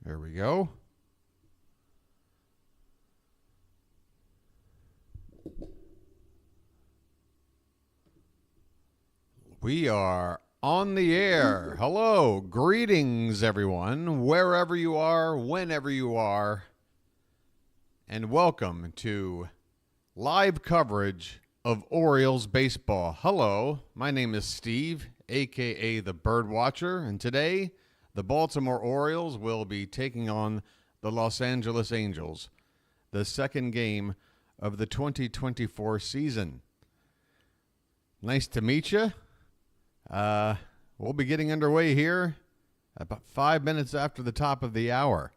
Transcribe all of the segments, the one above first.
There we go. We are on the air. Hello. Greetings, everyone, wherever you are, whenever you are. And welcome to live coverage of Orioles baseball. Hello. My name is Steve, a.k.a. the BirdWatcher. And today, the Baltimore Orioles will be taking on the Los Angeles Angels, the second game of the 2024 season. Nice to meet you. We'll be getting underway here about 5 minutes after the top of the hour.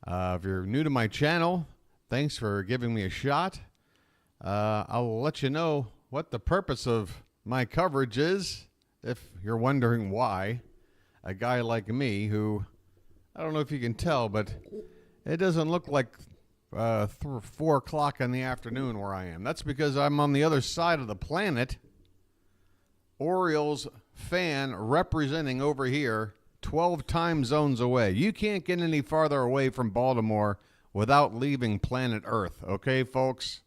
If you're new to my channel, thanks for giving me a shot. I'll let you know what the purpose of my coverage is, if you're wondering why. A guy like me who, I don't know if you can tell, but it doesn't look like 4 o'clock in the afternoon where I am. That's because I'm on the other side of the planet. Orioles fan representing over here 12 time zones away. You can't get any farther away from Baltimore without leaving planet Earth, okay, folks?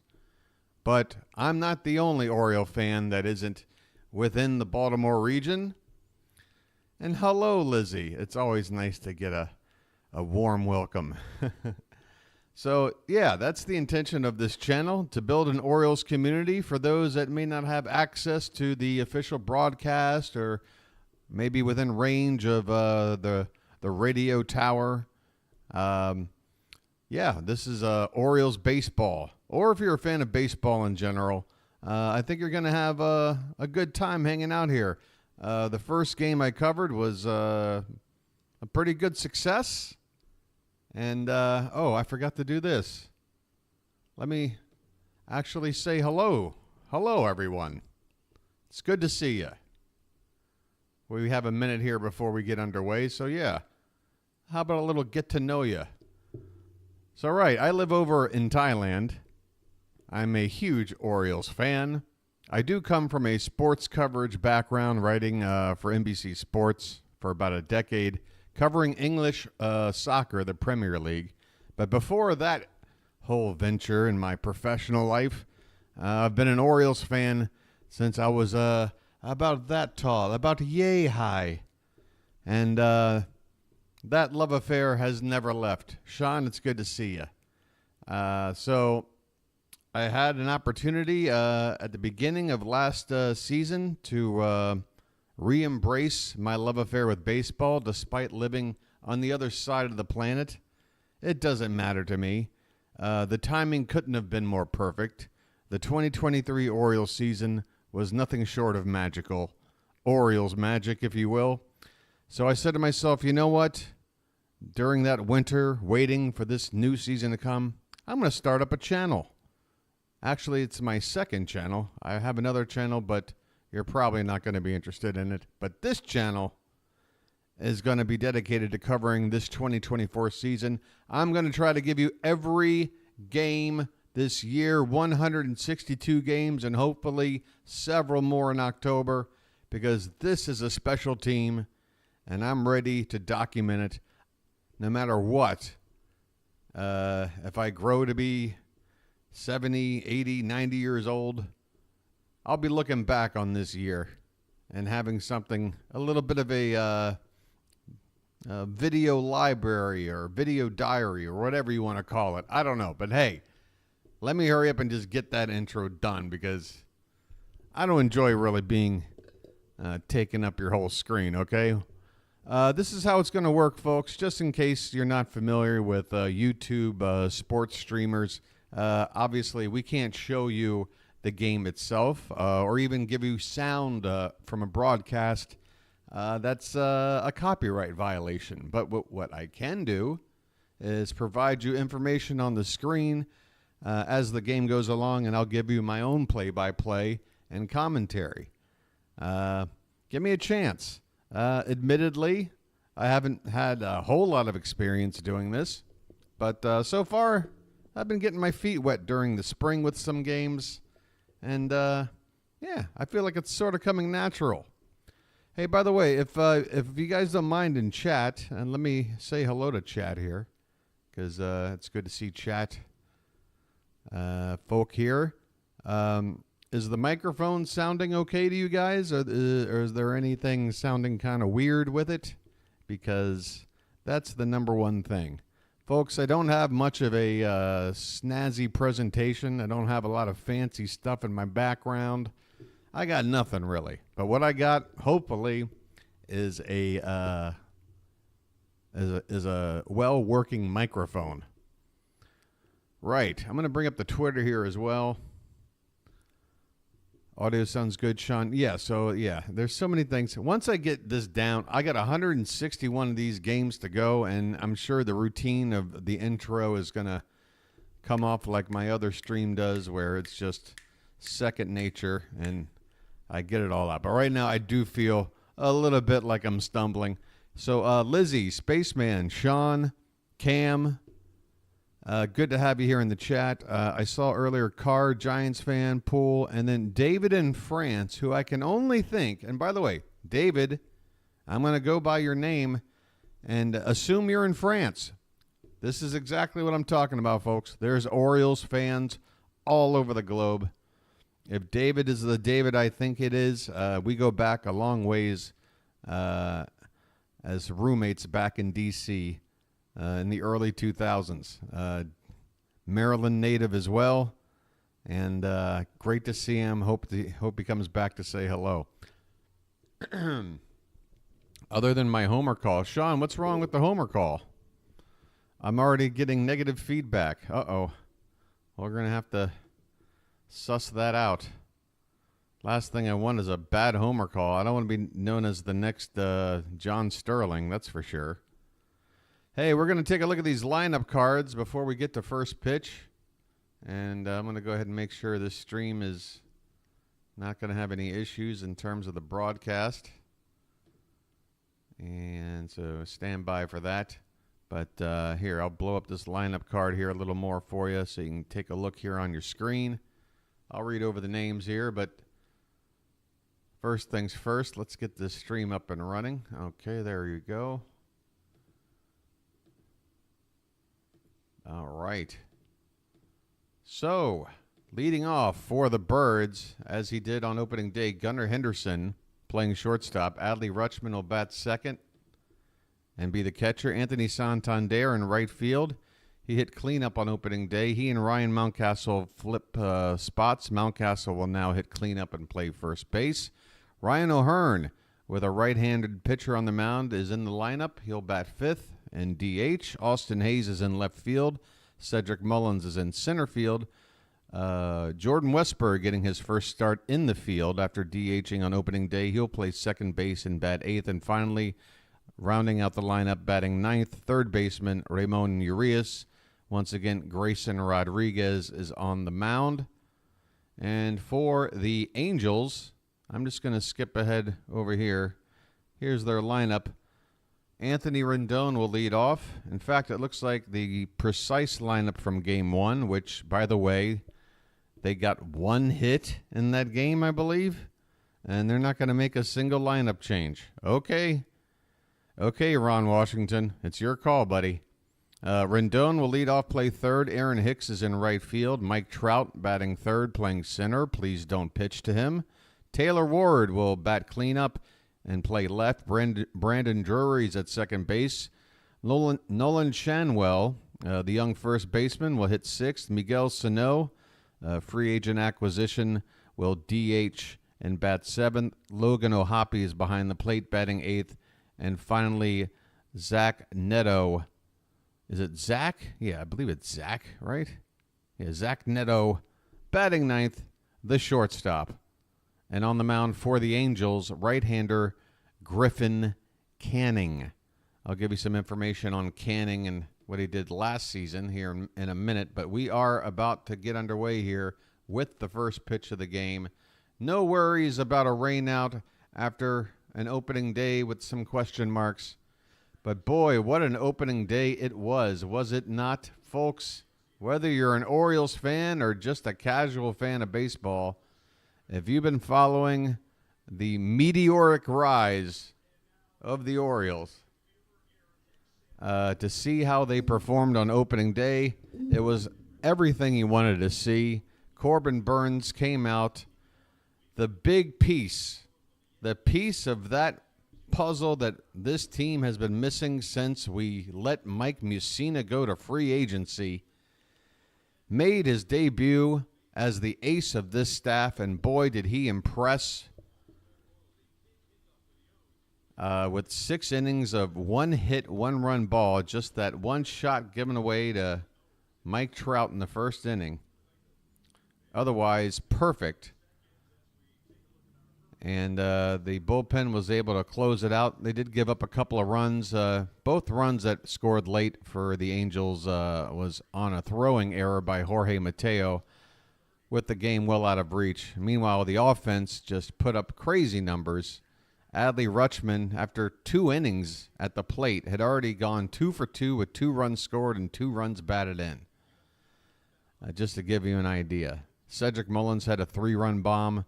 But I'm not the only Oriole fan that isn't within the Baltimore region. And hello, Lizzie. It's always nice to get a warm welcome. So, yeah, that's the intention of this channel, to build an Orioles community for those that may not have access to the official broadcast or maybe within range of the radio tower. Yeah, this is Orioles baseball. Or if you're a fan of baseball in general, I think you're going to have a good time hanging out here. The first game I covered was a pretty good success. And, I forgot to do this. Let me actually say hello. Hello, everyone. It's good to see you. We have a minute here before we get underway, so yeah. How about a little get to know you? So, right, I live over in Thailand. I'm a huge Orioles fan. I do come from a sports coverage background, writing for NBC Sports for about a decade, covering English soccer, the Premier League. But before that whole venture in my professional life, I've been an Orioles fan since I was about that tall, about yay high. And that love affair has never left. Sean, it's good to see you. So I had an opportunity at the beginning of last season to re-embrace my love affair with baseball despite living on the other side of the planet. It doesn't matter to me. The timing couldn't have been more perfect. The 2023 Orioles season was nothing short of magical. Orioles magic, if you will. So I said to myself, you know what? During that winter, waiting for this new season to come, I'm going to start up a channel. Actually, it's my second channel. I have another channel, but you're probably not going to be interested in it. But this channel is going to be dedicated to covering this 2024 season. I'm going to try to give you every game this year, 162 games, and hopefully several more in October, because this is a special team, and I'm ready to document it no matter what. If I grow to be 70, 80, 90 years old, I'll be looking back on this year and having something, a little bit of a video library or video diary or whatever you want to call it. I don't know. But hey, let me hurry up and just get that intro done, because I don't enjoy really being taking up your whole screen, okay? This is how it's going to work, folks, just in case you're not familiar with YouTube sports streamers. Obviously, we can't show you the game itself or even give you sound from a broadcast. That's a copyright violation. But what I can do is provide you information on the screen as the game goes along, and I'll give you my own play-by-play and commentary. Give me a chance. Admittedly, I haven't had a whole lot of experience doing this, but so far, I've been getting my feet wet during the spring with some games, and yeah, I feel like it's sort of coming natural. Hey, by the way, if you guys don't mind in chat, and let me say hello to chat here, because it's good to see chat folk here. Is the microphone sounding okay to you guys, or is there anything sounding kind of weird with it? Because that's the number one thing. Folks, I don't have much of a snazzy presentation. I don't have a lot of fancy stuff in my background. I got nothing really. But what I got, hopefully, is a well-working microphone. Right. I'm going to bring up the Twitter here as well. Audio sounds good, Sean. Yeah, so, yeah, there's so many things. Once I get this down, I got 161 of these games to go, and I'm sure the routine of the intro is going to come off like my other stream does, where it's just second nature, and I get it all out. But right now, I do feel a little bit like I'm stumbling. So, Lizzie, Spaceman, Sean, Cam, good to have you here in the chat. I saw earlier Carr, Giants fan, Pool, and then David in France, who I can only think, and by the way, David, I'm going to go by your name and assume you're in France. This is exactly what I'm talking about, folks. There's Orioles fans all over the globe. If David is the David I think it is, we go back a long ways as roommates back in D.C., in the early 2000s. Maryland native as well. And great to see him. Hope he comes back to say hello. Other than my homer call. Sean, what's wrong with the homer call? I'm already getting negative feedback. Uh-oh. We're going to have to suss that out. Last thing I want is a bad homer call. I don't want to be known as the next John Sterling, that's for sure. Hey, we're going to take a look at these lineup cards before we get to first pitch. And I'm going to go ahead and make sure this stream is not going to have any issues in terms of the broadcast. And so stand by for that. But here, I'll blow up this lineup card here a little more for you so you can take a look here on your screen. I'll read over the names here, but first things first, let's get this stream up and running. Okay, there you go. All right. So, leading off for the Birds, as he did on opening day, Gunnar Henderson playing shortstop. Adley Rutschman will bat second and be the catcher. Anthony Santander in right field. He hit cleanup on opening day. He and Ryan Mountcastle flip spots. Mountcastle will now hit cleanup and play first base. Ryan O'Hearn, with a right-handed pitcher on the mound, is in the lineup. He'll bat fifth and DH. Austin Hayes is in left field. Cedric Mullins is in center field. Jordan Westberg getting his first start in the field after DHing on opening day. He'll play second base and bat eighth. And finally, rounding out the lineup, batting ninth, third baseman Ramon Urias. Once again, Grayson Rodriguez is on the mound. And for the Angels, I'm just going to skip ahead over here. Here's their lineup. Anthony Rendon will lead off. In fact, it looks like the precise lineup from Game 1, which, by the way, they got one hit in that game, I believe. And they're not going to make a single lineup change. Okay, Ron Washington. It's your call, buddy. Rendon will lead off, play third. Aaron Hicks is in right field. Mike Trout batting third, playing center. Please don't pitch to him. Taylor Ward will bat cleanup and play left. Brandon Drury's at second base. Nolan Shanwell, the young first baseman, will hit sixth. Miguel Sano, free agent acquisition, will DH and bat seventh. Logan O'Hoppe is behind the plate, batting eighth. And finally, Zach Neto. Is it Zach? Yeah, I believe it's Zach, right? Yeah, Zach Neto, batting ninth, the shortstop. And on the mound for the Angels, right-hander Griffin Canning. I'll give you some information on Canning and what he did last season here in a minute. But we are about to get underway here with the first pitch of the game. No worries about a rainout after an opening day with some question marks. But boy, what an opening day it was it not, folks? Whether you're an Orioles fan or just a casual fan of baseball, if you've been following the meteoric rise of the Orioles. To see how they performed on opening day, it was everything you wanted to see. Corbin Burnes came out. The big piece, the piece of that puzzle that this team has been missing since we let Mike Mussina go to free agency, made his debut as the ace of this staff, and boy, did he impress. With 6 innings of 1 hit, 1-run ball, just that one shot given away to Mike Trout in the first inning. Otherwise, perfect. And the bullpen was able to close it out. They did give up a couple of runs. Both runs that scored late for the Angels was on a throwing error by Jorge Mateo, with the game well out of reach. Meanwhile, the offense just put up crazy numbers. Adley Rutschman, after 2 innings at the plate, had already gone 2 for 2 with 2 runs scored and 2 runs batted in. Just to give you an idea. Cedric Mullins had a 3-run bomb,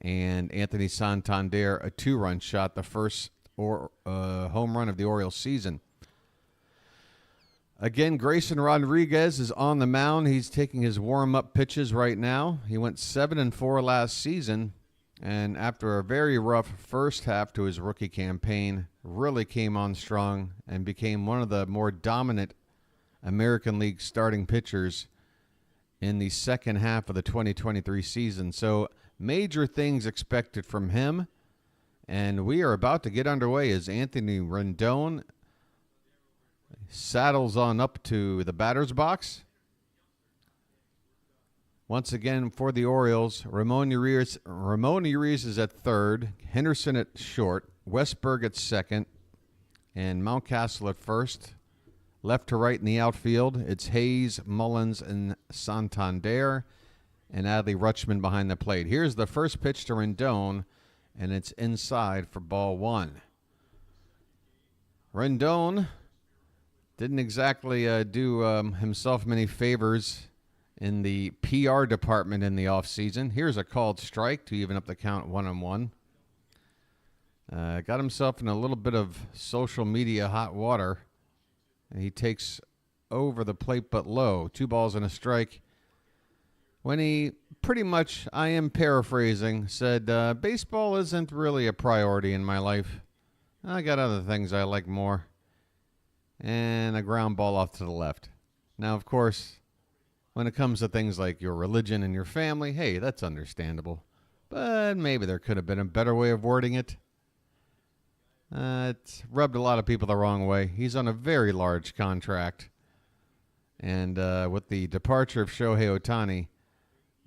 and Anthony Santander a 2-run shot, the first home run of the Orioles season. Again, Grayson Rodriguez is on the mound. He's taking his warm-up pitches right now. He went 7-4 last season. And after a very rough first half to his rookie campaign, really came on strong and became one of the more dominant American League starting pitchers in the second half of the 2023 season. So major things expected from him. And we are about to get underway as Anthony Rendon saddles on up to the batter's box. Once again, for the Orioles, Ramon Urias is at third, Henderson at short, Westberg at second, and Mountcastle at first. Left to right in the outfield, it's Hayes, Mullins, and Santander, and Adley Rutschman behind the plate. Here's the first pitch to Rendon, and it's inside for ball 1. Rendon didn't exactly do himself many favors in the PR department in the offseason. Here's a called strike to even up the count 1-1. Got himself in a little bit of social media hot water. He takes over the plate but low. 2 balls and a strike. When he pretty much, I am paraphrasing, said, baseball isn't really a priority in my life. I got other things I like more. And a ground ball off to the left. Now, of course, when it comes to things like your religion and your family, hey, that's understandable. But maybe there could have been a better way of wording it. It's rubbed a lot of people the wrong way. He's on a very large contract. And with the departure of Shohei Ohtani,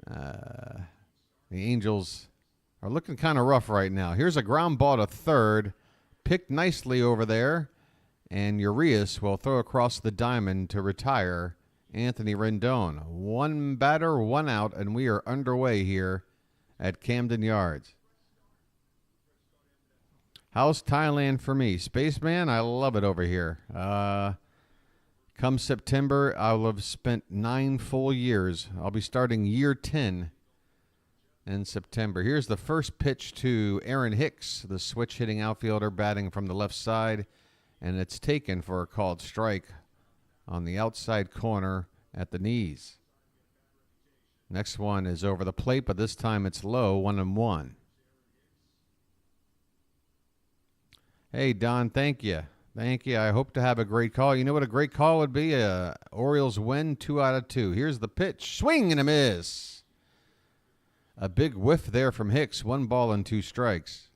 the Angels are looking kind of rough right now. Here's a ground ball to third, picked nicely over there. And Urias will throw across the diamond to retire Anthony Rendon. 1 batter, 1 out, and we are underway here at Camden Yards. How's Thailand for me? Spaceman, I love it over here. Come September, I'll have spent 9 full years. I'll be starting year 10 in September. Here's the first pitch to Aaron Hicks, the switch-hitting outfielder batting from the left side, and it's taken for a called strike on the outside corner at the knees. Next one is over the plate, but this time it's low, 1-1. Hey, Don, thank you. Thank you. I hope to have a great call. You know what a great call would be? Orioles win 2 out of 2. Here's the pitch. Swing and a miss. A big whiff there from Hicks. 1 ball and 2 strikes.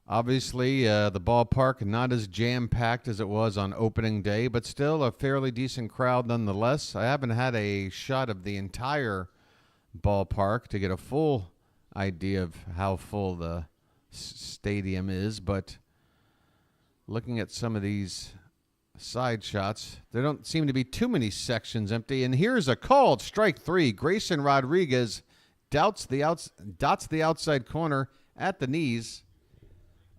Obviously, the ballpark not as jam-packed as it was on opening day, but still a fairly decent crowd nonetheless. I haven't had a shot of the entire ballpark to get a full idea of how full the stadium is, but looking at some of these side shots, there don't seem to be too many sections empty. And here's a called strike 3. Grayson Rodriguez dots the outside corner at the knees.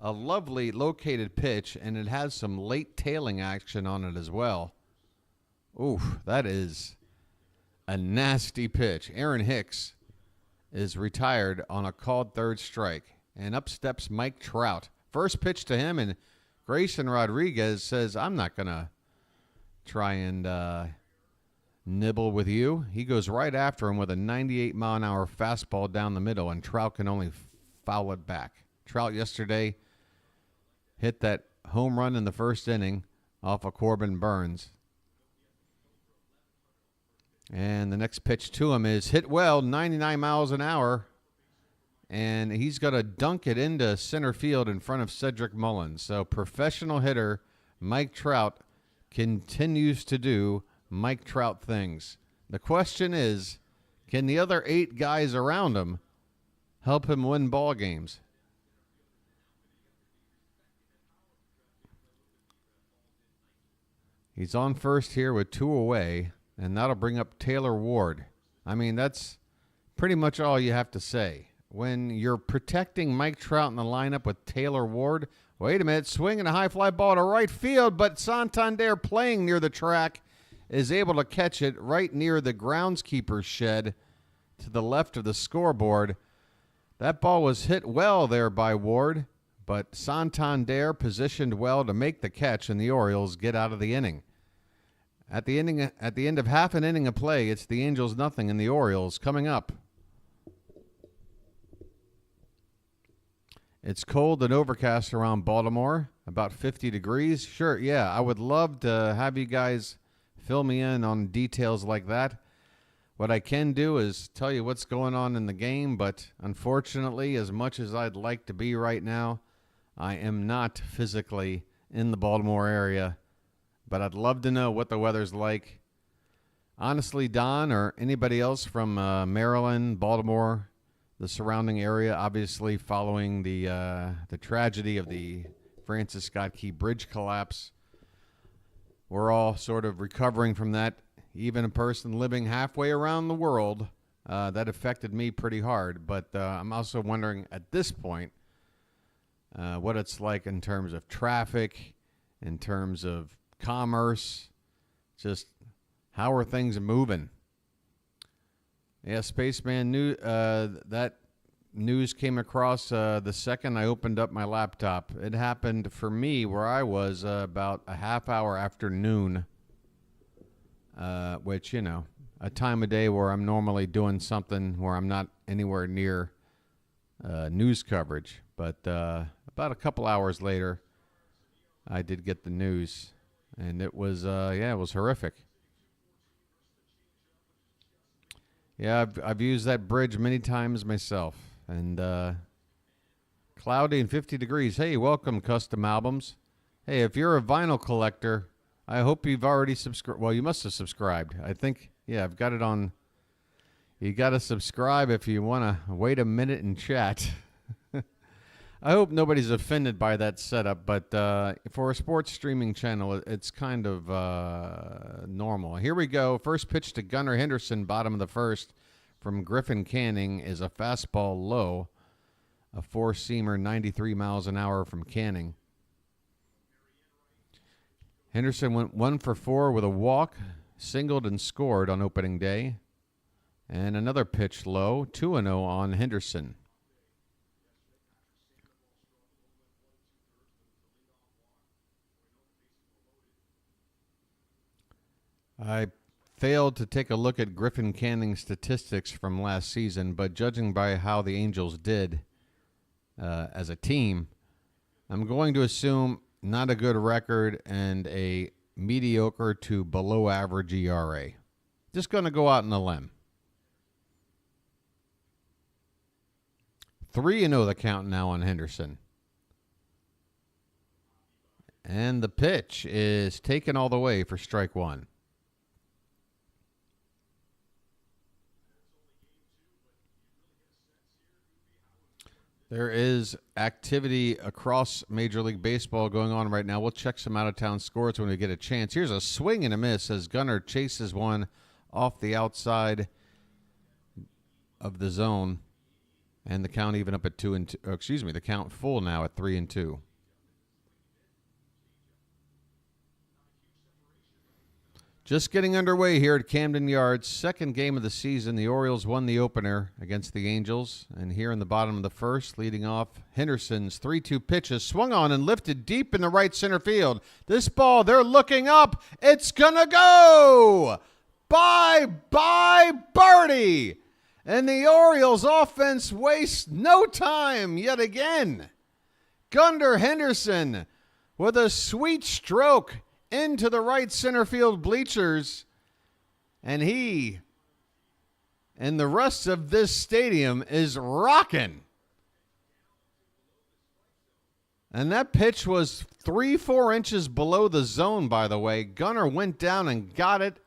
A lovely located pitch, and it has some late tailing action on it as well. Oof, that is a nasty pitch. Aaron Hicks is retired on a called third strike. And up steps Mike Trout. First pitch to him, and Grayson Rodriguez says, I'm not going to try and nibble with you. He goes right after him with a 98-mile-an-hour fastball down the middle, and Trout can only foul it back. Trout yesterday hit that home run in the first inning off of Corbin Burns. And the next pitch to him is hit well, 99 miles an hour. And he's going to dunk it into center field in front of Cedric Mullins. So professional hitter Mike Trout continues to do Mike Trout things. The question is, can the other 8 guys around him help him win ball games? He's on first here with 2 away, and that'll bring up Taylor Ward. I mean, that's pretty much all you have to say. When you're protecting Mike Trout in the lineup with Taylor Ward, wait a minute, swinging a high fly ball to right field, but Santander, playing near the track, is able to catch it right near the groundskeeper's shed to the left of the scoreboard. That ball was hit well there by Ward, but Santander positioned well to make the catch, and the Orioles get out of the inning. At the end of half an inning of play, it's the Angels 0 and the Orioles coming up. It's cold and overcast around Baltimore, about 50 degrees. Sure, yeah, I would love to have you guys fill me in on details like that. What I can do is tell you what's going on in the game, but unfortunately, as much as I'd like to be right now, I am not physically in the Baltimore area, but I'd love to know what the weather's like. Honestly, Don or anybody else from Maryland, Baltimore, the surrounding area, obviously following the tragedy of the Francis Scott Key Bridge collapse, we're all sort of recovering from that. Even a person living halfway around the world, that affected me pretty hard. But I'm also wondering at this point what it's like in terms of traffic, in terms of commerce, just how are things moving? Yeah, Spaceman knew that news came across the second I opened up my laptop. It happened for me where I was about a half hour after noon, which, you know, a time of day where I'm normally doing something where I'm not anywhere near news coverage. But about a couple hours later, I did get the news, and it was, it was horrific. Yeah, I've used that bridge many times myself, and cloudy and 50 degrees. Hey, welcome, Custom Albums. Hey, if you're a vinyl collector, I hope you've already subscribed. Well, you must have subscribed. I think, yeah, I've got it on. You got to subscribe if you want to wait a minute and chat. I hope nobody's offended by that setup, but for a sports streaming channel, it's kind of normal. Here we go. First pitch to Gunnar Henderson, bottom of the first, from Griffin Canning is a fastball low, a four-seamer, 93 miles an hour from Canning. Henderson went 1 for 4 with a walk, singled and scored on opening day. And another pitch low, 2-0 on Henderson. I failed to take a look at Griffin Canning's statistics from last season, but judging by how the Angels did as a team, I'm going to assume not a good record and a mediocre to below average ERA. Just going to go out on a limb. 3-0 the count now on Henderson. And the pitch is taken all the way for strike one. There is activity across Major League Baseball going on right now. We'll check some out-of-town scores when we get a chance. Here's a swing and a miss as Gunnar chases one off the outside of the zone. And the count even up at 2-2. Oh, excuse me, the count full now at 3-2. Just getting underway here at Camden Yards. Second game of the season. The Orioles won the opener against the Angels. And here in the bottom of the first, leading off, Henderson's 3-2 pitch is swung on and lifted deep in the right center field. This ball, they're looking up. It's going to go! Bye-bye birdie! And the Orioles offense wastes no time yet again. Gunnar Henderson with a sweet stroke into the right center field bleachers, and he and the rest of this stadium is rocking. And that pitch was 3-4 inches below the zone, by the way. Gunnar went down and got it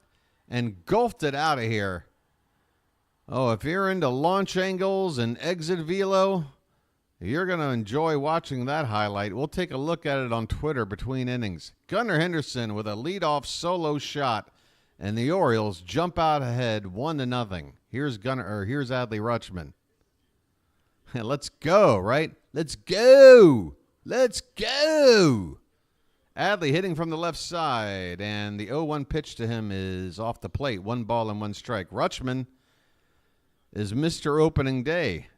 and gulped it out of here. Oh, if you're into launch angles and exit velo, you're going to enjoy watching that highlight. We'll take a look at it on Twitter between innings. Gunnar Henderson with a leadoff solo shot, and the Orioles jump out ahead 1-0. Here's here's Adley Rutschman. Let's go, right? Let's go. Let's go. Adley hitting from the left side, and the 0-1 pitch to him is off the plate. 1 ball and 1 strike. Rutschman is Mr. Opening Day.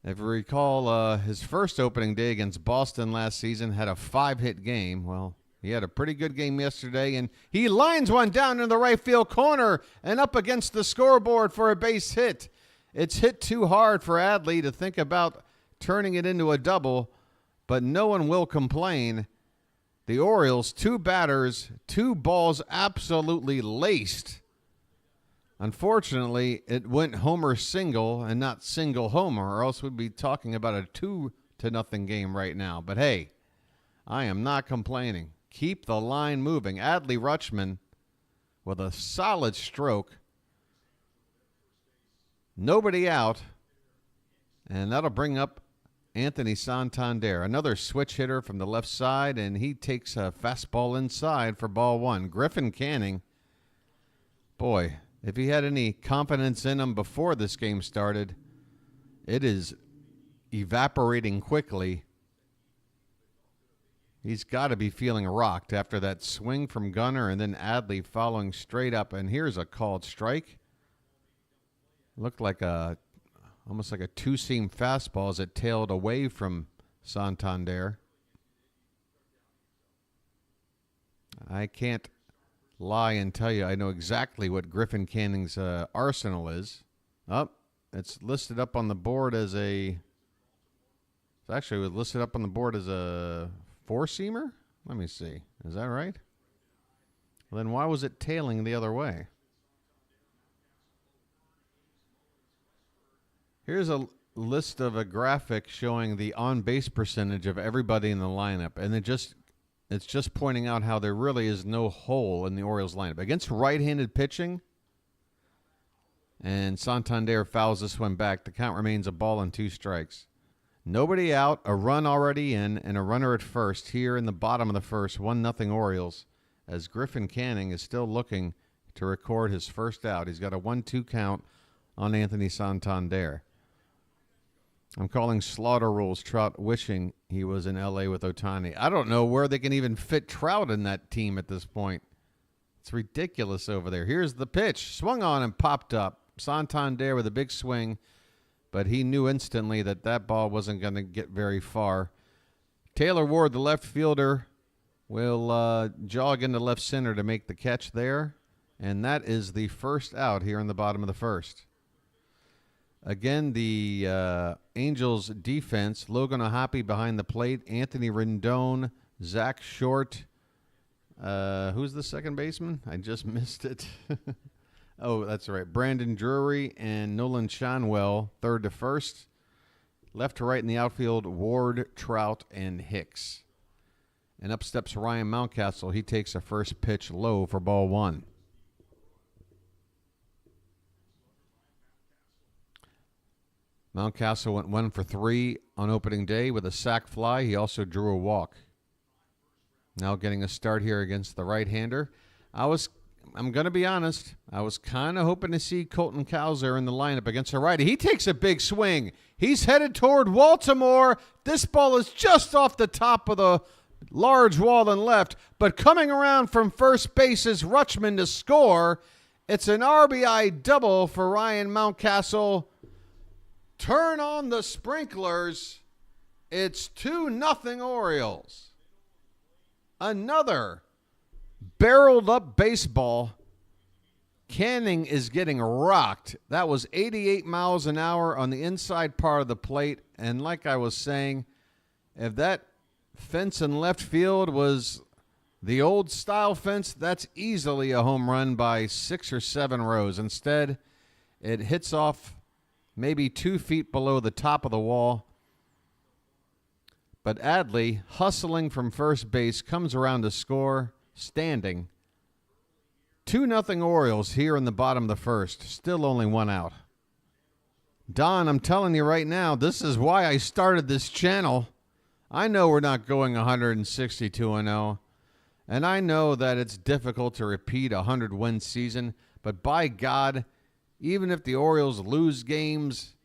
If you recall, his first opening day against Boston last season had a 5-hit game. Well, he had a pretty good game yesterday, and he lines one down in the right field corner and up against the scoreboard for a base hit. It's hit too hard for Adley to think about turning it into a double, but no one will complain. The Orioles, 2 batters, 2 balls absolutely laced. Unfortunately, it went homer single and not single homer, or else we'd be talking about a 2-0 game right now. But hey, I am not complaining. Keep the line moving. Adley Rutschman with a solid stroke. Nobody out. And that'll bring up Anthony Santander, another switch hitter from the left side, and he takes a fastball inside for ball 1. Griffin Canning, boy, if he had any confidence in him before this game started, it is evaporating quickly. He's got to be feeling rocked after that swing from Gunnar and then Adley following straight up. And here's a called strike. Looked like almost like a 2-seam fastball as it tailed away from Santander. I can't lie and tell you I know exactly what Griffin Canning's arsenal is. It's listed up on the board as a... It's actually listed up on the board as a 4-seamer? Let me see. Is that right? Well, then why was it tailing the other way? Here's a list of a graphic showing the on-base percentage of everybody in the lineup, and it's just pointing out how there really is no hole in the Orioles lineup. Against right-handed pitching, and Santander fouls this one back. The count remains a ball and 2 strikes. Nobody out, a run already in, and a runner at first here in the bottom of the first, 1-0 Orioles, as Griffin Canning is still looking to record his first out. He's got a 1-2 count on Anthony Santander. I'm calling slaughter rules Trout wishing he was in L.A. with Ohtani. I don't know where they can even fit Trout in that team at this point. It's ridiculous over there. Here's the pitch. Swung on and popped up. Santander with a big swing, but he knew instantly that that ball wasn't going to get very far. Taylor Ward, the left fielder, will jog into left center to make the catch there, and that is the first out here in the bottom of the first. Again, the Angels defense, Logan O'Hoppe behind the plate, Anthony Rendon, Zach Short. Who's the second baseman? I just missed it. Oh, that's right. Brandon Drury and Nolan Shanwell, third to first. Left to right in the outfield, Ward, Trout, and Hicks. And up steps Ryan Mountcastle. He takes a first pitch low for ball 1. Mountcastle went 1 for 3 on opening day with a sac fly. He also drew a walk. Now getting a start here against the right-hander. I'm going to be honest, I was kind of hoping to see Colton Cowser in the lineup against a righty. He takes a big swing. He's headed toward Baltimore. This ball is just off the top of the large wall and left, but coming around from first base is Rutschman to score. It's an RBI double for Ryan Mountcastle. Turn on the sprinklers. It's 2-0 Orioles. Another barreled up baseball. Canning is getting rocked. That was 88 miles an hour on the inside part of the plate. And like I was saying, if that fence in left field was the old style fence, that's easily a home run by 6 or 7 rows. Instead, it hits off maybe 2 feet below the top of the wall. But Adley, hustling from first base, comes around to score, standing. 2-0 Orioles here in the bottom of the first. Still only 1 out. Don, I'm telling you right now, this is why I started this channel. I know we're not going 162-0, and I know that it's difficult to repeat a 100-win season, but by God, even if the Orioles lose games,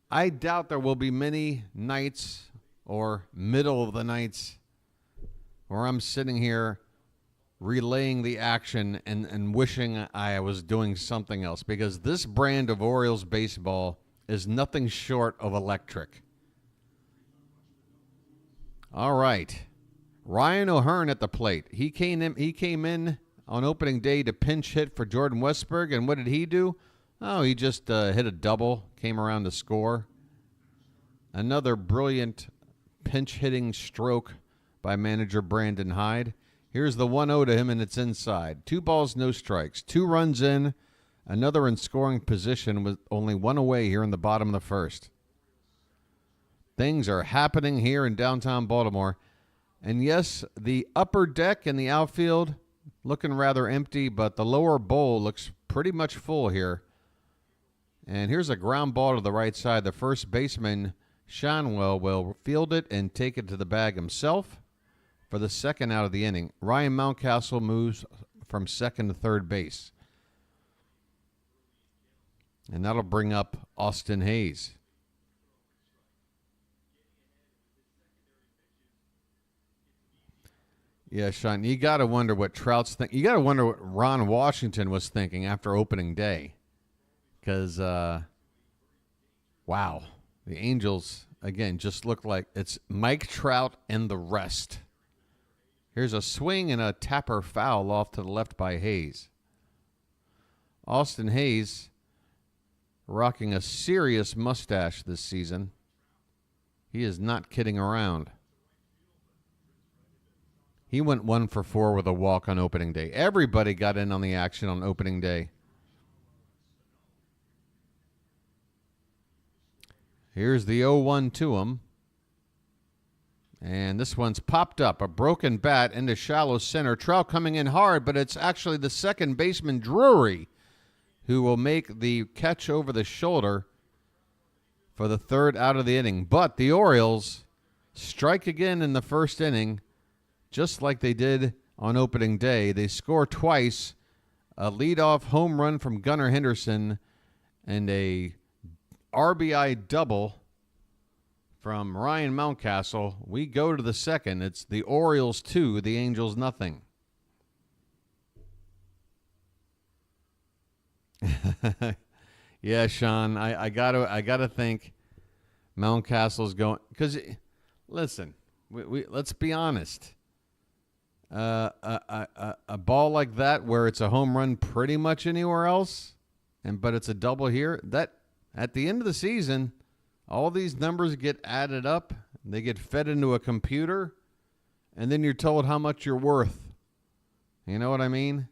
I doubt there will be many nights or middle of the nights where I'm sitting here relaying the action and wishing I was doing something else, because this brand of Orioles baseball is nothing short of electric. All right. Ryan O'Hearn at the plate. He came in on opening day to pinch hit for Jordan Westberg, and what did he do? Oh, he just hit a double, came around to score. Another brilliant pinch hitting stroke by manager Brandon Hyde. Here's the 1-0 to him, and it's inside. 2 balls, no strikes. 2 runs in. Another in scoring position with only 1 away here in the bottom of the first. Things are happening here in downtown Baltimore. And yes, the upper deck and the outfield looking rather empty, but the lower bowl looks pretty much full here. And here's a ground ball to the right side. The first baseman, Shanwell, will field it and take it to the bag himself for the second out of the inning. Ryan Mountcastle moves from second to third base. And that'll bring up Austin Hayes. Yeah, Sean, you got to wonder what Trout's thinking. You got to wonder what Ron Washington was thinking after opening day. Because, wow, the Angels, again, just look like it's Mike Trout and the rest. Here's a swing and a tapper foul off to the left by Hayes. Austin Hayes rocking a serious mustache this season. He is not kidding around. He went 1 for 4 with a walk on opening day. Everybody got in on the action on opening day. Here's the 0-1 to him. And this one's popped up. A broken bat into shallow center. Trout coming in hard, but it's actually the second baseman, Drury, who will make the catch over the shoulder for the third out of the inning. But the Orioles strike again in the first inning, just like they did on opening day. They score twice, a leadoff home run from Gunnar Henderson and a RBI double from Ryan Mountcastle. We go to the second. It's the Orioles 2, the Angels nothing. Yeah, Sean, I gotta think Mountcastle's going, because listen, we let's be honest. A ball like that where it's a home run pretty much anywhere else, but it's a double here, that at the end of the season, all these numbers get added up, they get fed into a computer, and then you're told how much you're worth. You know what I mean?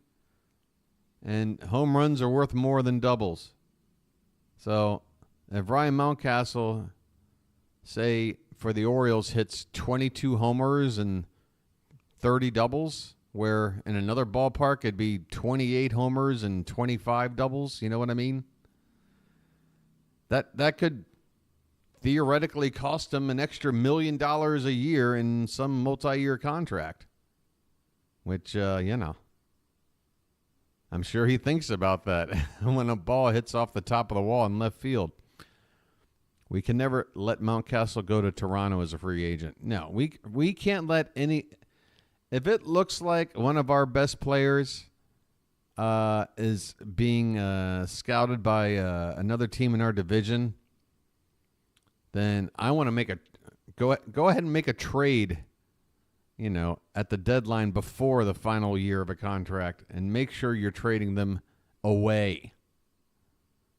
And home runs are worth more than doubles. So if Ryan Mountcastle, say, for the Orioles, hits 22 homers and 30 doubles, where in another ballpark it'd be 28 homers and 25 doubles, you know what I mean? That could theoretically cost him an extra $1 million a year in some multi-year contract, which, I'm sure he thinks about that when a ball hits off the top of the wall in left field. We can never let Mountcastle go to Toronto as a free agent. No, we can't let any. If it looks like one of our best players is being scouted by another team in our division, then I want to make a go ahead and make a trade. At the deadline before the final year of a contract, and make sure you're trading them away.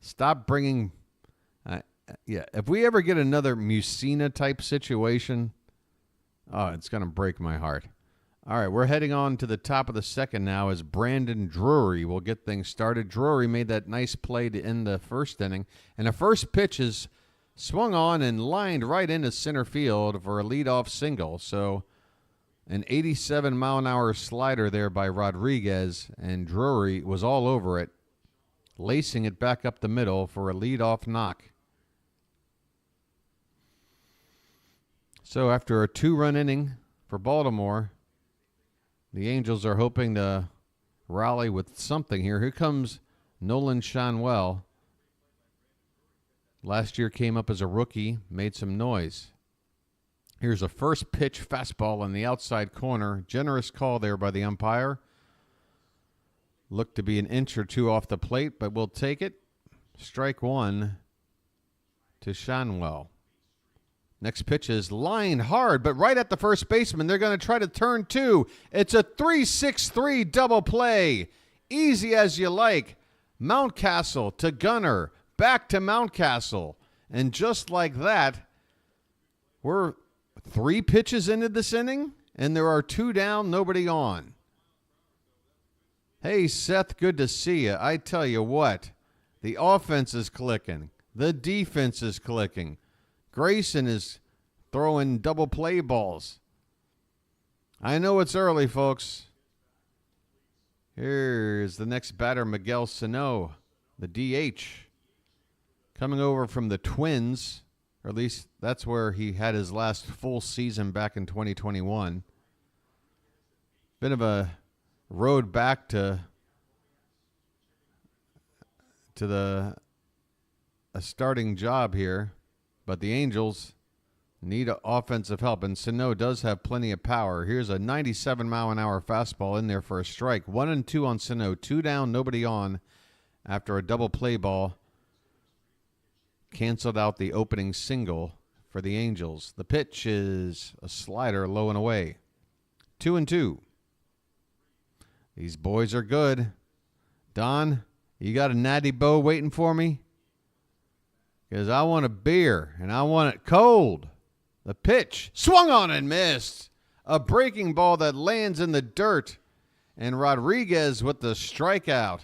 Stop bringing. If we ever get another Musina type situation, it's going to break my heart. All right, we're heading on to the top of the second now as Brandon Drury will get things started. Drury made that nice play to end the first inning, and the first pitch is swung on and lined right into center field for a leadoff single. So an 87-mile-an-hour slider there by Rodriguez, and Drury was all over it, lacing it back up the middle for a leadoff knock. So after a 2-run inning for Baltimore, the Angels are hoping to rally with something here. Here comes Nolan Shanwell. Last year came up as a rookie, made some noise. Here's a first pitch fastball on the outside corner. Generous call there by the umpire. Looked to be an inch or two off the plate, but we'll take it. Strike one to Shanwell. Next pitch is lined hard, but right at the first baseman. They're going to try to turn two. It's a 3-6-3 double play. Easy as you like. Mountcastle to Gunner. Back to Mountcastle. And just like that, we're 3 pitches into this inning, and there are 2 down, nobody on. Hey, Seth, good to see you. I tell you what, the offense is clicking. The defense is clicking. Grayson is throwing double play balls. I know it's early, folks. Here's the next batter, Miguel Sano, the DH. Coming over from the Twins, or at least that's where he had his last full season back in 2021. Bit of a road back to a starting job here. But the Angels need offensive help, and Sano does have plenty of power. Here's a 97-mile-an-hour fastball in there for a strike. 1-2 on Sano. 2 down, nobody on after a double play ball. Canceled out the opening single for the Angels. The pitch is a slider low and away. 2-2. These boys are good. Don, you got a natty bow waiting for me? Because I want a beer, and I want it cold. The pitch swung on and missed. A breaking ball that lands in the dirt. And Rodriguez with the strikeout.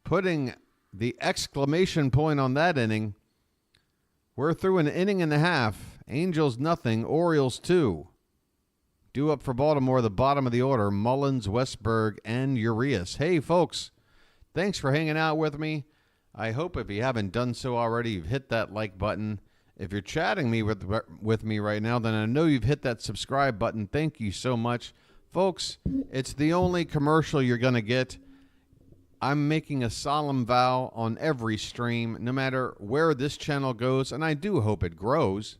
Putting the exclamation point on that inning. We're through an inning and a half. Angels nothing, Orioles 2. Due up for Baltimore, the bottom of the order, Mullins, Westberg, and Urias. Hey, folks, thanks for hanging out with me. I hope if you haven't done so already, you've hit that like button. If you're chatting with me right now, then I know you've hit that subscribe button. Thank you so much. Folks, it's the only commercial you're going to get. I'm making a solemn vow on every stream, no matter where this channel goes, and I do hope it grows.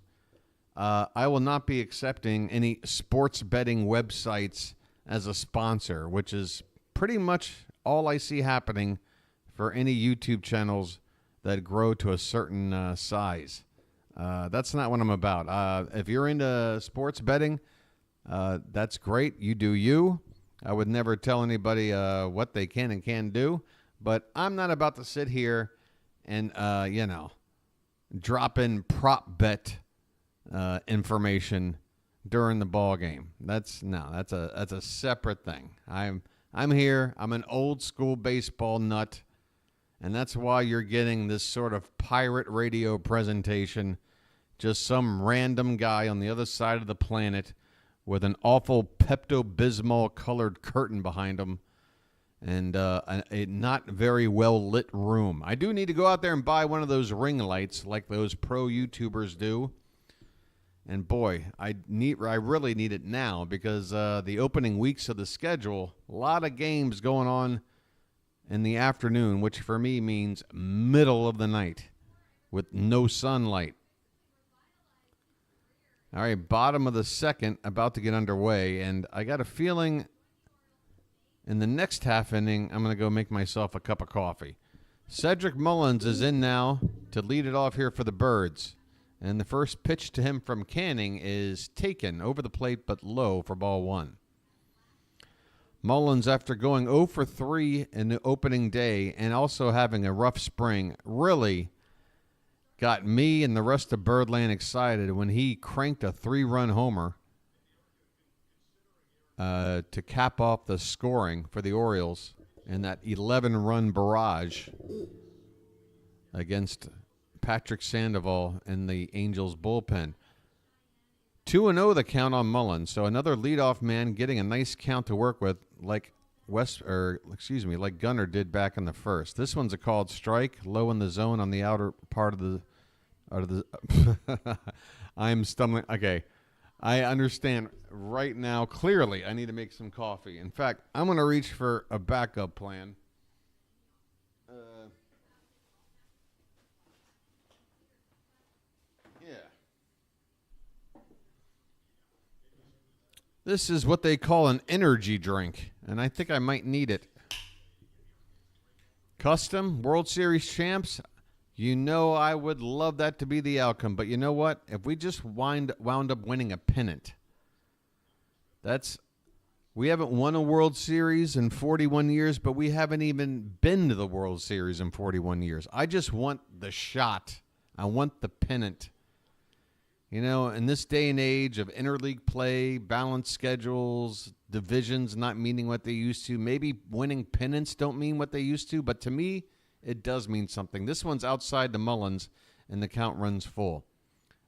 I will not be accepting any sports betting websites as a sponsor, which is pretty much all I see happening for any YouTube channels that grow to a certain size. That's not what I'm about. If you're into sports betting, that's great. You do you. I would never tell anybody what they can and can't do. But I'm not about to sit here and, drop in prop bet information during the ball game. That's a separate thing. I'm here. I'm an old school baseball nut. And that's why you're getting this sort of pirate radio presentation. Just some random guy on the other side of the planet with an awful Pepto-Bismol colored curtain behind him and a not very well lit room. I do need to go out there and buy one of those ring lights like those pro YouTubers do. And boy, I really need it now because the opening weeks of the schedule, a lot of games going on in the afternoon, which for me means middle of the night. with no sunlight. All right, bottom of the second, about to get underway, and I got a feeling in the next half inning, I'm going to go make myself a cup of coffee. Cedric Mullins is in now to lead it off here for the Birds. And the first pitch to him from Canning is taken over the plate but low for ball one. Mullins, after going 0 for 3 in the opening day and also having a rough spring, really got me and the rest of Birdland excited when he cranked a 3-run homer to cap off the scoring for the Orioles in that 11-run barrage against Patrick Sandoval in the Angels bullpen. 2-0 the count on Mullins, so another leadoff man getting a nice count to work with, like like Gunnar did back in the first. This one's a called strike, low in the zone on the outer part of the. I'm stumbling. Okay, I understand right now clearly. I need to make some coffee. In fact, I'm going to reach for a backup plan. This is what they call an energy drink, and I think I might need it. Custom World Series champs, you know I would love that to be the outcome. But you know what? If we just wound up winning a pennant, we haven't won a World Series in 41 years, but we haven't even been to the World Series in 41 years. I just want the shot. I want the pennant. You know, in this day and age of interleague play, balanced schedules, divisions not meaning what they used to, maybe winning pennants don't mean what they used to, but to me, it does mean something. This one's outside the Mullins, and the count runs full.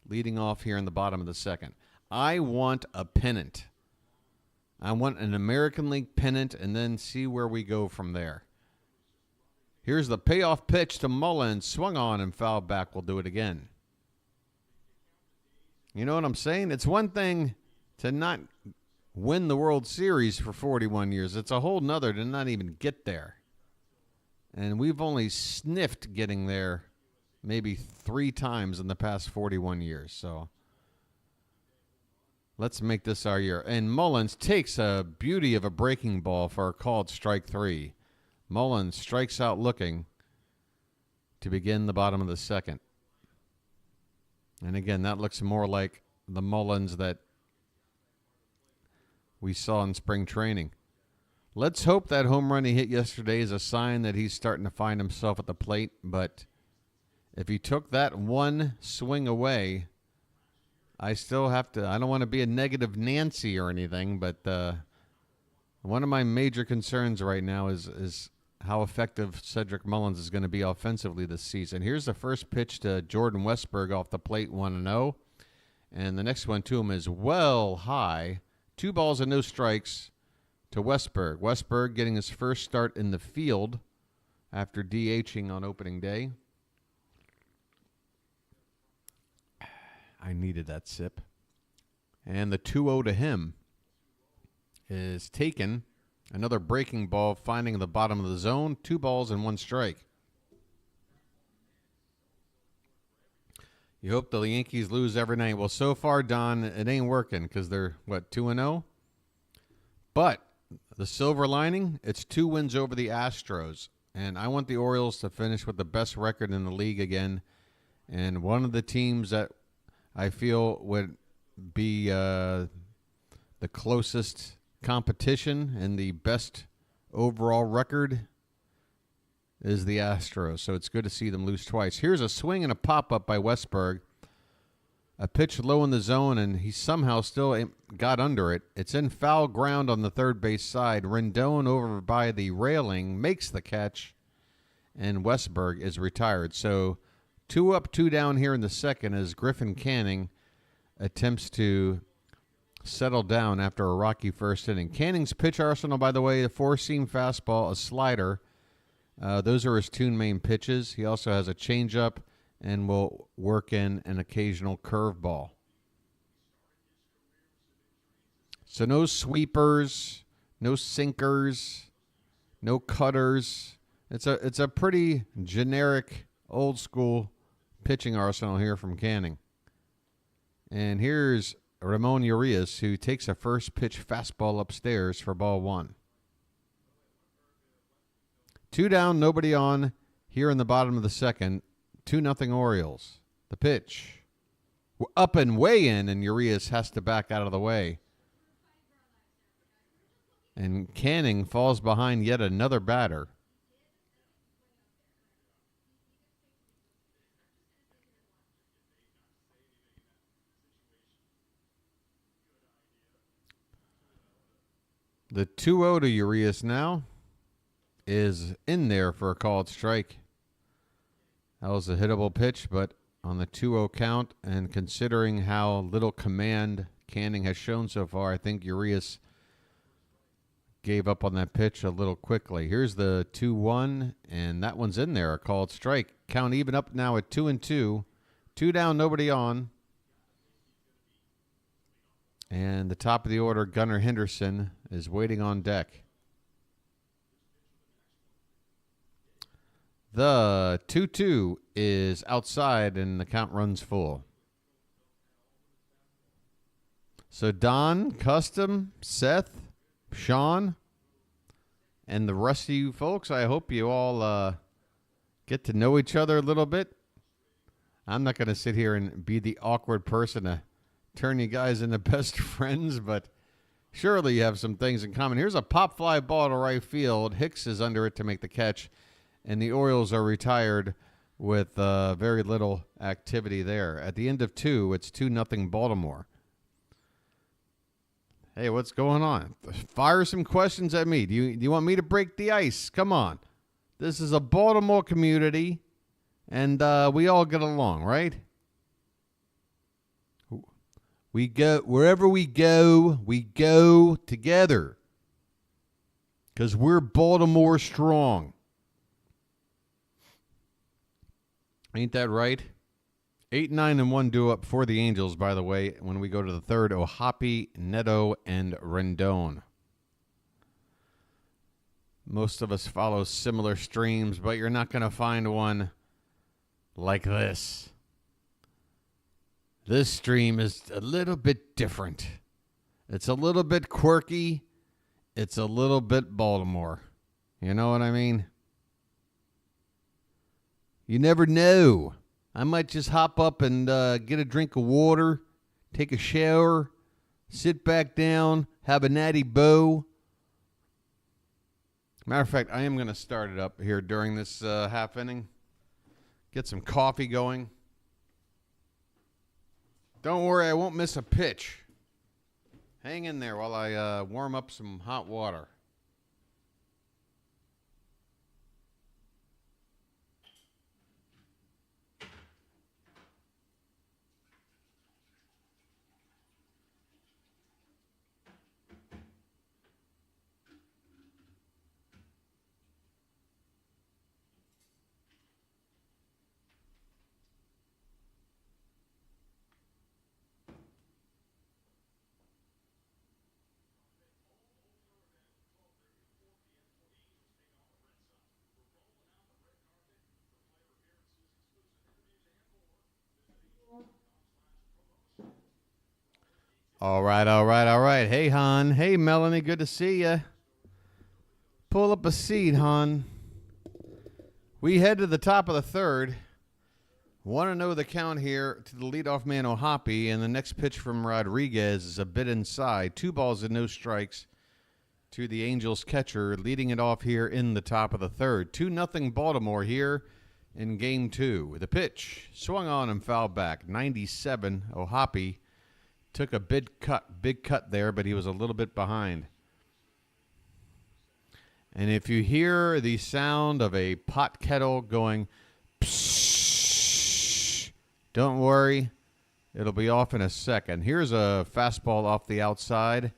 Leading off here in the bottom of the second. I want a pennant. I want an American League pennant, and then see where we go from there. Here's the payoff pitch to Mullins. Swung on and fouled back. We'll do it again. You know what I'm saying? It's one thing to not win the World Series for 41 years. It's a whole nother to not even get there. And we've only sniffed getting there maybe 3 times in the past 41 years. So let's make this our year. And Mullins takes a beauty of a breaking ball for a called strike 3. Mullins strikes out looking to begin the bottom of the second. And again, that looks more like the Mullins that we saw in spring training. Let's hope that home run he hit yesterday is a sign that he's starting to find himself at the plate. But if he took that one swing away, I still have to. I don't want to be a negative Nancy or anything, but one of my major concerns right now is how effective Cedric Mullins is going to be offensively this season. Here's the first pitch to Jordan Westburg off the plate, 1-0. And the next one to him is well high. 2 balls and no strikes to Westburg. Westburg getting his first start in the field after DHing on opening day. I needed that sip. And the 2-0 to him is taken. Another breaking ball finding the bottom of the zone. 2 balls and 1 strike. You hope the Yankees lose every night. Well, so far, Don, it ain't working because they're, 2-0? But the silver lining, it's 2 wins over the Astros. And I want the Orioles to finish with the best record in the league again. And one of the teams that I feel would be the closest competition and the best overall record is the Astros. So it's good to see them lose twice. Here's a swing and a pop-up by Westburg. A pitch low in the zone, and he somehow still got under it. It's in foul ground on the third base side. Rendon over by the railing makes the catch, and Westburg is retired. So 2 up, 2 down here in the second as Griffin Canning attempts to settle down after a rocky first inning. Canning's pitch arsenal, by the way, a 4-seam fastball, a slider. Those are his 2 main pitches. He also has a changeup and will work in an occasional curveball. So no sweepers, no sinkers, no cutters. It's a pretty generic, old school pitching arsenal here from Canning. And here's Ramon Urias, who takes a first pitch fastball upstairs for ball 1. 2 down, nobody on here in the bottom of the second. 2-0 Orioles. The pitch. We're up and way in, and Urias has to back out of the way. And Canning falls behind yet another batter. The 2-0 to Urias now is in there for a called strike. That was a hittable pitch, but on the 2-0 count, and considering how little command Canning has shown so far, I think Urias gave up on that pitch a little quickly. Here's the 2-1, and that one's in there, a called strike. Count even up now at 2-2. 2 down, nobody on. And the top of the order, Gunnar Henderson, is waiting on deck. The 2-2 is outside, and the count runs full. So Don, Custom, Seth, Sean, and the rest of you folks, I hope you all get to know each other a little bit. I'm not going to sit here and be the awkward person to turn you guys into best friends, but surely you have some things in common. Here's a pop fly ball to right field. Hicks is under it to make the catch, and the Orioles are retired with very little activity there. At the end of 2, it's 2-0 Baltimore. Hey, what's going on? Fire some questions at me. Do you want me to break the ice? Come on. This is a Baltimore community, and we all get along, right? We go wherever we go together, because we're Baltimore strong. Ain't that right? 8-9-1 due up for the Angels, by the way, when we go to the third. O'Hoppe, Neto, and Rendon. Most of us follow similar streams, but you're not going to find one like this. This stream is a little bit different. It's a little bit quirky. It's a little bit Baltimore. You know what I mean? You never know. I might just hop up and get a drink of water, take a shower, sit back down, have a natty bow. Matter of fact, I am going to start it up here during this half inning. Get some coffee going. Don't worry, I won't miss a pitch. Hang in there while I warm up some hot water. All right. Hey, hon. Hey, Melanie. Good to see you. Pull up a seat, hon. We head to the top of the third. Want to know the count here to the leadoff man, O'Hoppe, and the next pitch from Rodriguez is a bit inside. 2 balls and no strikes to the Angels catcher, leading it off here in the top of the third. 2-0 Baltimore here in Game 2. The pitch swung on and fouled back. 97, O'Hoppe. Took a big cut there, but he was a little bit behind. And if you hear the sound of a pot kettle going, psh, don't worry, it'll be off in a second. Here's a fastball off the outside,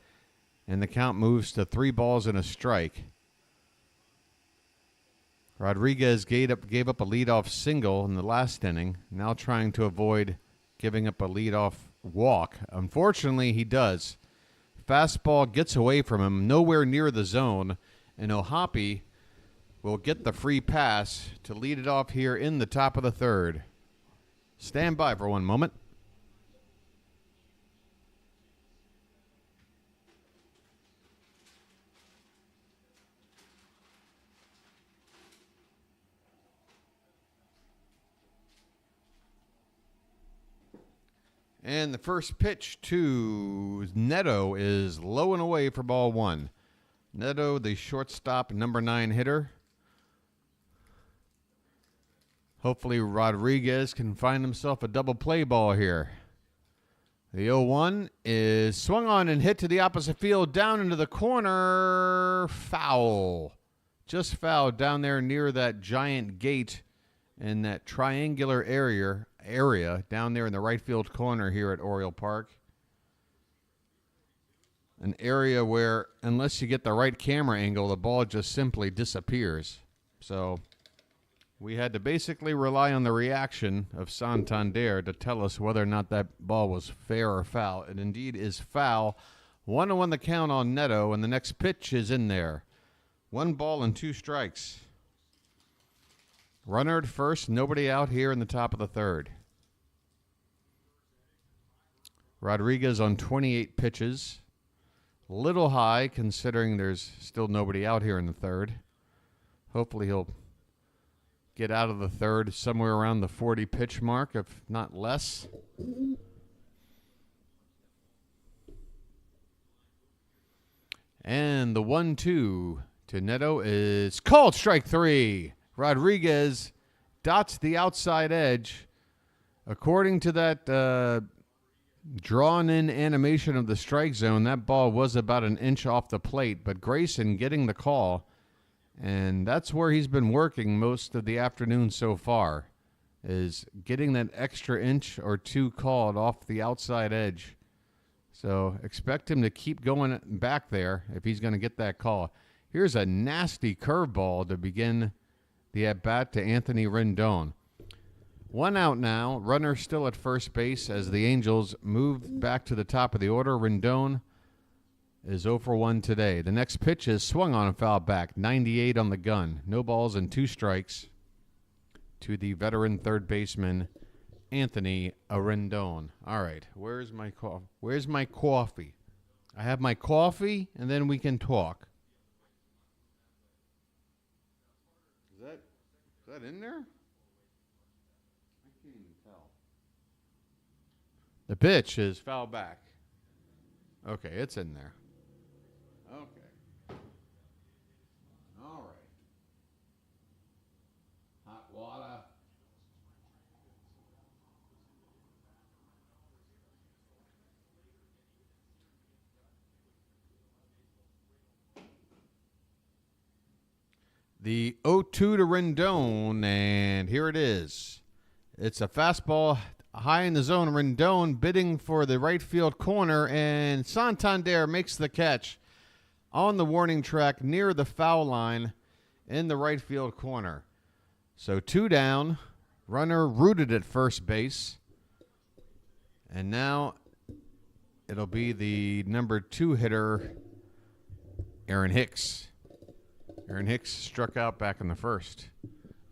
and the count moves to 3 balls and a strike. Rodriguez gave up a leadoff single in the last inning, now trying to avoid giving up a leadoff walk. Unfortunately, he does. Fastball gets away from him, nowhere near the zone, and O'Hoppe will get the free pass to lead it off here in the top of the third. Stand by for one moment. And the first pitch to Neto is low and away for ball one. Neto, the shortstop, number 9 hitter. Hopefully Rodriguez can find himself a double play ball here. The 0-1 is swung on and hit to the opposite field, down into the corner. Foul. Just foul down there near that giant gate in that triangular area down there in the right field corner here at Oriole Park. An area where, unless you get the right camera angle, the ball just simply disappears. So we had to basically rely on the reaction of Santander to tell us whether or not that ball was fair or foul. It indeed is foul. 1-1 the count on Neto, and the next pitch is in there. 1 ball and 2 strikes. Runner at first, nobody out here in the top of the third. Rodriguez on 28 pitches. Little high considering there's still nobody out here in the third. Hopefully he'll get out of the third somewhere around the 40 pitch mark, if not less. And the 1-2 to Neto is called strike 3. Rodriguez dots the outside edge. According to that drawn-in animation of the strike zone, that ball was about an inch off the plate, but Grayson getting the call, and that's where he's been working most of the afternoon so far, is getting that extra inch or 2 called off the outside edge. So expect him to keep going back there if he's going to get that call. Here's a nasty curveball to begin the at-bat to Anthony Rendon. 1 out now, runner still at first base as the Angels move back to the top of the order. Rendon is 0 for 1 today. The next pitch is swung on and fouled back. 98 on the gun. No balls and 2 strikes to the veteran third baseman, Anthony Rendon. All right, where's my coffee? Where's my coffee? I have my coffee, and then we can talk. Is that in there? I can't even tell. The pitch is foul back. Okay, it's in there. Okay. All right. Hot water. The 0-2 to Rendon, and here it is. It's a fastball high in the zone. Rendon bidding for the right field corner, and Santander makes the catch on the warning track near the foul line in the right field corner. So 2 down, runner rooted at first base, and now it'll be the number 2 hitter, Aaron Hicks. Aaron Hicks struck out back in the first.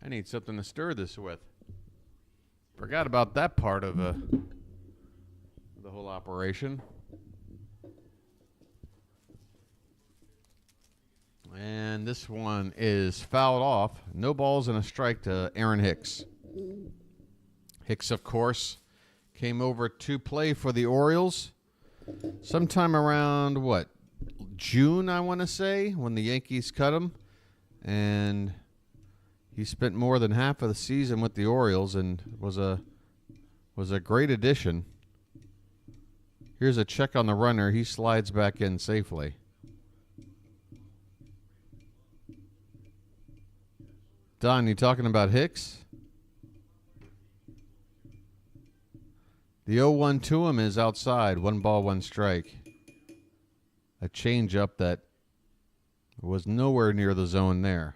I need something to stir this with. Forgot about that part of the whole operation. And this one is fouled off. No balls and a strike to Aaron Hicks. Hicks, of course, came over to play for the Orioles sometime around, June, I want to say, when the Yankees cut him. And he spent more than half of the season with the Orioles and was a great addition. Here's a check on the runner. He slides back in safely. Don, you talking about Hicks? The 0-1 to him is outside. 1 ball, 1 strike. A changeup that was nowhere near the zone there.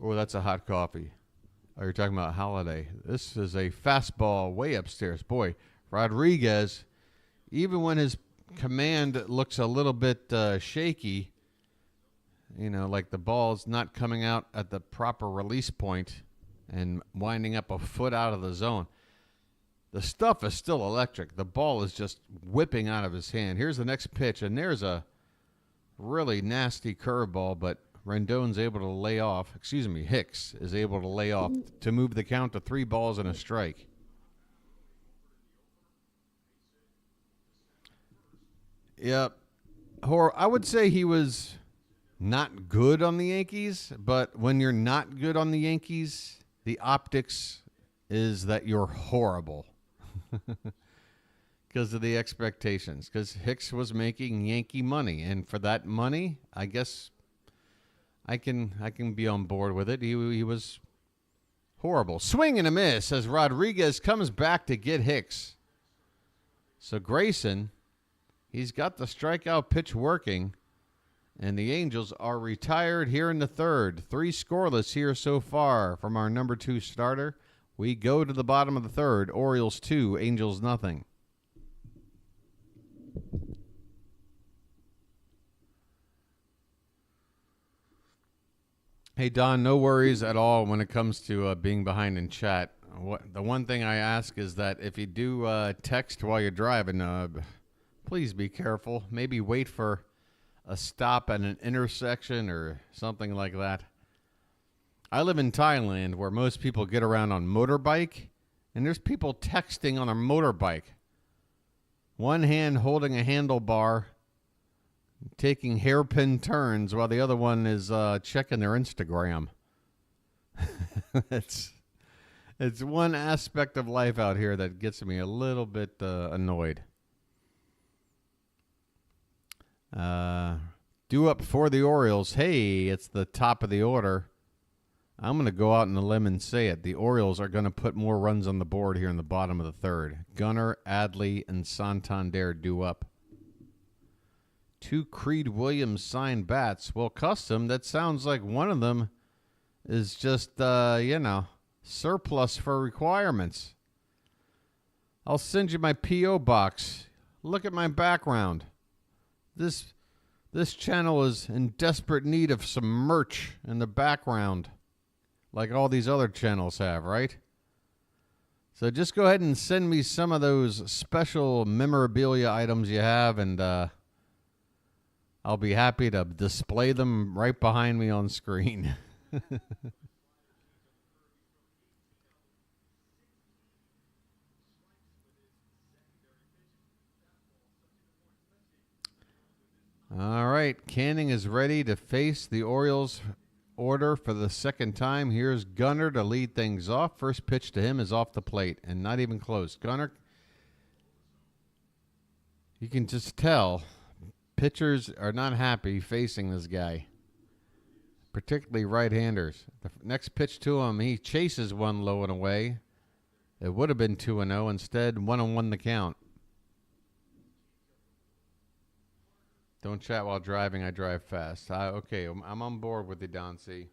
Oh, that's a hot coffee. Oh, you're talking about Holiday. This is a fastball way upstairs. Boy, Rodriguez, even when his command looks a little bit shaky. You know, like the ball's not coming out at the proper release point and winding up a foot out of the zone. The stuff is still electric. The ball is just whipping out of his hand. Here's the next pitch, and there's a really nasty curveball, but Rendon's able to lay off. Hicks is able to lay off to move the count to 3 balls and a strike. Yep. I would say he was not good on the Yankees, but when you're not good on the Yankees, the optics is that you're horrible because of the expectations. Because Hicks was making Yankee money, and for that money, I guess I can be on board with it. He was horrible. Swing and a miss as Rodriguez comes back to get Hicks. So Grayson, he's got the strikeout pitch working. And the Angels are retired here in the third. 3 scoreless here so far from our number 2 starter. We go to the bottom of the third. Orioles 2, Angels nothing. Hey, Don, no worries at all when it comes to being behind in chat. The one thing I ask is that if you do text while you're driving, please be careful. Maybe wait for a stop at an intersection or something like that. I live in Thailand where most people get around on motorbike, and there's people texting on a motorbike. One hand holding a handlebar, taking hairpin turns while the other one is checking their Instagram. It's one aspect of life out here that gets me a little bit annoyed. Due up for the Orioles. Hey, it's the top of the order. I'm going to go out on a limb and say it. The Orioles are going to put more runs on the board here in the bottom of the third. Gunnar, Adley, and Santander due up. 2 Creed Williams signed bats. Well, custom, that sounds like one of them is just, surplus for requirements. I'll send you my P.O. box. Look at my background. This channel is in desperate need of some merch in the background, like all these other channels have, right? So just go ahead and send me some of those special memorabilia items you have, and I'll be happy to display them right behind me on screen. All right, Canning is ready to face the Orioles order for the second time. Here's Gunnar to lead things off. First pitch to him is off the plate and not even close. Gunnar, you can just tell pitchers are not happy facing this guy, particularly right-handers. The next pitch to him, he chases one low and away. It would have been 2-0. Instead, 1-1 the count. Don't chat while driving. I drive fast. Okay, I'm on board with you, Don C.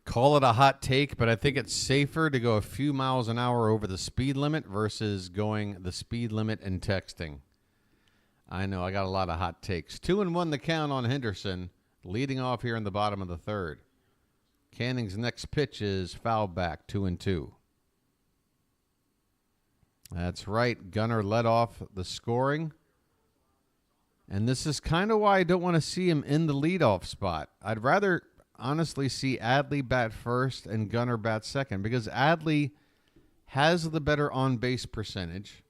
Call it a hot take, but I think it's safer to go a few miles an hour over the speed limit versus going the speed limit and texting. I know, I got a lot of hot takes. 2-1 the count on Henderson, leading off here in the bottom of the third. Canning's next pitch is foul back, 2-2. That's right. Gunnar led off the scoring. And this is kind of why I don't want to see him in the leadoff spot. I'd rather honestly see Adley bat first and Gunnar bat second, because Adley has the better on-base percentage,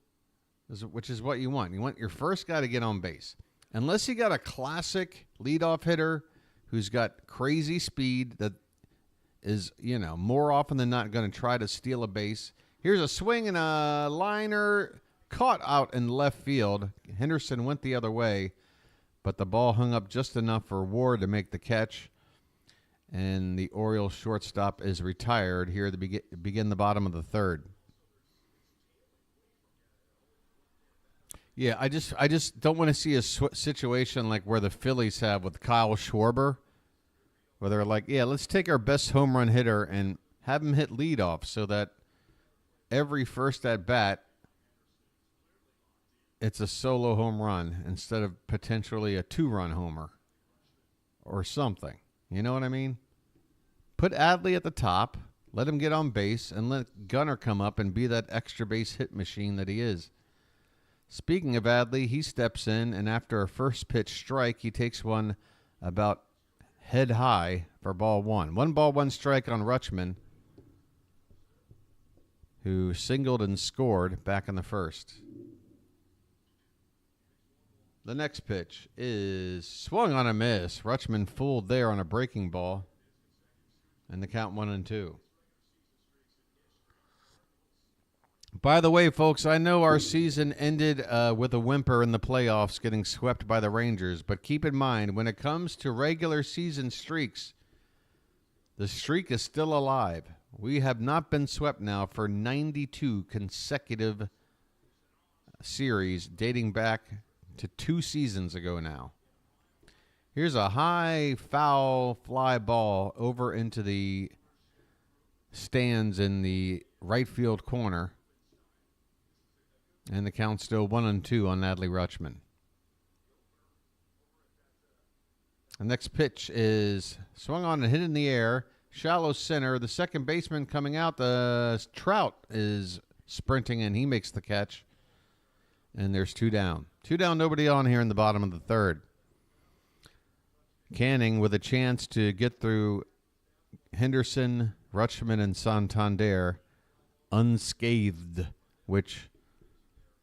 which is what you want. You want your first guy to get on base. Unless you got a classic leadoff hitter who's got crazy speed that is, more often than not going to try to steal a base. Here's a swing and a liner caught out in left field. Henderson went the other way, but the ball hung up just enough for Ward to make the catch. And the Orioles shortstop is retired here to begin the bottom of the third. Yeah, I just don't want to see a situation like where the Phillies have with Kyle Schwarber, where they're like, yeah, let's take our best home run hitter and have him hit leadoff so that every first at bat, it's a solo home run instead of potentially a 2-run homer or something. You know what I mean? Put Adley at the top, let him get on base, and let Gunnar come up and be that extra base hit machine that he is. Speaking of Adley, he steps in, and after a first pitch strike, he takes one about head high for ball 1. 1 ball, 1 strike on Rutschman, who singled and scored back in the first. The next pitch is swung on a miss. Rutschman fooled there on a breaking ball, and the count 1-2. By the way, folks, I know our season ended with a whimper in the playoffs, getting swept by the Rangers. But keep in mind, when it comes to regular season streaks, the streak is still alive. We have not been swept now for 92 consecutive series, dating back to 2 seasons ago now. Here's a high foul fly ball over into the stands in the right field corner. And the count's still 1-2 on Adley Rutschman. The next pitch is swung on and hit in the air. Shallow center. The second baseman coming out. The Trout is sprinting and he makes the catch. And there's 2 down. 2 down, nobody on here in the bottom of the third. Canning with a chance to get through Henderson, Rutschman, and Santander unscathed, which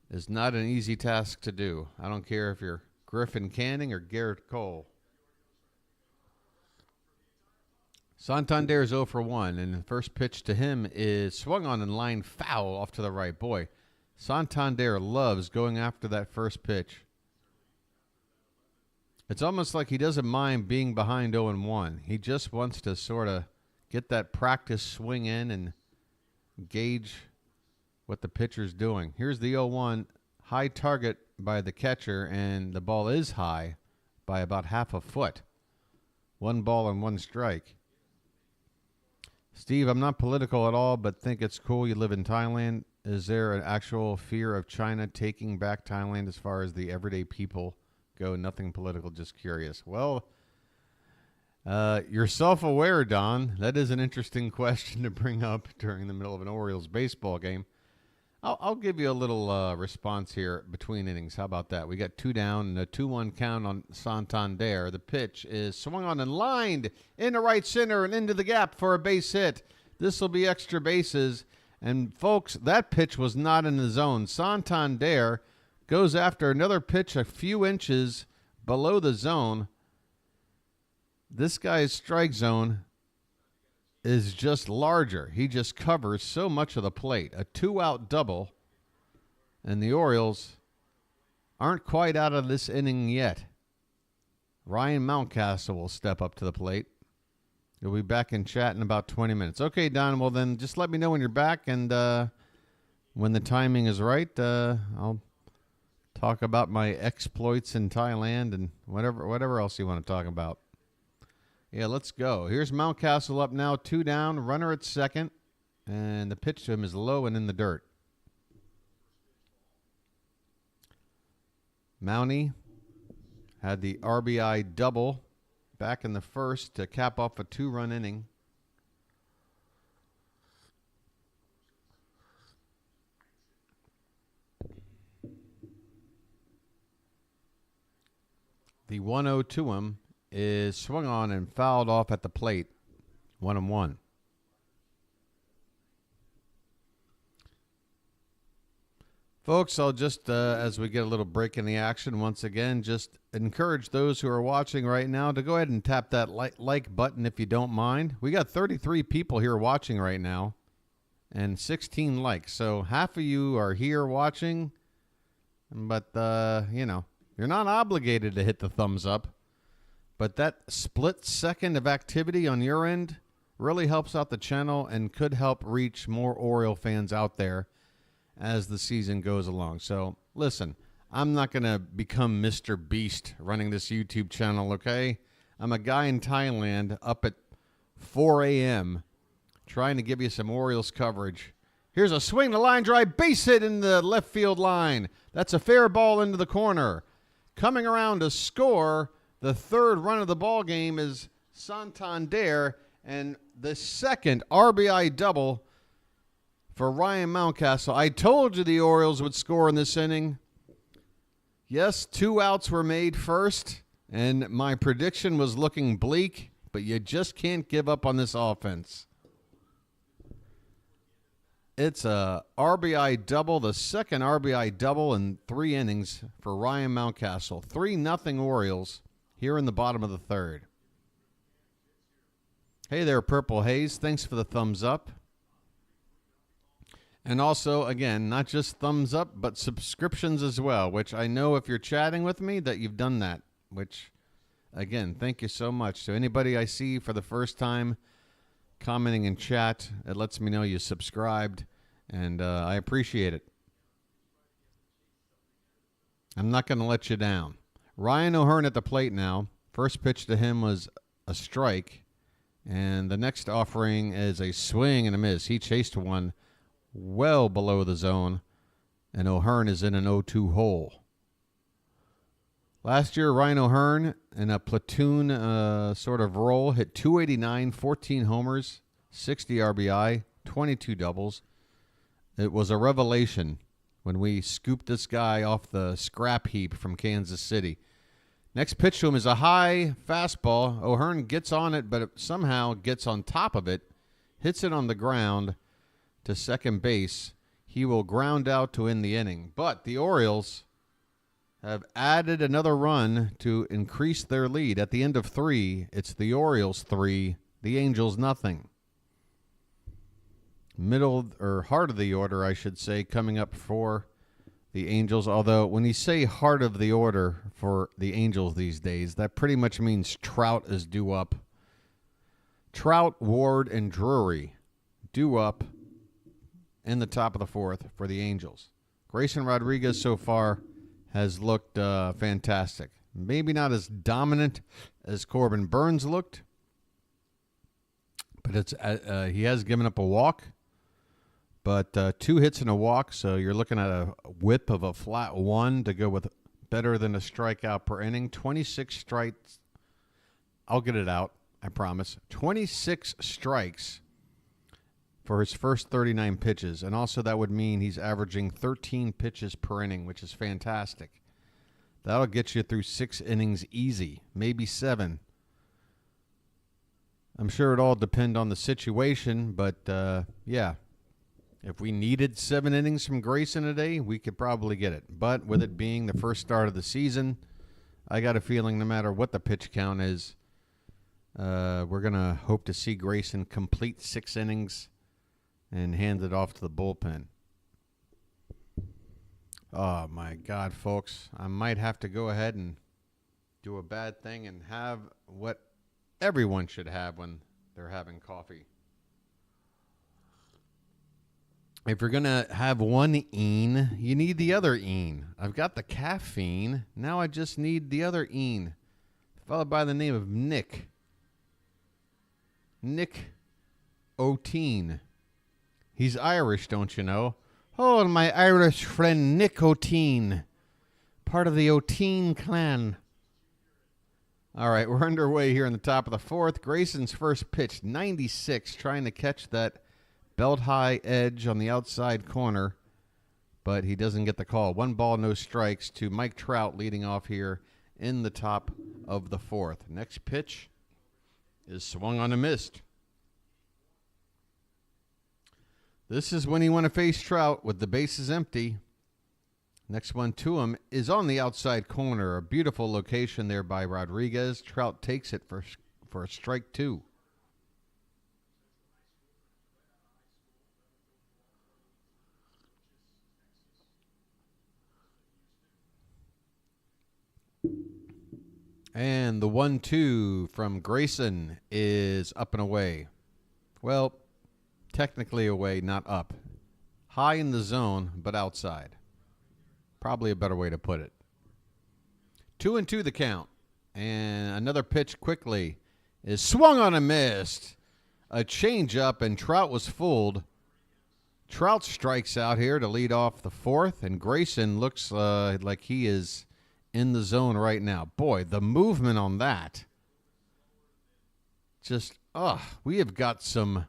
is not an easy task to do. I don't care if you're Griffin Canning or Garrett Cole. Santander is 0 for 1, and the first pitch to him is swung on and lined foul off to the right. Boy, Santander loves going after that first pitch. It's almost like he doesn't mind being behind 0-1. He just wants to sort of get that practice swing in and gauge what the pitcher's doing. Here's the 0-1, high target by the catcher, and the ball is high by about half a foot. 1 ball and 1 strike. Steve, I'm not political at all, but think it's cool you live in Thailand. Is there an actual fear of China taking back Thailand as far as the everyday people go? Nothing political, just curious. Well, you're self-aware, Don. That is an interesting question to bring up during the middle of an Orioles baseball game. I'll give you a little response here between innings. How about that? We got 2 down and a 2-1 count on Santander. The pitch is swung on and lined into right center and into the gap for a base hit. This will be extra bases. And, folks, that pitch was not in the zone. Santander goes after another pitch a few inches below the zone. This guy's strike zone is just larger. He just covers so much of the plate. A 2-out double, and the Orioles aren't quite out of this inning yet. Ryan Mountcastle will step up to the plate. You'll be back in chat in about 20 minutes. Okay, Don, well then just let me know when you're back, and when the timing is right, I'll talk about my exploits in Thailand and whatever else you want to talk about. Yeah, let's go. Here's Mountcastle up now, 2 down, runner at second, and the pitch to him is low and in the dirt. Mountie had the RBI double back in the first to cap off a 2-run inning. The 1-0 to him is swung on and fouled off at the plate. 1-1. Folks, I'll just, as we get a little break in the action, once again, just encourage those who are watching right now to go ahead and tap that like button if you don't mind. We got 33 people here watching right now and 16 likes. So half of you are here watching, but, you know, you're not obligated to hit the thumbs up. But that split second of activity on your end really helps out the channel and could help reach more Oriole fans out there as the season goes along. So, listen, I'm not going to become Mr. Beast running this YouTube channel, okay? I'm a guy in Thailand up at 4 a.m. trying to give you some Orioles coverage. Here's a swing to line drive, base hit in the left field line. That's a fair ball into the corner. Coming around to score the third run of the ball game is Santander, and the second RBI double for Ryan Mountcastle. I told you the Orioles would score in this inning. Yes, 2 outs were made first, and my prediction was looking bleak, but you just can't give up on this offense. It's a RBI double, the second RBI double in 3 innings for Ryan Mountcastle. 3-0 Orioles here in the bottom of the third. Hey there, Purple Haze. Thanks for the thumbs up. And also, again, not just thumbs up, but subscriptions as well, which I know if you're chatting with me that you've done that, which, again, thank you so much. To anybody I see for the first time commenting in chat, it lets me know you subscribed, and I appreciate it. I'm not going to let you down. Ryan O'Hearn at the plate now. First pitch to him was a strike, and the next offering is a swing and a miss. He chased one well below the zone, and O'Hearn is in an 0-2 hole. Last year, Ryan O'Hearn, in a platoon sort of role, hit .289, 14 homers, 60 RBI, 22 doubles. It was a revelation when we scooped this guy off the scrap heap from Kansas City. Next pitch to him is a high fastball. O'Hearn gets on it, but it somehow gets on top of it, hits it on the ground to second base. He will ground out to end the inning. But the Orioles have added another run to increase their lead. At the end of 3, it's the Orioles 3, the Angels nothing. Middle or heart of the order, I should say, coming up for the Angels. Although when you say heart of the order for the Angels these days, that pretty much means Trout is due up. Trout, Ward, and Drury due up in the top of the 4th for the Angels. Grayson Rodriguez so far has looked fantastic. Maybe not as dominant as Corbin Burns looked, but it's he has given up a walk. But 2 hits and a walk, so you're looking at a whip of a flat 1 to go with better than a strikeout per inning. 26 strikes. I'll get it out, I promise. 26 strikes for his first 39 pitches. And also that would mean he's averaging 13 pitches per inning, which is fantastic. That'll get you through 6 innings easy, maybe 7. I'm sure it all depends on the situation, but yeah. If we needed 7 innings from Grayson today, we could probably get it. But with it being the first start of the season, I got a feeling no matter what the pitch count is, we're going to hope to see Grayson complete 6 innings and hand it off to the bullpen. Oh, my God, folks. I might have to go ahead and do a bad thing and have what everyone should have when they're having coffee. If you're going to have one een, you need the other een. I've got the caffeine. Now I just need the other een. A fellow by the name of Nick. Nick O'Teen. He's Irish, don't you know? Oh, my Irish friend Nick O'Teen. Part of the O'Teen clan. All right, we're underway here in the top of the 4th. Grayson's first pitch, 96, trying to catch that belt-high edge on the outside corner, but he doesn't get the call. 1 ball, no strikes to Mike Trout leading off here in the top of the 4th. Next pitch is swung on and missed. This is when you want to face Trout with the bases empty. Next one to him is on the outside corner. A beautiful location there by Rodriguez. Trout takes it for a strike 2. And the 1-2 from Grayson is up and away. Well, technically away, not up. High in the zone, but outside. Probably a better way to put it. 2-2 the count. And another pitch quickly is swung on and missed. A changeup, and Trout was fooled. Trout strikes out here to lead off the fourth, and Grayson looks like he is in the zone right now. Boy, the movement on that. Just, we have got some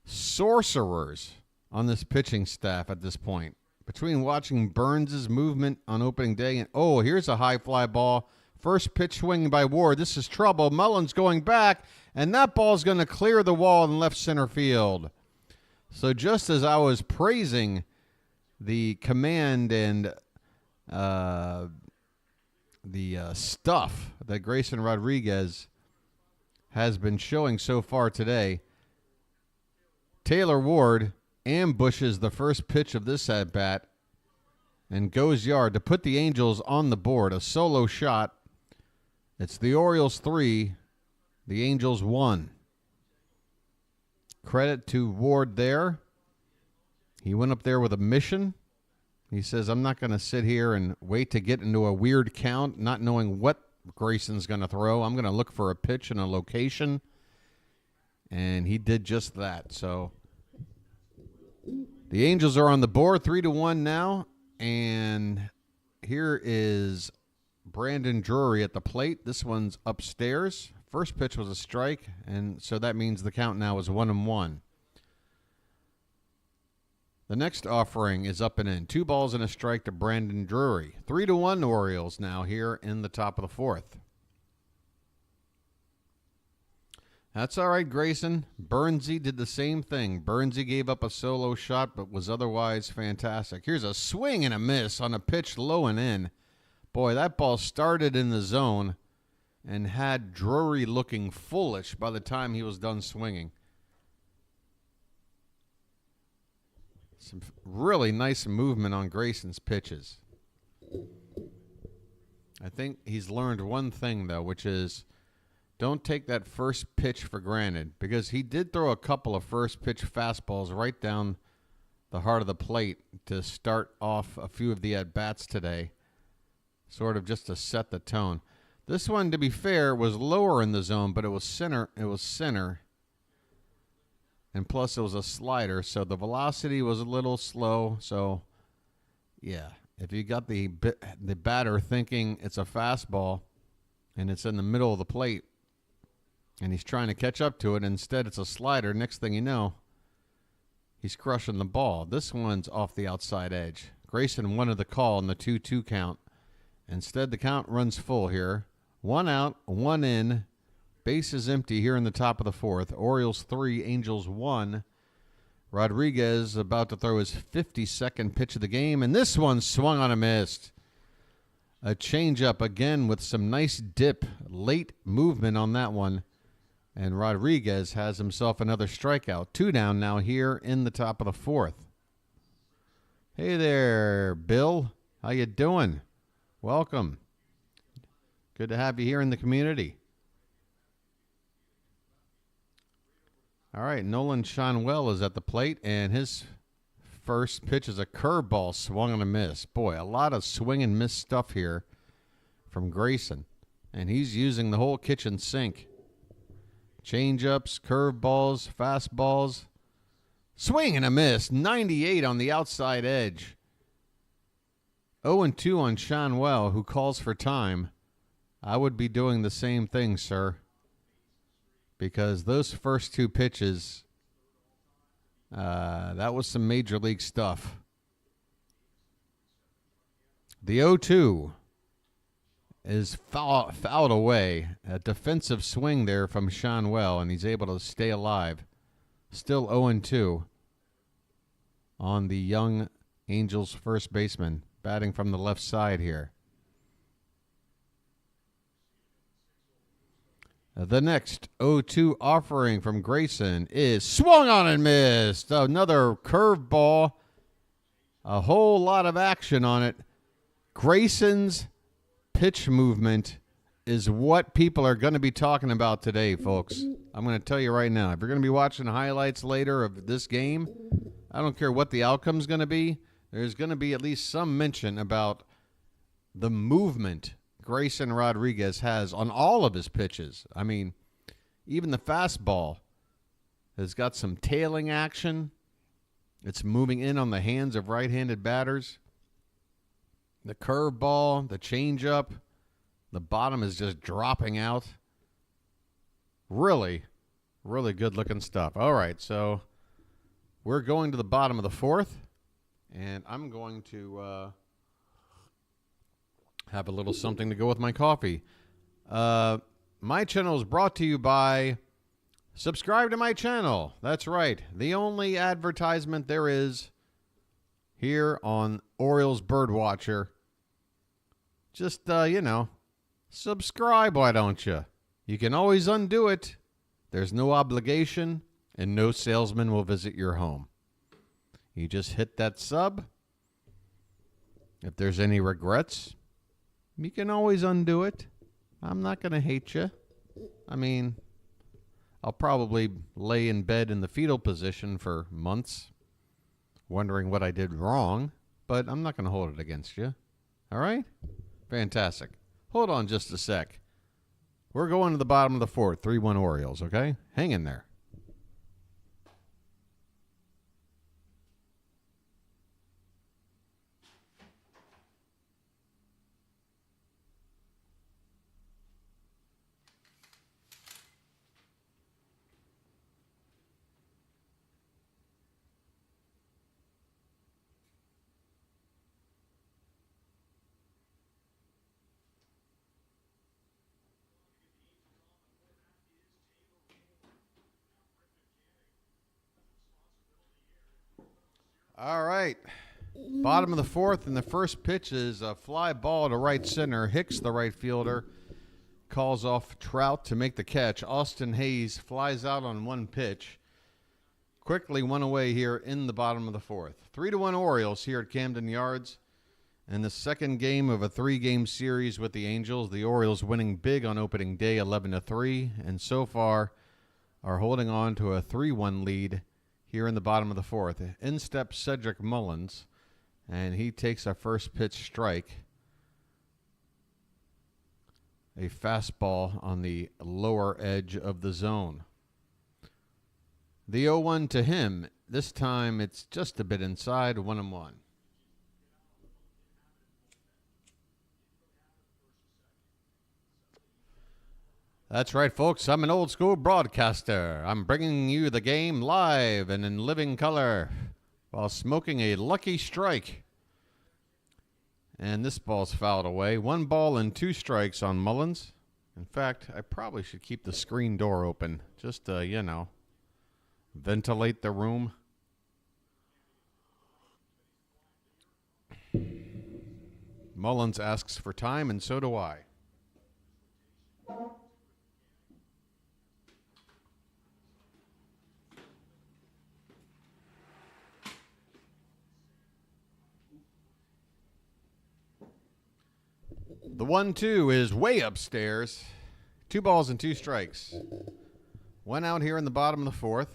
sorcerers on this pitching staff at this point. Between watching Burns' movement on opening day and, here's a high fly ball. First pitch swinging by Ward. This is trouble. Mullins going back, and that ball's going to clear the wall in left center field. So just as I was praising the command and the stuff that Grayson Rodriguez has been showing so far today, Taylor Ward ambushes the first pitch of this at-bat and goes yard to put the Angels on the board. A solo shot. It's the Orioles 3, the Angels 1. Credit to Ward there. He went up there with a mission. He says, I'm not going to sit here and wait to get into a weird count, not knowing what Grayson's going to throw. I'm going to look for a pitch and a location. And he did just that. So the Angels are on the board 3-1 now. And here is Brandon Drury at the plate. This one's upstairs. First pitch was a strike, and so that means the count now is 1-1. The next offering is up and in. 2 balls and a strike to Brandon Drury. 3-1 Orioles now here in the top of the fourth. That's all right, Grayson. Burnsy did the same thing. Burnsy gave up a solo shot, but was otherwise fantastic. Here's a swing and a miss on a pitch low and in. Boy, that ball started in the zone and had Drury looking foolish by the time he was done swinging. Some really nice movement on Grayson's pitches. I think he's learned one thing, though, which is don't take that first pitch for granted, because he did throw a couple of first pitch fastballs right down the heart of the plate to start off a few of the at-bats today, sort of just to set the tone. This one, to be fair, was lower in the zone, but it was center. And plus it was a slider, so the velocity was a little slow. So, yeah, if you got the batter thinking it's a fastball and it's in the middle of the plate and he's trying to catch up to it, instead it's a slider, next thing you know, he's crushing the ball. This one's off the outside edge. Grayson wanted the call in the 2-2 count. Instead, the count runs full here. 1 out, 1 in. Base is empty here in the top of the fourth. Orioles 3, Angels 1. Rodriguez about to throw his 52nd pitch of the game, and this one swung on a miss. A changeup again with some nice dip, late movement on that one. And Rodriguez has himself another strikeout. 2 down now here in the top of the fourth. Hey there, Bill. How you doing? Welcome. Good to have you here in the community. All right, Nolan Shanwell is at the plate, and his first pitch is a curveball swung on a miss. Boy, a lot of swing and miss stuff here from Grayson, and he's using the whole kitchen sink. Changeups, curveballs, fastballs. Swing and a miss, 98 on the outside edge. 0-2 on Shanwell, who calls for time. I would be doing the same thing, sir, because those first 2 pitches, that was some major league stuff. The 0-2 is fouled away. A defensive swing there from Shanwell, and he's able to stay alive. Still 0-2 on the young Angels first baseman, batting from the left side here. The next 0-2 offering from Grayson is swung on and missed. Another curveball. A whole lot of action on it. Grayson's pitch movement is what people are going to be talking about today, folks. I'm going to tell you right now. If you're going to be watching highlights later of this game, I don't care what the outcome's going to be, there's going to be at least some mention about the movement Grayson Rodriguez has on all of his pitches. I mean, even the fastball has got some tailing action. It's moving in on the hands of right-handed batters. The curveball, the changeup, the bottom is just dropping out. Really, really good-looking stuff. All right, so we're going to the bottom of the fourth, and I'm going to have a little something to go with my coffee. My channel is brought to you by subscribe to my channel. That's right. The only advertisement there is here on Orioles BirdWatcher. Just, subscribe, why don't you? You can always undo it. There's no obligation, and no salesman will visit your home. You just hit that sub. If there's any regrets, you can always undo it. I'm not going to hate you. I mean, I'll probably lay in bed in the fetal position for months, wondering what I did wrong, but I'm not going to hold it against you. All right? Fantastic. Hold on just a sec. We're going to the bottom of the fourth, 3-1 Orioles, okay? Hang in there. All right. Bottom of the fourth, and the first pitch is a fly ball to right center. Hicks, the right fielder, calls off Trout to make the catch. Austin Hayes flies out on one pitch. Quickly one away here in the bottom of the fourth. 3-1 Orioles here at Camden Yards. And the second game of a 3-game series with the Angels. The Orioles winning big on opening day, 11-3, and so far are holding on to a 3-1 lead here in the bottom of the fourth. In steps Cedric Mullins, and he takes a first pitch strike. A fastball on the lower edge of the zone. The 0-1 to him. This time it's just a bit inside, 1-1. That's right, folks. I'm an old school broadcaster. I'm bringing you the game live and in living color while smoking a Lucky Strike. And this ball's fouled away. 1 ball and 2 strikes on Mullins. In fact, I probably should keep the screen door open just to, ventilate the room. Mullins asks for time, and so do I. The 1-2 is way upstairs. 2 balls and 2 strikes. 1 out here in the bottom of the fourth.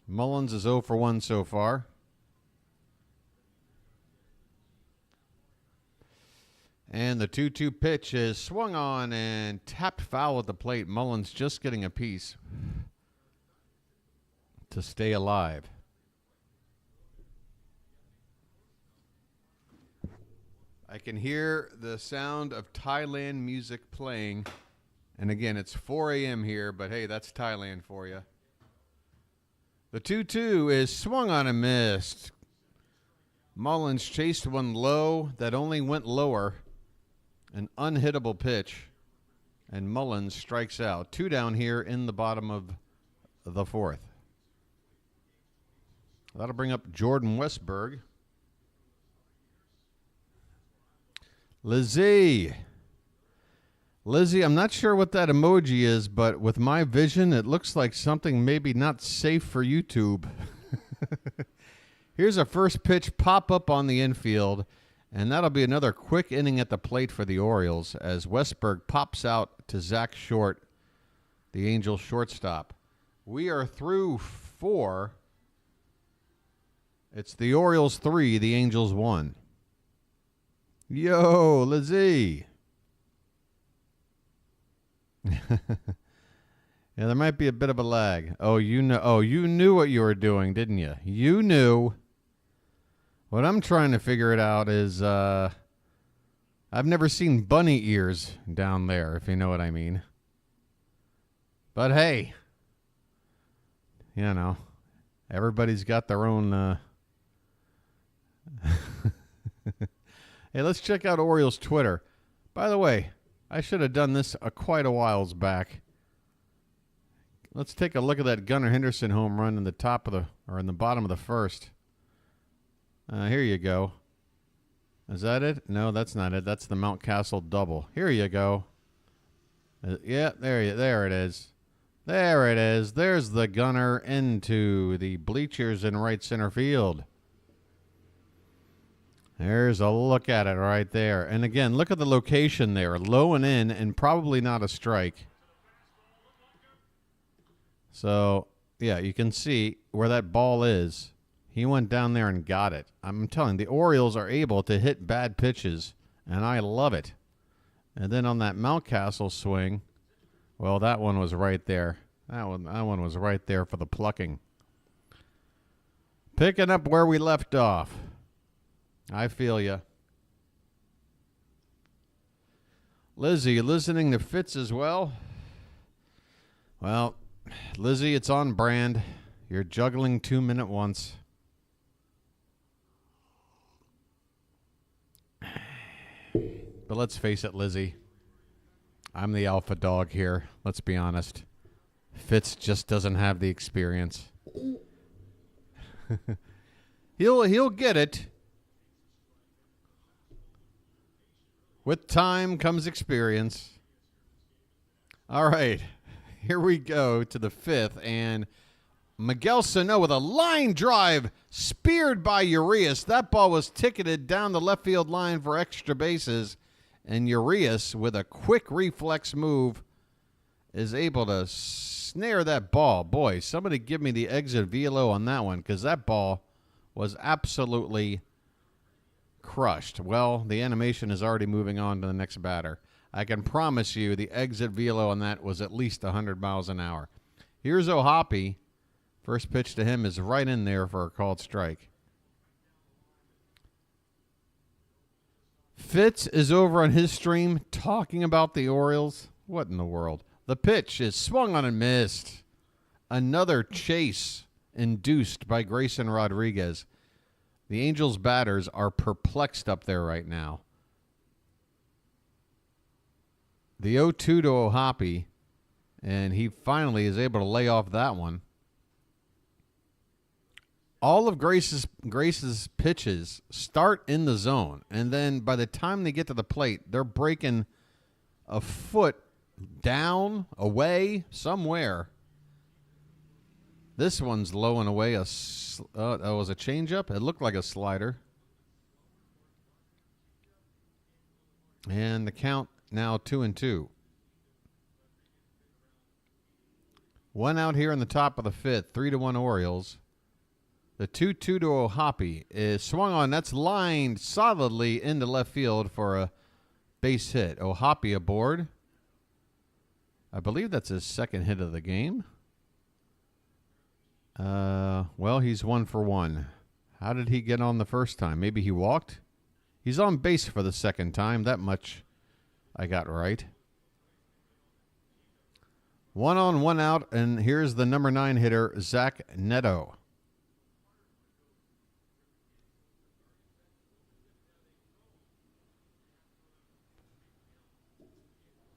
Mullins is 0 for 1 so far. And the 2-2 pitch is swung on and tapped foul at the plate. Mullins just getting a piece to stay alive. I can hear the sound of Thailand music playing. And again, it's 4 a.m. here, but hey, that's Thailand for you. The 2-2 is swung on and missed. Mullins chased one low that only went lower. An unhittable pitch. And Mullins strikes out. 2 down here in the bottom of the fourth. That'll bring up Jordan Westberg. Lizzie, I'm not sure what that emoji is, but with my vision, it looks like something maybe not safe for YouTube. Here's a first pitch pop-up on the infield, and that'll be another quick inning at the plate for the Orioles as Westberg pops out to Zach Short, the Angels shortstop. We are through 4. It's the Orioles 3, the Angels 1. Yo, Lizzie. Yeah, there might be a bit of a lag. Oh, you know. Oh, you knew what you were doing, didn't you? You knew. What I'm trying to figure it out is I've never seen bunny ears down there, if you know what I mean. But hey, you know, everybody's got their own. Hey, let's check out Orioles Twitter. By the way, I should have done this quite a whiles back. Let's take a look at that Gunnar Henderson home run in the top of the in the bottom of the first. Here you go. Is that it? No, that's not it. That's the Mountcastle double. Here you go. Yeah, there it is. There it is. There's the Gunner into the bleachers in right center field. There's a look at it right there. And again, look at the location there. Low and in, and probably not a strike. So, yeah, you can see where that ball is. He went down there and got it. I'm telling you, the Orioles are able to hit bad pitches, and I love it. And then on that Mountcastle swing, well, that one was right there. That one was right there for the plucking. Picking up where we left off. I feel ya. Lizzie, listening to Fitz as well? Well, Lizzie, it's on brand. You're juggling 2-minute once. But let's face it, Lizzie. I'm the alpha dog here. Let's be honest. Fitz just doesn't have the experience. He'll get it. With time comes experience. All right. Here we go to the fifth, and Miguel Sano with a line drive speared by Urias. That ball was ticketed down the left field line for extra bases, and Urias, with a quick reflex move, is able to snare that ball. Boy, somebody give me the exit velo on that one, because that ball was absolutely crushed. Well, the animation is already moving on to the next batter. I can promise you the exit velo on that was at least 100 miles an hour. Here's O'Hoppe. First pitch to him is right in there for a called strike. Fitz is over on his stream talking about the Orioles. What in the world? The pitch is swung on and missed. Another chase induced by Grayson Rodriguez. The Angels batters are perplexed up there right now. The 0-2 to O'Hoppe, and he finally is able to lay off that one. All of Grace's pitches start in the zone, and then by the time they get to the plate, they're breaking a foot down, away, somewhere. This one's low and away. That was a changeup. It looked like a slider. And the count now 2-2. One out here in the top of the fifth. 3-1 Orioles. The 2-2 to O'Hoppe is swung on. That's lined solidly into left field for a base hit. O'Hoppe aboard. I believe that's his second hit of the game. Well, he's 1 for 1. How did he get on the first time? Maybe he walked? He's on base for the second time. That much I got right. 1 on, 1 out, and here's the number 9 hitter, Zach Neto.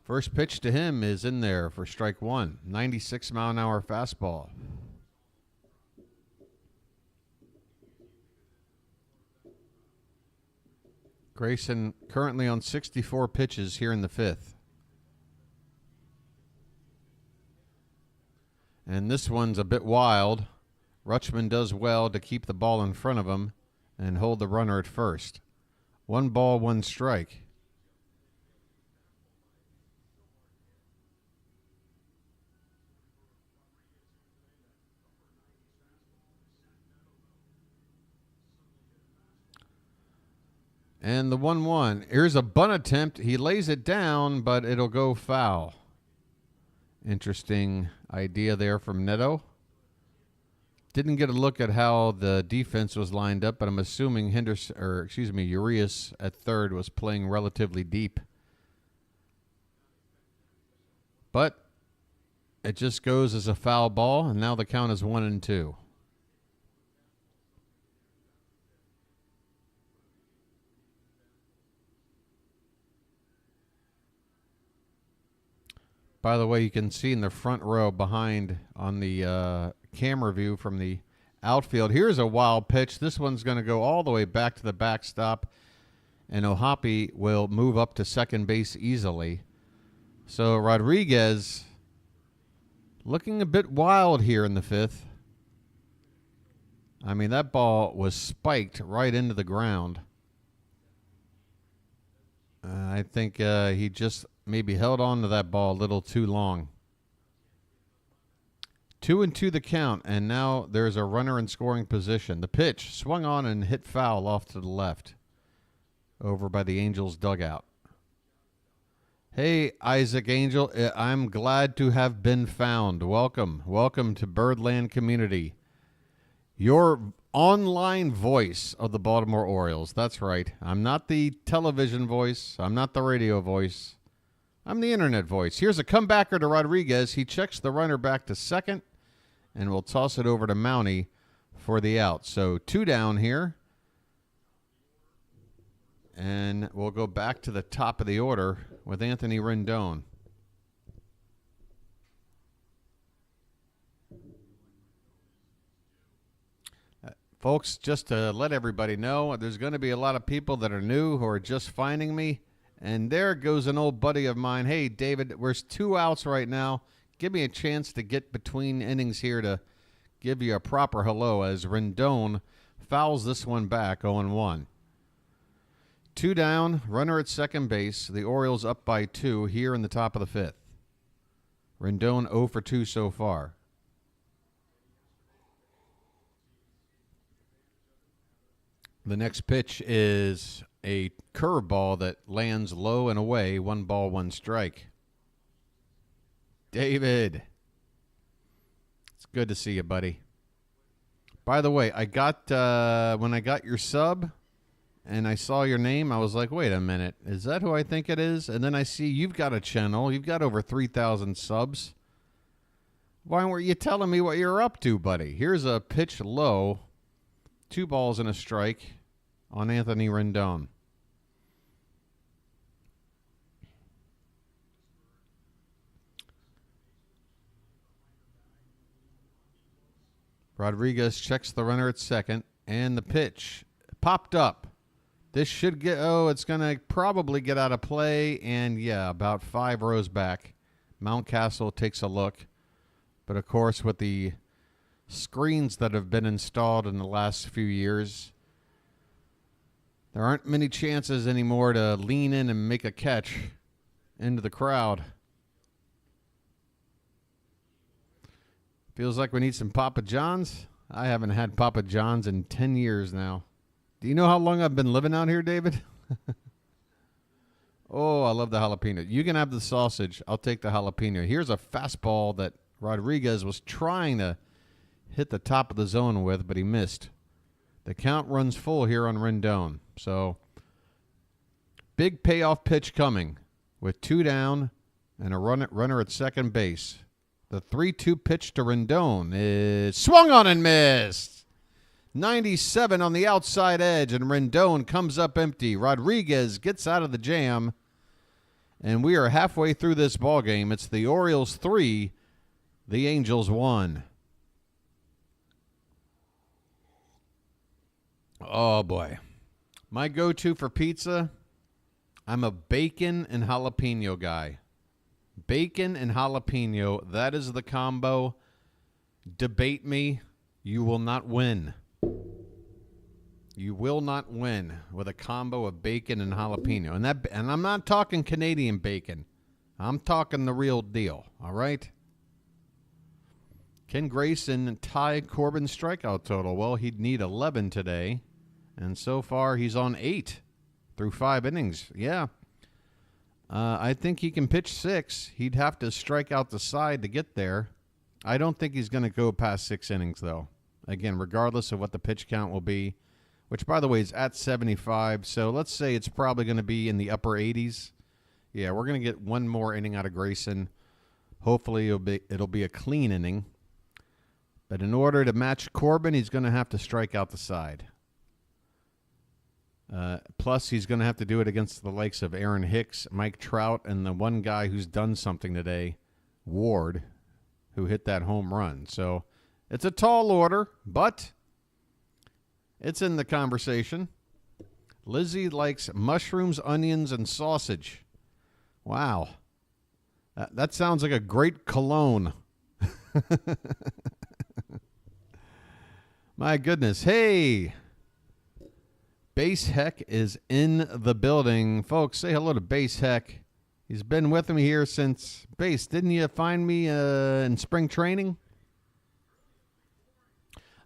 First pitch to him is in there for strike one. 96-mile-an-hour fastball. Grayson currently on 64 pitches here in the fifth. And this one's a bit wild. Rutschman does well to keep the ball in front of him and hold the runner at first. 1 ball, 1 strike. And the 1-1. Here's a bunt attempt. He lays it down, but it'll go foul. Interesting idea there from Neto. Didn't get a look at how the defense was lined up, but I'm assuming Urias at third was playing relatively deep. But it just goes as a foul ball, and now the count is 1-2. By the way, you can see in the front row behind on the camera view from the outfield, here's a wild pitch. This one's going to go all the way back to the backstop, and Ohapi will move up to second base easily. So Rodriguez looking a bit wild here in the fifth. I mean, that ball was spiked right into the ground. I think he just maybe held on to that ball a little too long. 2-2 the count, and now there's a runner in scoring position. The pitch swung on and hit foul off to the left over by the Angels dugout. Hey, Isaac Angel, I'm glad to have been found. Welcome. Welcome to Birdland Community. Your online voice of the Baltimore Orioles. That's right. I'm not the television voice. I'm not the radio voice. I'm the internet voice. Here's a comebacker to Rodriguez. He checks the runner back to second, and we'll toss it over to Mountie for the out. So 2 down here. And we'll go back to the top of the order with Anthony Rendon. Folks, just to let everybody know, there's going to be a lot of people that are new who are just finding me. And there goes an old buddy of mine. Hey, David, there's 2 outs right now. Give me a chance to get between innings here to give you a proper hello as Rendon fouls this one back 0-1. 2 down, runner at second base. The Orioles up by 2 here in the top of the fifth. Rendon 0 for 2 so far. The next pitch is a curveball that lands low and away. 1 ball, 1 strike. David, it's good to see you, buddy. By the way, I got when I got your sub and I saw your name, I was like, wait a minute, is that who I think it is? And then I see you've got a channel. You've got over 3,000 subs. Why weren't you telling me what you're up to, buddy? Here's a pitch low. 2 balls and a strike on Anthony Rendon. Rodriguez checks the runner at second, and the pitch popped up. This should get, it's going to probably get out of play, and yeah, about 5 rows back. Mountcastle takes a look, but of course with the screens that have been installed in the last few years, there aren't many chances anymore to lean in and make a catch into the crowd. Feels like we need some Papa John's. I haven't had Papa John's in 10 years now. Do you know how long I've been living out here, David? Oh, I love the jalapeno. You can have the sausage. I'll take the jalapeno. Here's a fastball that Rodriguez was trying to hit the top of the zone with, but he missed. The count runs full here on Rendon. So, big payoff pitch coming with 2 down and a runner at second base. The 3-2 pitch to Rendon is swung on and missed. 97 on the outside edge, and Rendon comes up empty. Rodriguez gets out of the jam, and we are halfway through this ball game. It's the Orioles 3, the Angels 1. Oh, boy. My go-to for pizza, I'm a bacon and jalapeno guy. Bacon and jalapeno, that is the combo. Debate me, you will not win. You will not win with a combo of bacon and jalapeno. And I'm not talking Canadian bacon. I'm talking the real deal, all right? Can Grayson tie Corbin's strikeout total? Well, he'd need 11 today. And so far, he's on 8 through 5 innings. Yeah. I think he can pitch 6. He'd have to strike out the side to get there. I don't think he's going to go past 6 innings, though. Again, regardless of what the pitch count will be, which, by the way, is at 75. So let's say it's probably going to be in the upper 80s. Yeah, we're going to get one more inning out of Grayson. Hopefully it'll be a clean inning. But in order to match Corbin, he's going to have to strike out the side. Plus, he's going to have to do it against the likes of Aaron Hicks, Mike Trout, and the one guy who's done something today, Ward, who hit that home run. So it's a tall order, but it's in the conversation. Lizzie likes mushrooms, onions, and sausage. Wow. That sounds like a great cologne. My goodness. Hey. Base Heck is in the building. Folks, say hello to Base Heck. He's been with me here since, Base, didn't you find me in spring training?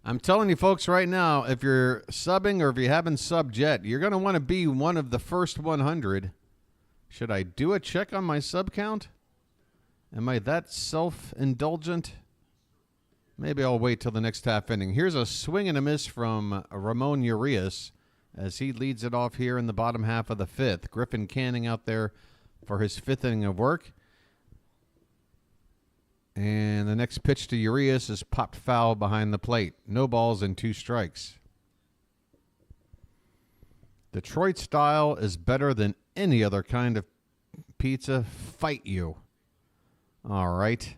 I'm telling you folks right now, if you're subbing or if you haven't subbed yet, you're going to want to be one of the first 100. Should I do a check on my sub count? Am I that self-indulgent? Maybe I'll wait till the next half inning. Here's a swing and a miss from Ramon Urias as he leads it off here in the bottom half of the 5th. Griffin Canning out there for his 5th inning of work. And the next pitch to Urias is popped foul behind the plate. No balls and 2 strikes. Detroit style is better than any other kind of pizza. Fight you. All right.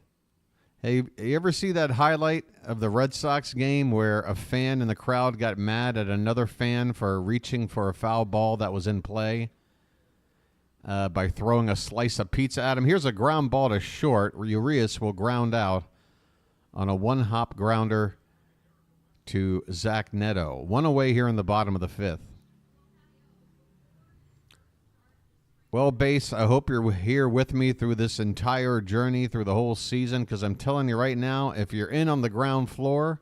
Hey, you ever see that highlight of the Red Sox game where a fan in the crowd got mad at another fan for reaching for a foul ball that was in play by throwing a slice of pizza at him? Here's a ground ball to short where Urias will ground out on a one-hop grounder to Zach Neto. One away here in the bottom of the 5th. Well, Base, I hope you're here with me through this entire journey, through the whole season, because I'm telling you right now, if you're in on the ground floor,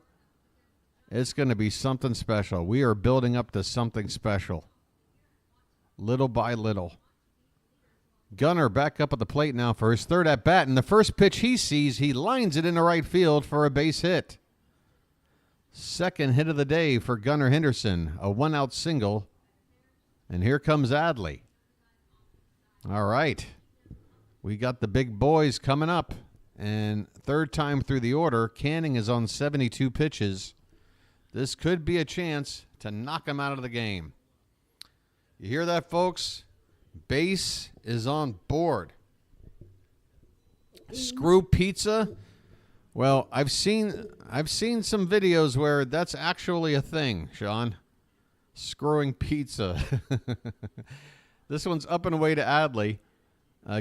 it's going to be something special. We are building up to something special, little by little. Gunnar back up at the plate now for his 3rd at-bat, and the first pitch he sees, he lines it into right field for a base hit. 2nd hit of the day for Gunnar Henderson, a 1-out single, and here comes Adley. All right. We got the big boys coming up. And 3rd time through the order, Canning is on 72 pitches. This could be a chance to knock him out of the game. You hear that, folks? Base is on board. Screw pizza. Well, I've seen some videos where that's actually a thing, Sean. Screwing pizza. This one's up and away to Adley.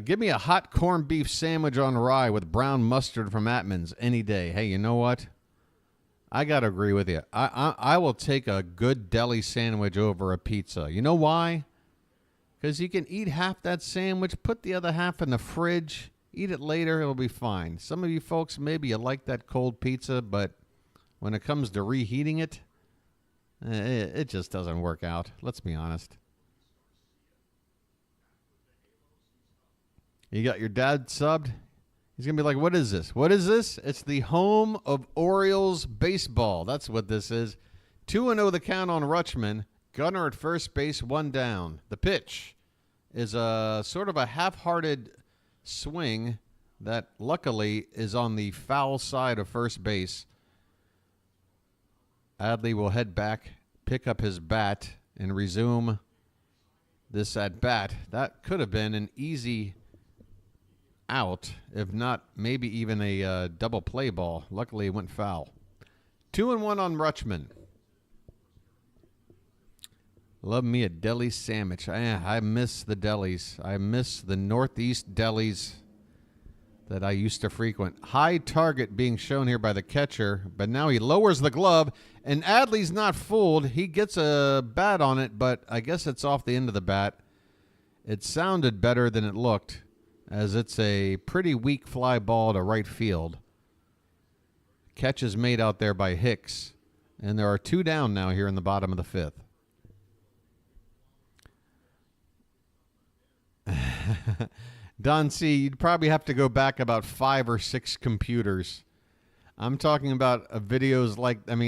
Give me a hot corned beef sandwich on rye with brown mustard from Atman's any day. Hey, you know what? I got to agree with you. I will take a good deli sandwich over a pizza. You know why? Because you can eat half that sandwich, put the other half in the fridge, eat it later, it'll be fine. Some of you folks, maybe you like that cold pizza, but when it comes to reheating it, it just doesn't work out. Let's be honest. You got your dad subbed. He's going to be like, what is this? What is this? It's the home of Orioles baseball. That's what this is. 2-0 the count on Rutschman. Gunnar at first base, 1 down. The pitch is a sort of a half-hearted swing that luckily is on the foul side of first base. Adley will head back, pick up his bat, and resume this at bat. That could have been an easy out, if not maybe even a double play ball. Luckily, it went foul. 2-1 on Rutschman. Love me a deli sandwich. I miss the delis. I miss the Northeast delis that I used to frequent. High target being shown here by the catcher, but now he lowers the glove, and Adley's not fooled. He gets a bat on it, but I guess it's off the end of the bat. It sounded better than it looked, as it's a pretty weak fly ball to right field. Catch is made out there by Hicks, and there are 2 down now here in the bottom of the 5th. Don C., you'd probably have to go back about 5 or 6 computers. I'm talking about videos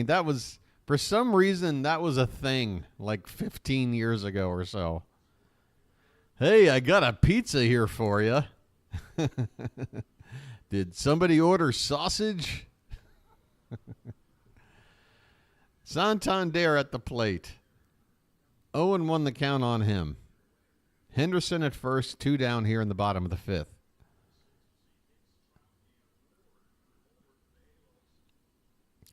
that was, for some reason, that was a thing like 15 years ago or so. Hey, I got a pizza here for you. Did somebody order sausage? Santander at the plate. 0-1 the count on him. Henderson at first, 2 down here in the bottom of the 5th.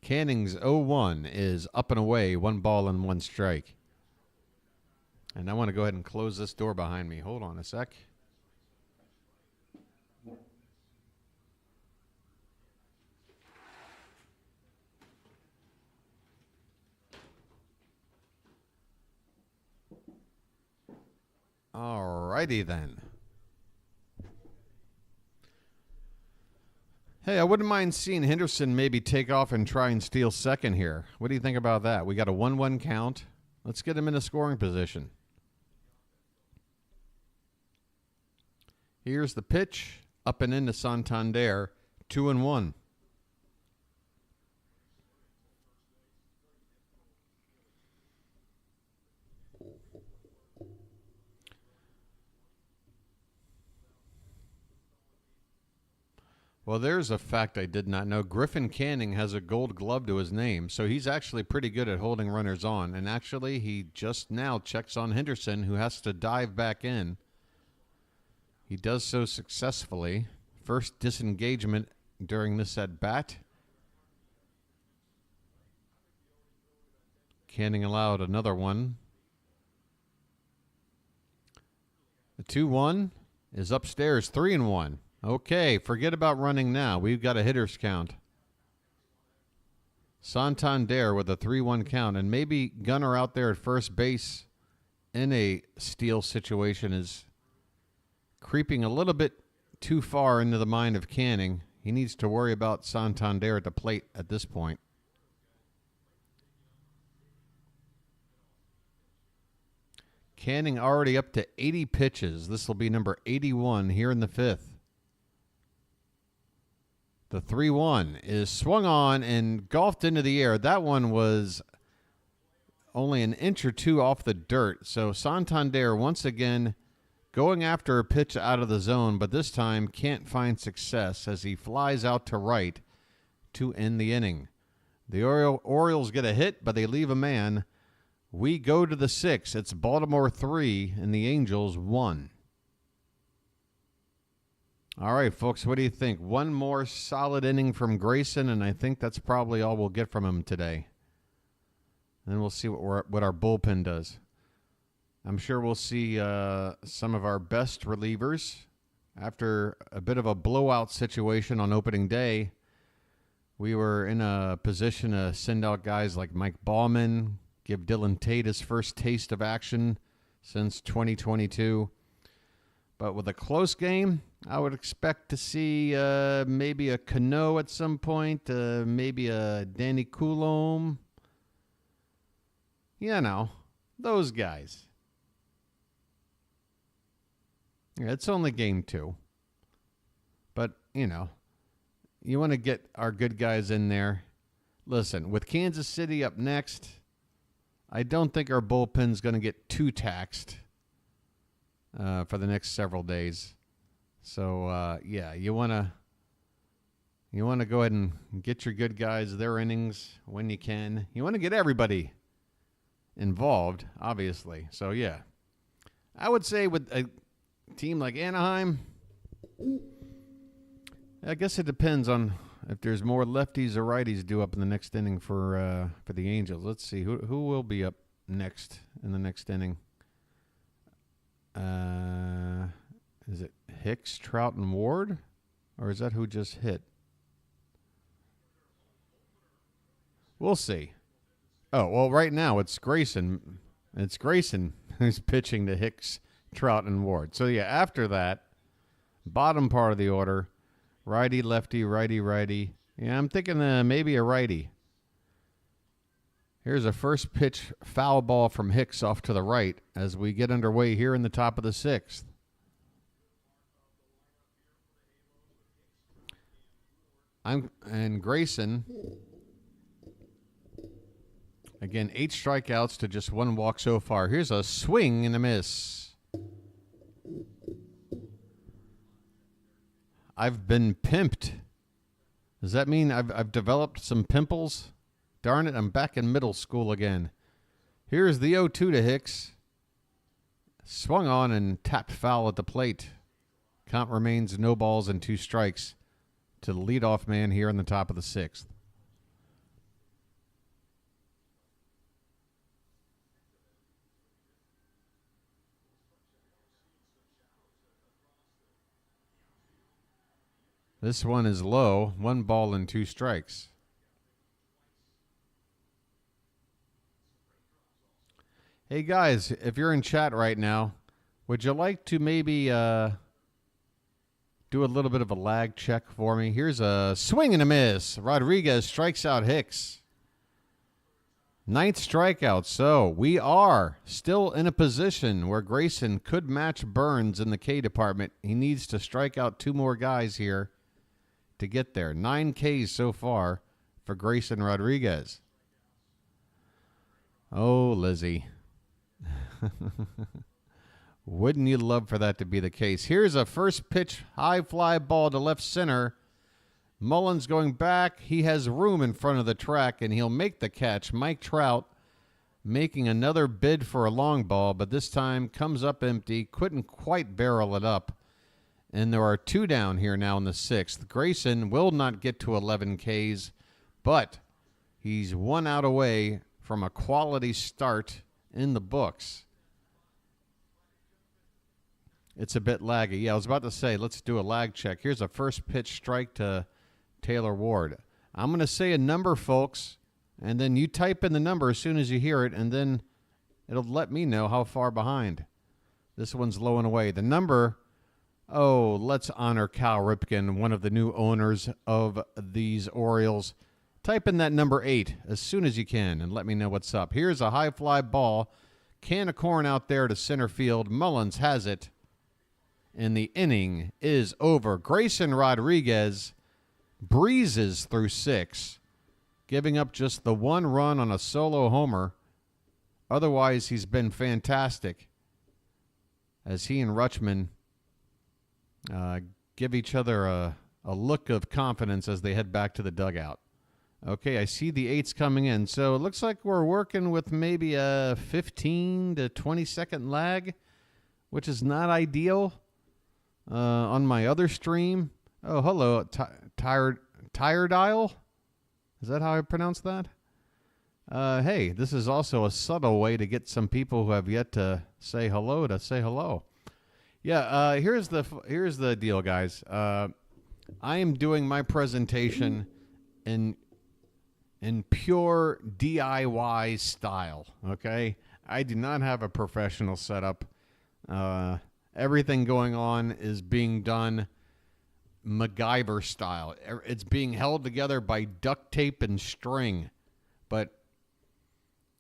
Canning's 0-1 is up and away, 1 ball and 1 strike. And I want to go ahead and close this door behind me. Hold on a sec. All righty then. Hey, I wouldn't mind seeing Henderson maybe take off and try and steal second here. What do you think about that? We got a 1-1 count. Let's get him in a scoring position. Here's the pitch. Up and into Santander. 2-1. Well, there's a fact I did not know. Griffin Canning has a gold glove to his name, so he's actually pretty good at holding runners on. And actually, he just now checks on Henderson, who has to dive back in. He does so successfully. First disengagement during this at-bat. Canning allowed another one. The 2-1 is upstairs, 3-1. Okay, forget about running now. We've got a hitter's count. Santander with a 3-1 count, and maybe Gunnar out there at first base in a steal situation is creeping a little bit too far into the mind of Canning. He needs to worry about Santander at the plate at this point. Canning already up to 80 pitches. This will be number 81 here in the 5th. The 3-1 is swung on and golfed into the air. That one was only an inch or 2 off the dirt. So Santander once again going after a pitch out of the zone, but this time can't find success as he flies out to right to end the inning. The Orioles get a hit, but they leave a man. We go to the 6th. It's Baltimore 3 and the Angels 1. All right, folks, what do you think? One more solid inning from Grayson, and I think that's probably all we'll get from him today. And then we'll see what our bullpen does. I'm sure we'll see some of our best relievers. After a bit of a blowout situation on opening day, we were in a position to send out guys like Mike Baumann, give Dylan Tate his first taste of action since 2022. But with a close game, I would expect to see maybe a Cano at some point, maybe a Danny Coulombe. You know, those guys. Yeah, it's only game 2. But, you know, you want to get our good guys in there. Listen, with Kansas City up next, I don't think our bullpen's going to get too taxed for the next several days. So, yeah, you want to go ahead and get your good guys their innings when you can. You want to get everybody involved, obviously. So, yeah, I would say with a team like Anaheim, I guess it depends on if there's more lefties or righties due up in the next inning for the Angels. Let's see who will be up next in the next inning. Is it Hicks, Trout, and Ward, or is that who just hit? We'll see. Oh, well, right now it's Grayson. It's Grayson who's pitching to Hicks, Trout, and Ward. So, yeah, after that, bottom part of the order, righty, lefty, righty, righty. Yeah, I'm thinking maybe a righty. Here's a first pitch foul ball from Hicks off to the right as we get underway here in the top of the 6th. And Grayson, again, 8 strikeouts to just 1 walk so far. Here's a swing and a miss. I've been pimped. Does that mean I've developed some pimples? Darn it, I'm back in middle school again. Here's the 0-2 to Hicks. Swung on and tapped foul at the plate. Count remains no balls and 2 strikes to the leadoff man here in the top of the 6th. This one is low. 1 ball and 2 strikes. Hey guys, if you're in chat right now, would you like to maybe do a little bit of a lag check for me? Here's a swing and a miss. Rodriguez strikes out Hicks. 9th strikeout. So we are still in a position where Grayson could match Burns in the K department. He needs to strike out 2 more guys here to get there. 9 Ks so far for Grayson Rodriguez. Oh, Lizzie. Wouldn't you love for that to be the case? Here's a first pitch high fly ball to left center. Mullins going back. He has room in front of the track, and he'll make the catch. Mike Trout making another bid for a long ball, but this time comes up empty. Couldn't quite barrel it up. And there are 2 down here now in the 6th. Grayson will not get to 11 Ks, but he's 1 out away from a quality start in the books. It's a bit laggy. Yeah, I was about to say, let's do a lag check. Here's a first pitch strike to Taylor Ward. I'm going to say a number, folks, and then you type in the number as soon as you hear it, and then it'll let me know how far behind. This one's low and away. The number, let's honor Cal Ripken, one of the new owners of these Orioles. Type in that number 8 as soon as you can and let me know what's up. Here's a high fly ball. Can of corn out there to center field. Mullins has it. And the inning is over. Grayson Rodriguez breezes through 6, giving up just the 1 run on a solo homer. Otherwise, he's been fantastic as he and Rutschman give each other a look of confidence as they head back to the dugout. Okay, I see the 8s coming in. So it looks like we're working with maybe a 15 to 20 second lag, which is not ideal. On my other stream. Oh, hello, Tire Dial. Is that how I pronounce that? Hey, this is also a subtle way to get some people who have yet to say hello to say hello. Yeah, here's the deal, guys. I am doing my presentation in pure DIY style, okay? I do not have a professional setup. Everything going on is being done MacGyver style. It's being held together by duct tape and string. But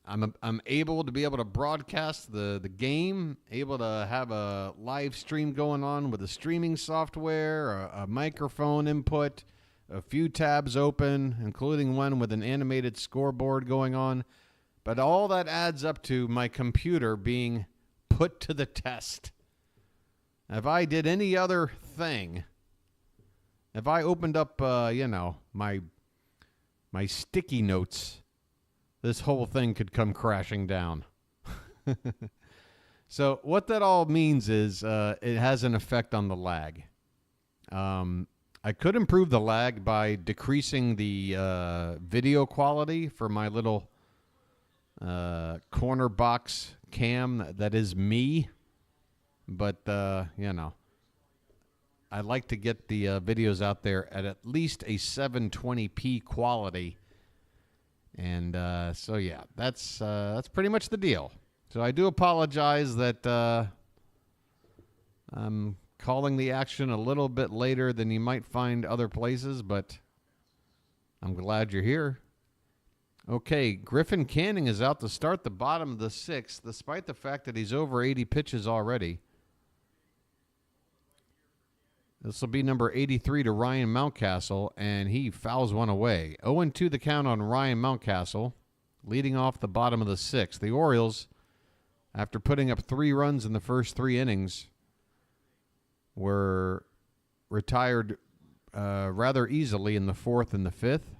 I'm able to broadcast the game, able to have a live stream going on with a streaming software, a microphone input, a few tabs open, including one with an animated scoreboard going on. But all that adds up to my computer being put to the test. If I did any other thing, if I opened up, my sticky notes, this whole thing could come crashing down. So what that all means is it has an effect on the lag. I could improve the lag by decreasing the video quality for my little corner box cam that is me. But, I like to get the videos out there at least a 720p quality. And so, yeah, that's pretty much the deal. So I do apologize that I'm calling the action a little bit later than you might find other places, but I'm glad you're here. Okay, Griffin Canning is out to start the bottom of the 6th, despite the fact that he's over 80 pitches already. This will be number 83 to Ryan Mountcastle, and he fouls one away. 0-2 the count on Ryan Mountcastle, leading off the bottom of the sixth. The Orioles, after putting up 3 runs in the first 3 innings, were retired rather easily in the 4th and the 5th.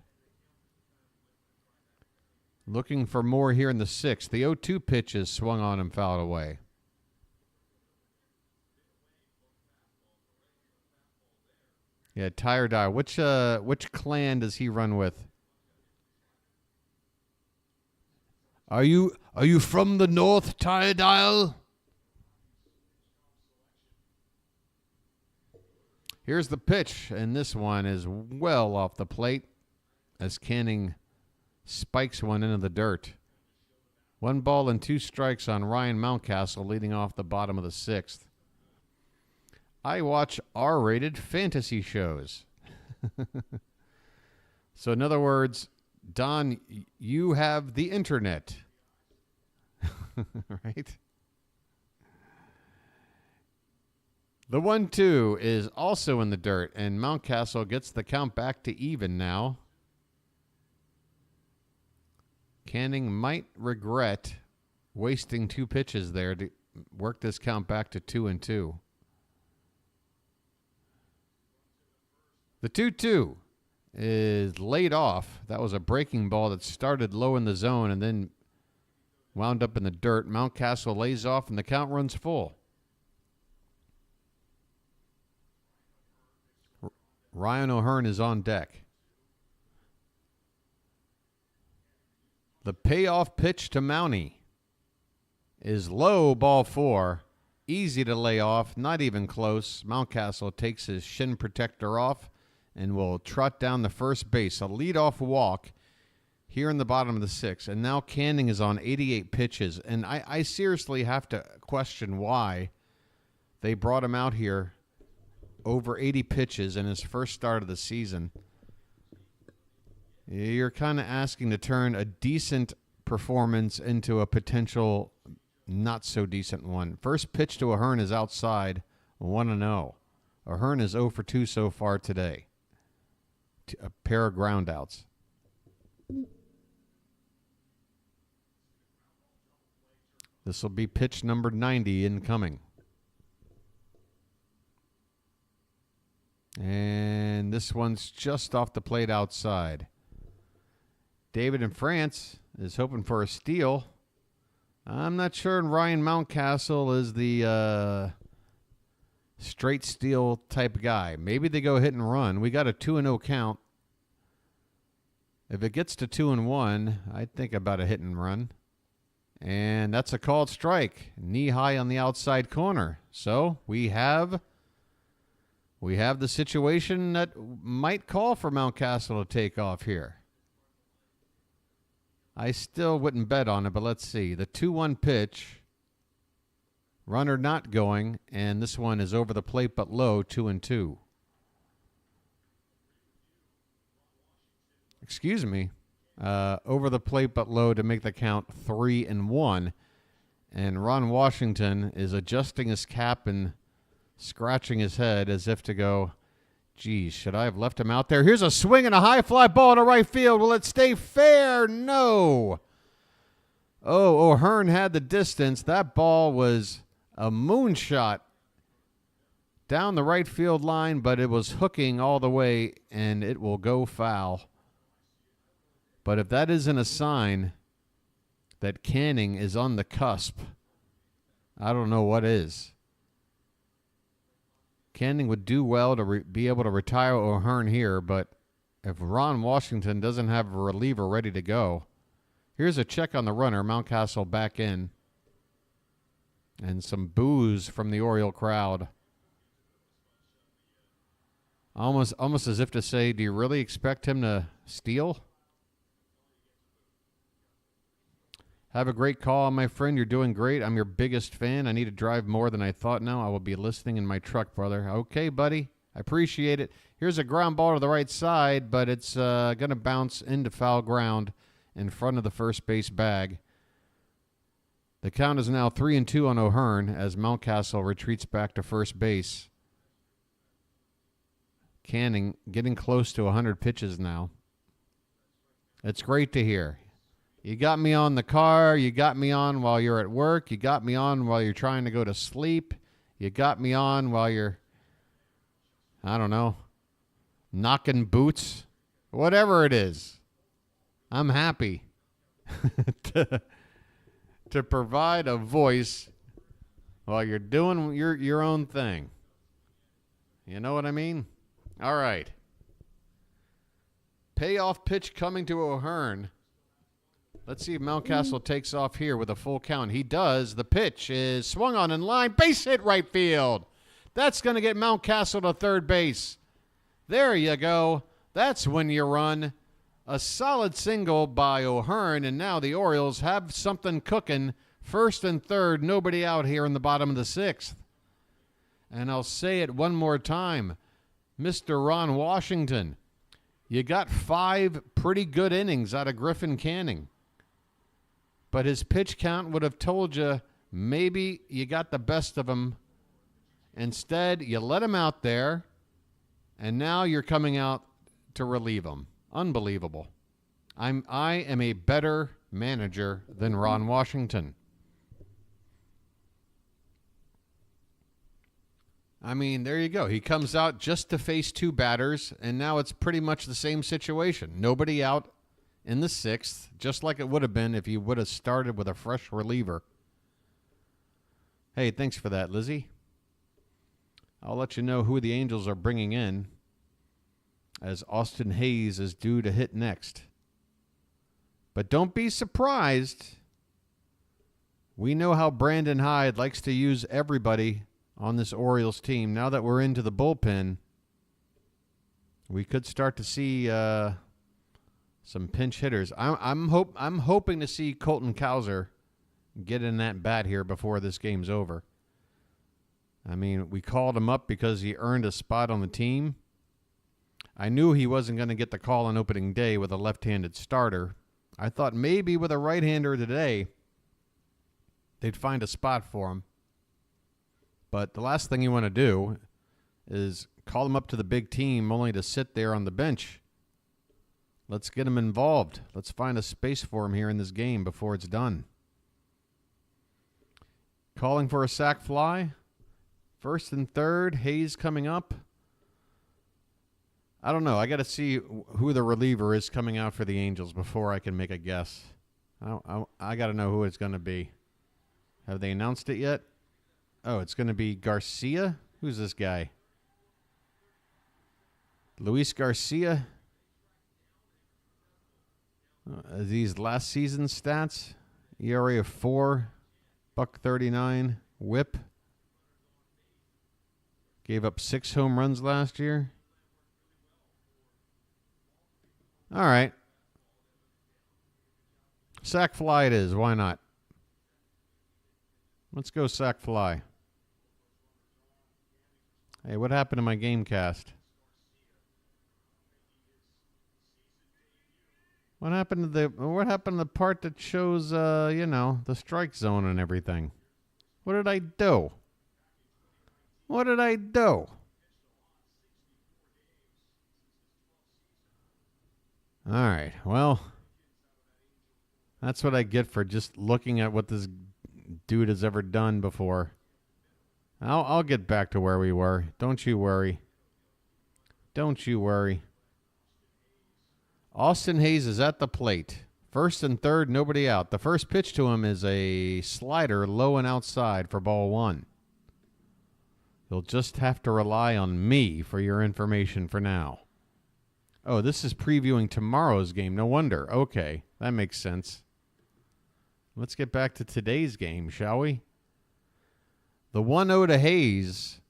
Looking for more here in the 6th. The 0-2 pitch is swung on and fouled away. Yeah, Tire Dye. Which clan does he run with? Are you from the north, Tire Dial? Here's the pitch, and this one is well off the plate as Canning spikes one into the dirt. 1 ball and 2 strikes on Ryan Mountcastle, leading off the bottom of the 6th. I watch R-rated fantasy shows. So in other words, Don, you have the internet. Right? The 1-2 is also in the dirt, and Mountcastle gets the count back to even now. Canning might regret wasting 2 pitches there to work this count back to 2-2. The 2-2 is laid off. That was a breaking ball that started low in the zone and then wound up in the dirt. Mountcastle lays off, and the count runs full. Ryan O'Hearn is on deck. The payoff pitch to Mountie is low, ball 4. Easy to lay off, not even close. Mountcastle takes his shin protector off and will trot down the first base. A leadoff walk here in the bottom of the 6th. And now Canning is on 88 pitches. And I seriously have to question why they brought him out here over 80 pitches in his first start of the season. You're kind of asking to turn a decent performance into a potential not so decent one. First pitch to O'Hearn is outside, 1-0. O'Hearn is 0 for 2 so far today. A pair of groundouts. This will be pitch number 90 incoming. And this one's just off the plate outside. David in France is hoping for a steal. I'm not sure Ryan Mountcastle is the straight steal type guy. Maybe they go hit and run. We got a 2-0 count. If it gets to 2-1, I'd think about a hit and run. And that's a called strike. Knee high on the outside corner. So we have the situation that might call for Mountcastle to take off here. I still wouldn't bet on it, but let's see. The 2-1 pitch, runner not going, and this one is over the plate but low, 2-2. Excuse me. Over the plate but low to make the count 3-1. And Ron Washington is adjusting his cap and scratching his head as if to go, geez, should I have left him out there? Here's a swing and a high fly ball to right field. Will it stay fair? No. Oh, O'Hearn had the distance. That ball was a moonshot down the right field line, but it was hooking all the way, and it will go foul. But if that isn't a sign that Canning is on the cusp, I don't know what is. Canning would do well to be able to retire O'Hearn here, but if Ron Washington doesn't have a reliever ready to go, here's a check on the runner. Mountcastle back in. And some boos from the Oriole crowd. Almost as if to say, do you really expect him to steal? Have a great call, my friend. You're doing great. I'm your biggest fan. I need to drive more than I thought now. I will be listening in my truck, brother. Okay, buddy. I appreciate it. Here's a ground ball to the right side, but it's going to bounce into foul ground in front of the first base bag. The count is now 3-2 on O'Hearn as Mountcastle retreats back to first base. Canning getting close to 100 pitches now. It's great to hear. You got me on the car. You got me on while you're at work. You got me on while you're trying to go to sleep. You got me on while you're, I don't know, knocking boots. Whatever it is. I'm happy to provide a voice while you're doing your own thing. You know what I mean? All right. Payoff pitch coming to O'Hearn. Let's see if Mountcastle takes off here with a full count. He does. The pitch is swung on in line. Base hit right field. That's going to get Mountcastle to third base. There you go. That's when you run. A solid single by O'Hearn, and now the Orioles have something cooking. First and third, nobody out here in the bottom of the sixth. And I'll say it one more time. Mr. Ron Washington, you got 5 pretty good innings out of Griffin Canning. But his pitch count would have told you maybe you got the best of him. Instead, you let him out there, and now you're coming out to relieve him. Unbelievable. I am a better manager than Ron Washington. I mean, there you go. He comes out just to face 2 batters, and now it's pretty much the same situation. Nobody out in the 6th, just like it would have been if you would have started with a fresh reliever. Hey, thanks for that, Lizzie. I'll let you know who the Angels are bringing in, as Austin Hayes is due to hit next. But don't be surprised. We know how Brandon Hyde likes to use everybody on this Orioles team. Now that we're into the bullpen, we could start to see some pinch hitters. I'm hoping to see Colton Cowser get in that bat here before this game's over. I mean, we called him up because he earned a spot on the team. I knew he wasn't going to get the call on opening day with a left-handed starter. I thought maybe with a right-hander today, they'd find a spot for him. But the last thing you want to do is call him up to the big team only to sit there on the bench. Let's get him involved. Let's find a space for him here in this game before it's done. Calling for a sac fly. First and third, Hayes coming up. I don't know. I got to see who the reliever is coming out for the Angels before I can make a guess. I got to know who it's going to be. Have they announced it yet? Oh, it's going to be Garcia? Who's this guy? Luis Garcia? These last season stats? ERA of 4, .39, whip. Gave up 6 home runs last year. All right. Sac fly it is. Why not? Let's go sac fly. Hey, what happened to my game cast? What happened to the part that shows the strike zone and everything? What did I do? What did I do? All right. Well, that's what I get for just looking at what this dude has ever done before. I'll get back to where we were. Don't you worry. Don't you worry. Austin Hayes is at the plate. First and third, nobody out. The first pitch to him is a slider low and outside for ball 1. You'll just have to rely on me for your information for now. Oh, this is previewing tomorrow's game. No wonder. Okay, that makes sense. Let's get back to today's game, shall we? The 1-0 to Hayes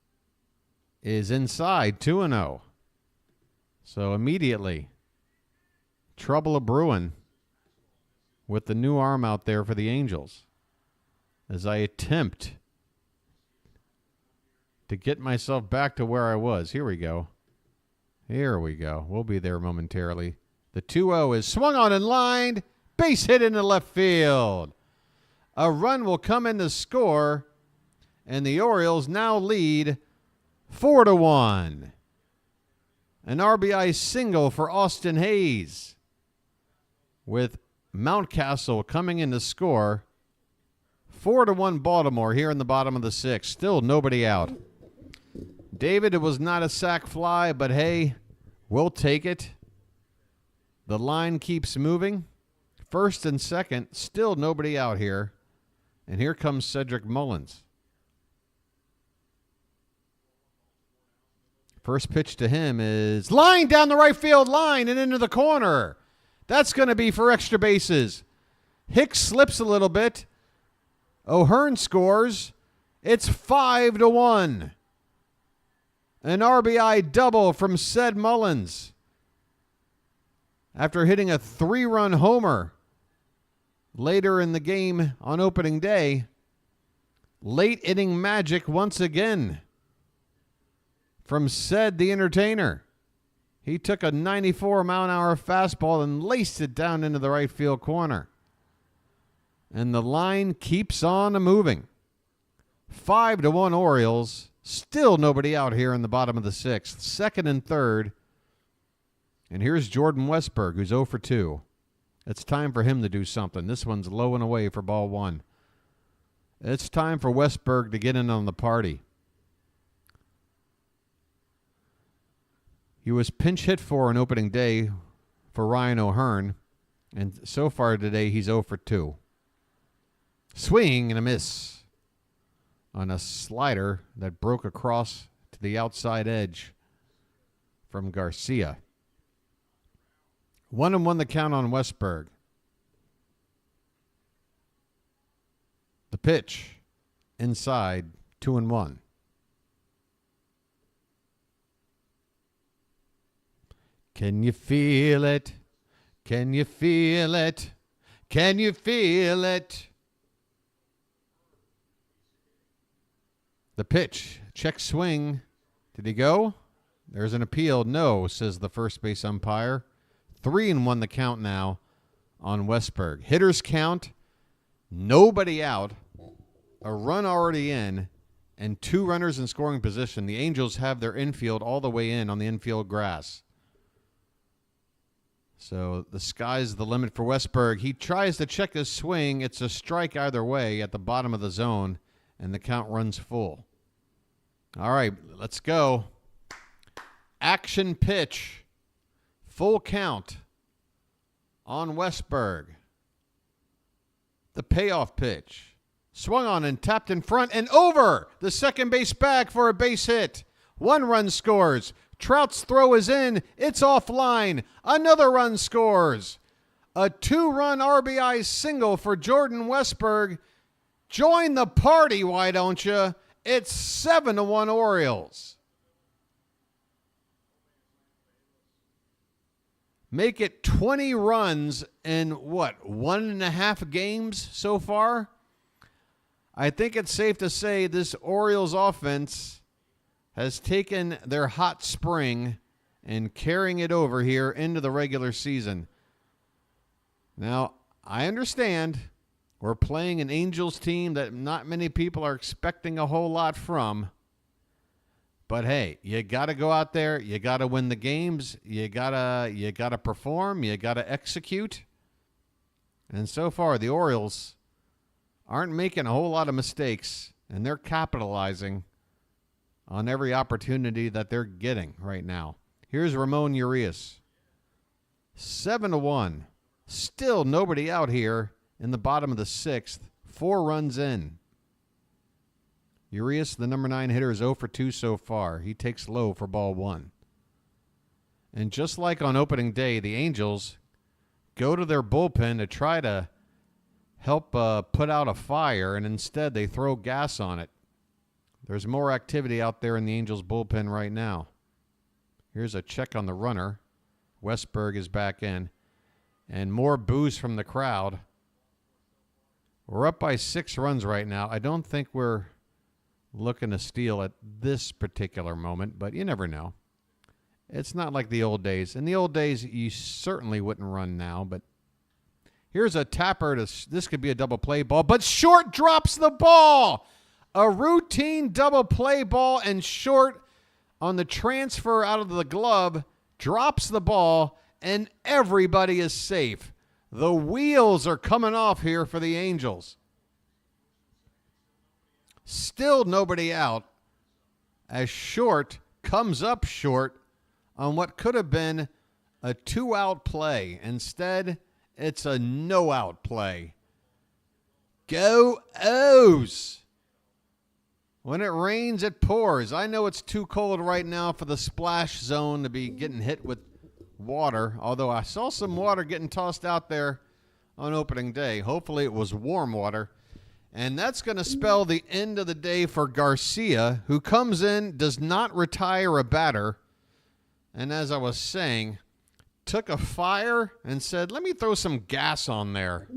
is inside 2-0. So immediately, trouble a-brewing with the new arm out there for the Angels as I attempt to get myself back to where I was. Here we go. Here we go. We'll be there momentarily. The 2-0 is swung on and lined. Base hit into left field. A run will come in to score, and the Orioles now lead 4-1. An RBI single for Austin Hayes, with Mountcastle coming in to score. 4-1 Baltimore here in the bottom of the sixth. Still nobody out. David, it was not a sac fly, but hey, we'll take it. The line keeps moving. First and second, still nobody out here. And here comes Cedric Mullins. First pitch to him is line down the right field line and into the corner. That's going to be for extra bases. Hicks slips a little bit. O'Hearn scores. It's 5-1. An RBI double from Ced Mullins after hitting a 3-run homer later in the game on opening day. Late inning magic once again from Ced the Entertainer. He took a 94-mile-an-hour fastball and laced it down into the right field corner. And the line keeps on moving. 5-1 Orioles. Still nobody out here in the bottom of the sixth. Second and third. And here's Jordan Westburg, who's 0 for 2. It's time for him to do something. This one's low and away for ball one. It's time for Westburg to get in on the party. He was pinch hit for an opening day for Ryan O'Hearn, and so far today he's 0 for 2. Swing and a miss on a slider that broke across to the outside edge from Garcia. 1-1 the count on Westburg. The pitch inside, 2-1. Can you feel it? Can you feel it? Can you feel it? The pitch, check swing. Did he go? There's an appeal. No, says the first base umpire. 3-1 the count now on Westburg. Hitters count, nobody out, a run already in, and 2 runners in scoring position. The Angels have their infield all the way in on the infield grass. So the sky's the limit for Westburg. He tries to check his swing. It's a strike either way at the bottom of the zone, and the count runs full. All right, let's go. Action pitch. Full count on Westburg. The payoff pitch. Swung on and tapped in front and over the second base bag for a base hit. 1 run scores. Trout's throw is in. It's offline. Another run scores. A 2-run RBI single for Jordan Westburg. Join the party, why don't you? It's 7-1 Orioles. Make it 20 runs in, 1.5 games so far? I think it's safe to say this Orioles offense has taken their hot spring and carrying it over here into the regular season. Now, I understand we're playing an Angels team that not many people are expecting a whole lot from. But hey, you got to go out there, you got to win the games, you got to perform, you got to execute. And so far the Orioles aren't making a whole lot of mistakes, and they're capitalizing on every opportunity that they're getting right now. Here's Ramon Urias. 7-1. Still nobody out here in the bottom of the sixth. 4 runs in. Urias, the number 9 hitter, is 0 for 2 so far. He takes low for ball one. And just like on opening day, the Angels go to their bullpen to try to help put out a fire, and instead they throw gas on it. There's more activity out there in the Angels bullpen right now. Here's a check on the runner. Westburg is back in. And more boos from the crowd. We're up by 6 runs right now. I don't think we're looking to steal at this particular moment, but you never know. It's not like the old days. In the old days, you certainly wouldn't run now, but here's a tapper. This could be a double play ball, but Short drops the ball. A routine double play ball, and Short on the transfer out of the glove drops the ball, and everybody is safe. The wheels are coming off here for the Angels. Still nobody out as Short comes up short on what could have been a 2-out play. Instead, it's a no-out play. Go O's! When it rains, it pours. I know it's too cold right now for the splash zone to be getting hit with water, although I saw some water getting tossed out there on opening day. Hopefully it was warm water. And that's going to spell the end of the day for Garcia, who comes in, does not retire a batter, and as I was saying, took a fire and said, let me throw some gas on there.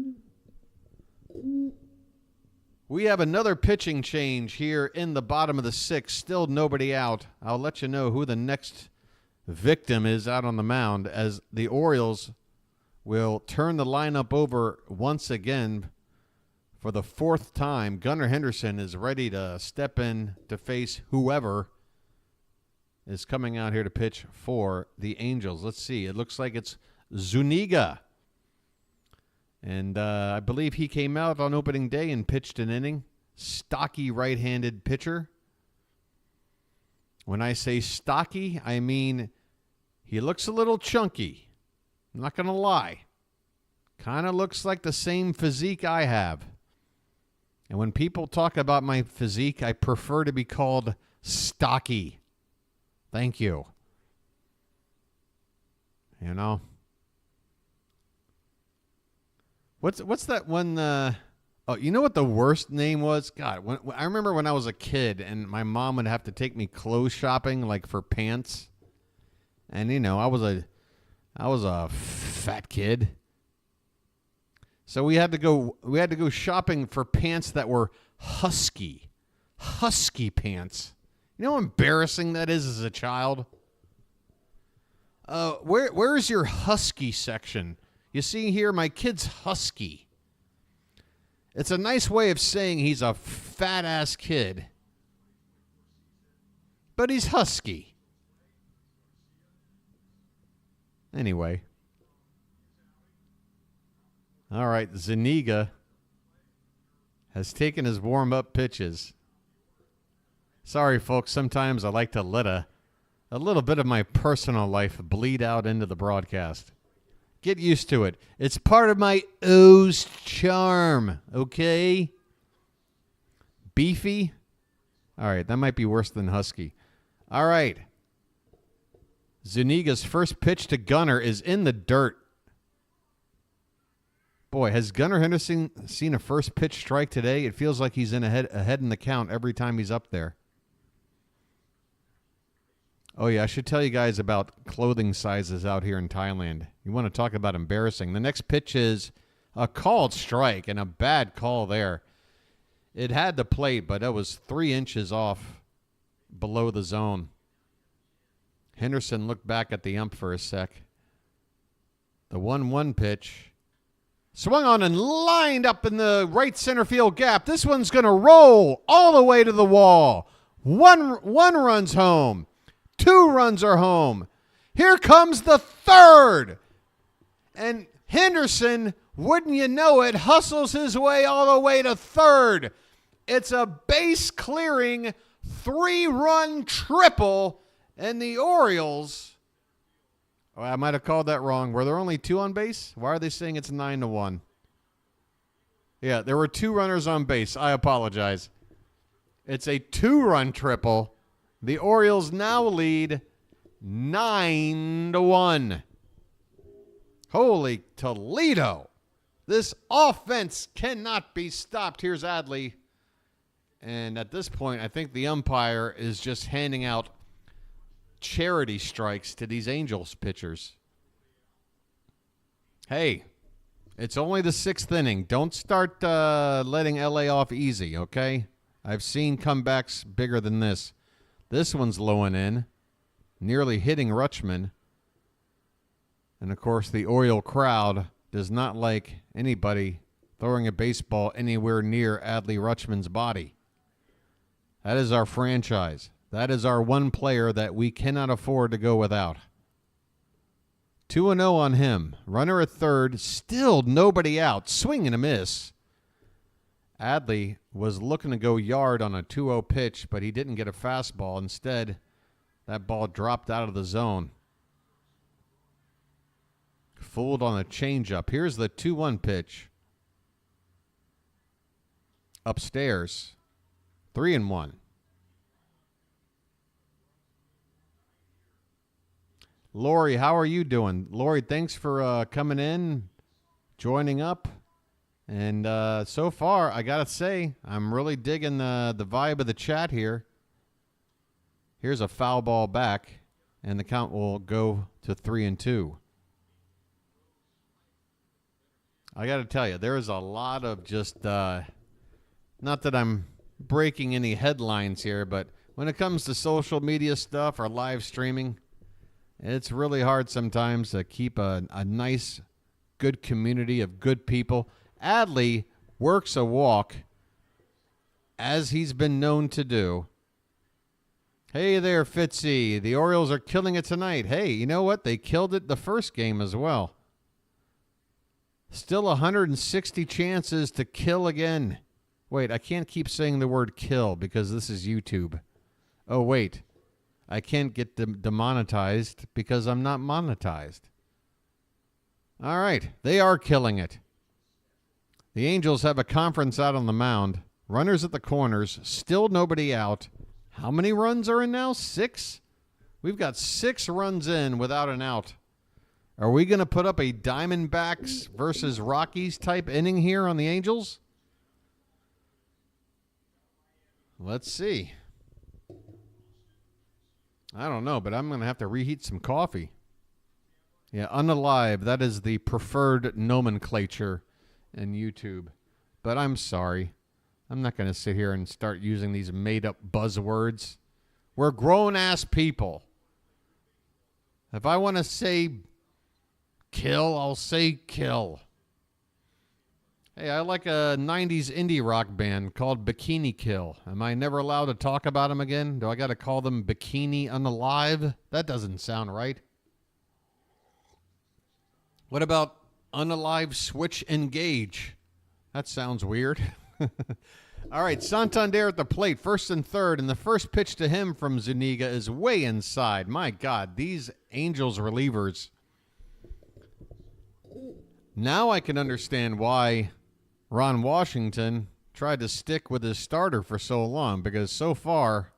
We have another pitching change here in the bottom of the 6th. Still nobody out. I'll let you know who the next victim is out on the mound as the Orioles will turn the lineup over once again for the 4th time. Gunnar Henderson is ready to step in to face whoever is coming out here to pitch for the Angels. Let's see. It looks like it's Zuniga. And I believe he came out on opening day and pitched an inning. Stocky right-handed pitcher. When I say stocky, I mean he looks a little chunky. I'm not going to lie. Kind of looks like the same physique I have. And when people talk about my physique, I prefer to be called stocky. Thank you. You know. What's that one? Oh, you know what the worst name was? God, I remember when I was a kid and my mom would have to take me clothes shopping, like for pants. And you know, I was a fat kid. So we had to go shopping for pants that were husky pants. You know how embarrassing that is as a child? Where's your husky section? You see here, my kid's husky. It's a nice way of saying he's a fat-ass kid. But he's husky. Anyway. All right, Zuniga has taken his warm-up pitches. Sorry, folks, sometimes I like to let a little bit of my personal life bleed out into the broadcast. Get used to it. It's part of my O's charm, okay? Beefy? All right, that might be worse than husky. All right. Zuniga's first pitch to Gunnar is in the dirt. Boy, has Gunnar Henderson seen a first pitch strike today? It feels like he's ahead in the count every time he's up there. Oh, yeah, I should tell you guys about clothing sizes out here in Thailand. You want to talk about embarrassing. The next pitch is a called strike, and a bad call there. It had the plate, but it was 3 inches off below the zone. Henderson looked back at the ump for a sec. The 1-1 pitch. Swung on and lined up in the right center field gap. This one's going to roll all the way to the wall. One run's home. 2 runs are home. Here comes the 3rd. And Henderson, wouldn't you know it, hustles his way all the way to 3rd. It's a base-clearing 3-run triple, and the Orioles... Oh, I might have called that wrong. Were there only 2 on base? Why are they saying it's 9-1? Yeah, there were 2 runners on base. I apologize. It's a 2-run triple. The Orioles now lead 9-1. Holy Toledo. This offense cannot be stopped. Here's Adley. And at this point, I think the umpire is just handing out charity strikes to these Angels pitchers. Hey, it's only the 6th inning. Don't start letting LA off easy, okay? I've seen comebacks bigger than this. This one's low and in, nearly hitting Rutschman. And, of course, the Oriole crowd does not like anybody throwing a baseball anywhere near Adley Rutschman's body. That is our franchise. That is our one player that we cannot afford to go without. 2-0 on him. Runner at third. Still nobody out. Swing and a miss. Adley was looking to go yard on a 2-0 pitch, but he didn't get a fastball. Instead, that ball dropped out of the zone. Fooled on a changeup. Here's the 2-1 pitch. Upstairs. 3-1. Lori, how are you doing? Lori, thanks for coming in, joining up. And so far, I got to say, I'm really digging the vibe of the chat here. Here's a foul ball back, and the count will go to 3-2. I got to tell you, there is a lot of just, not that I'm breaking any headlines here, but when it comes to social media stuff or live streaming, it's really hard sometimes to keep a nice, good community of good people. Adley works a walk, as he's been known to do. Hey there, Fitzy. The Orioles are killing it tonight. Hey, you know what? They killed it the first game as well. Still 160 chances to kill again. Wait, I can't keep saying the word kill because this is YouTube. Oh, wait. I can't get demonetized because I'm not monetized. All right. They are killing it. The Angels have a conference out on the mound. Runners at the corners. Still nobody out. How many runs are in now? 6? We've got 6 runs in without an out. Are we going to put up a Diamondbacks versus Rockies type inning here on the Angels? Let's see. I don't know, but I'm going to have to reheat some coffee. Yeah, unalive. That is the preferred nomenclature in YouTube. But I'm sorry. I'm not going to sit here and start using these made-up buzzwords. We're grown-ass people. If I want to say kill, I'll say kill. Hey, I like a 90s indie rock band called Bikini Kill. Am I never allowed to talk about them again? Do I got to call them Bikini Unalive? That doesn't sound right. What about Unalive Switch Engage? That sounds weird. All right, Santander at the plate, first and third, and the first pitch to him from Zuniga is way inside. My God, these Angels relievers. Now I can understand why Ron Washington tried to stick with his starter for so long, because so far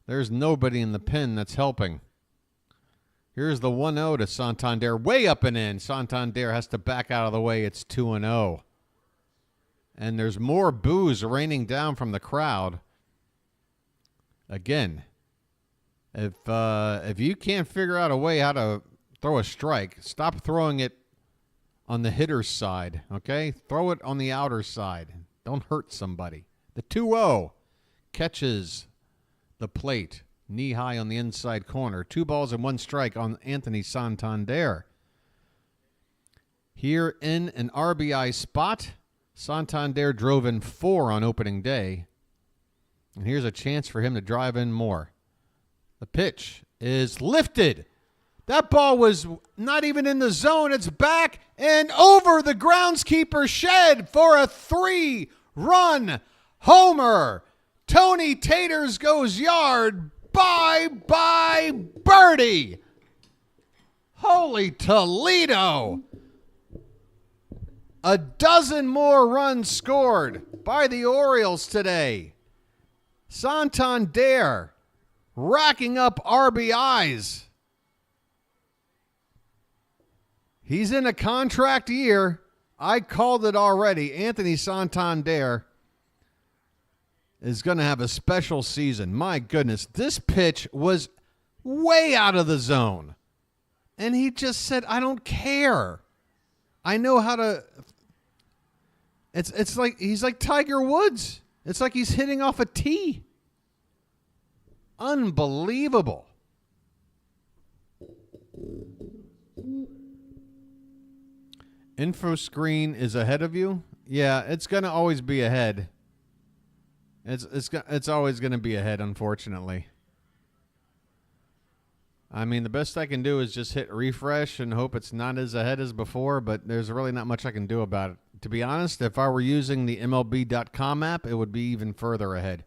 there's nobody in the pen that's helping. Here's the 1-0 to Santander, way up and in. Santander has to back out of the way. It's 2-0. And there's more boos raining down from the crowd. Again, if you can't figure out a way how to throw a strike, stop throwing it on the hitter's side, okay? Throw it on the outer side. Don't hurt somebody. The 2-0 catches the plate, knee high on the inside corner. 2 balls and 1 strike on Anthony Santander. Here in an RBI spot, Santander drove in 4 on opening day. And here's a chance for him to drive in more. The pitch is lifted. That ball was not even in the zone. It's back and over the groundskeeper's shed for a 3-run homer. Tony Taters goes yard. Bye-bye birdie. Holy Toledo. A dozen more runs scored by the Orioles today. Santander racking up RBIs. He's in a contract year. I called it already. Anthony Santander is going to have a special season. My goodness, this pitch was way out of the zone. And he just said, I don't care. I know how to. It's like he's like Tiger Woods. It's like he's hitting off a tee. Unbelievable. Info screen is ahead of you. Yeah, it's gonna always be ahead. It's always gonna be ahead, unfortunately. I mean, the best I can do is just hit refresh and hope it's not as ahead as before, but there's really not much I can do about it. To be honest, if I were using the MLB.com app, it would be even further ahead.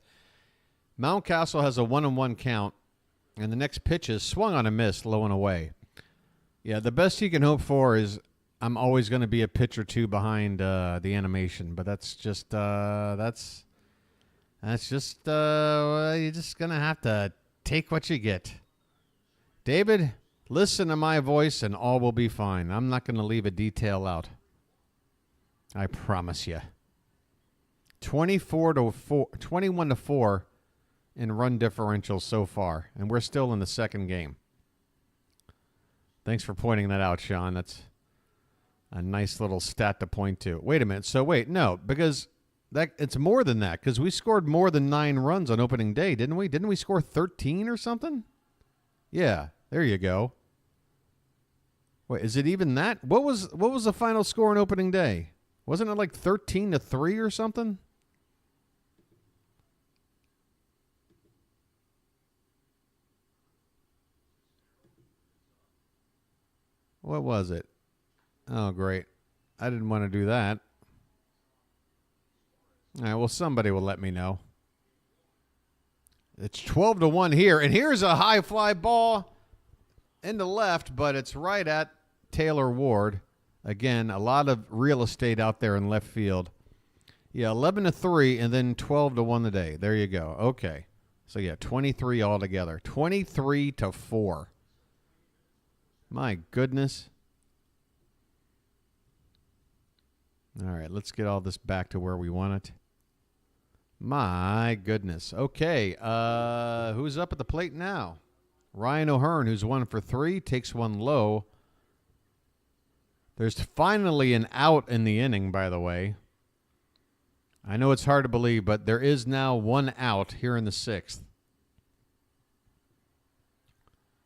Mountcastle has a 1-1 count, and the next pitch is swung on a miss, low and away. Yeah, the best you can hope for is I'm always going to be a pitch or two behind the animation, but that's just you're just going to have to take what you get. David, listen to my voice and all will be fine. I'm not going to leave a detail out. I promise you. 21-4 in run differential so far, and we're still in the second game. Thanks for pointing that out, Sean. That's a nice little stat to point to. Wait a minute. So wait, no, because it's more than that, because we scored more than 9 runs on opening day, didn't we? Didn't we score 13 or something? Yeah, there you go. Wait, is it even that? What was the final score on opening day? Wasn't it like 13-3 or something? What was it? Oh, great. I didn't want to do that. All right, well, somebody will let me know. It's 12-1 here, and here's a high fly ball into left, but it's right at Taylor Ward. Again, a lot of real estate out there in left field. Yeah, 11-3, and then 12-1 today. There you go. Okay. So, yeah, 23 altogether. 23-4. My goodness. All right, let's get all this back to where we want it. My goodness. Okay, who's up at the plate now? Ryan O'Hearn, who's 1 for 3, takes one low. There's finally an out in the inning, by the way. I know it's hard to believe, but there is now one out here in the 6th.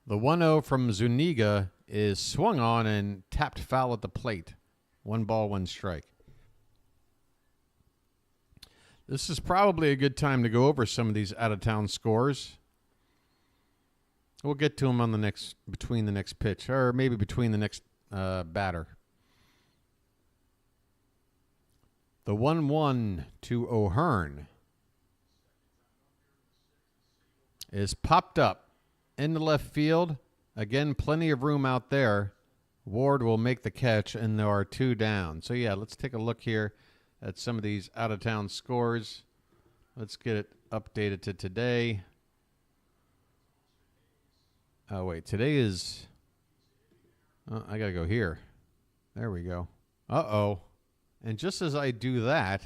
The 1-0 from Zuniga is swung on and tapped foul at the plate. 1 ball, 1 strike. This is probably a good time to go over some of these out-of-town scores. We'll get to them on between the next pitch, or maybe between the next batter. The 1-1 to O'Hearn is popped up in the left field. Again, plenty of room out there. Ward will make the catch, and there are 2 down. So, yeah, let's take a look here at some of these out-of-town scores. Let's get it updated to today. Oh, wait. Today is... Oh, I got to go here. There we go. Uh-oh. And just as I do that,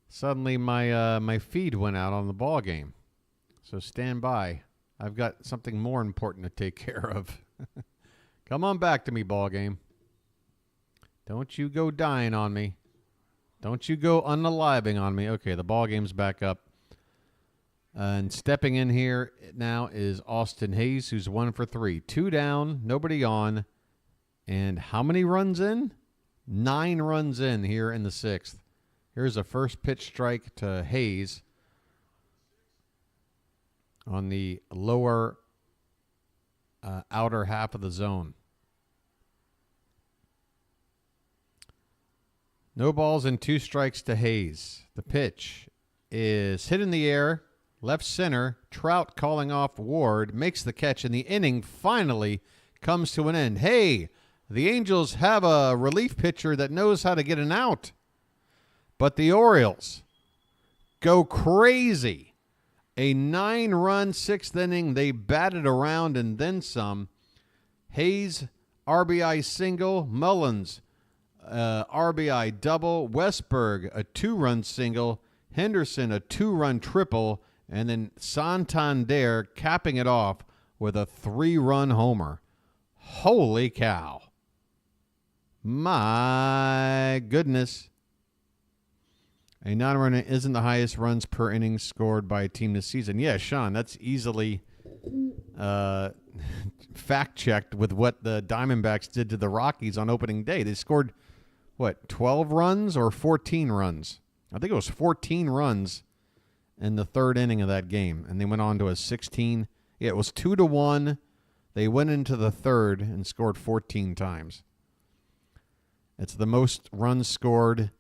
suddenly my feed went out on the ball game. So stand by. I've got something more important to take care of. Come on back to me, ball game. Don't you go dying on me. Don't you go unaliving on me. Okay, the ball game's back up. And stepping in here now is Austin Hayes, who's 1 for 3. 2 down, nobody on. And how many runs in? 9 runs in here in the 6th. Here's a first pitch strike to Hayes on the lower outer half of the zone. No balls and 2 strikes to Hayes. The pitch is hit in the air, left center. Trout calling off Ward, makes the catch, and the inning finally comes to an end. Hey, the Angels have a relief pitcher that knows how to get an out. But the Orioles go crazy. A 9-run 6th inning. They batted around and then some. Hayes, RBI single. Mullins, RBI double. Westberg, a 2-run single. Henderson, a 2-run triple. And then Santander capping it off with a 3-run homer. Holy cow. My goodness. A non-runner isn't the highest runs per inning scored by a team this season. Yeah, Sean, that's easily fact-checked with what the Diamondbacks did to the Rockies on opening day. They scored, 12 runs or 14 runs? I think it was 14 runs in the 3rd inning of that game, and they went on to a 16. Yeah, it was 2-1. They went into the third and scored 14 times. It's the most runs scored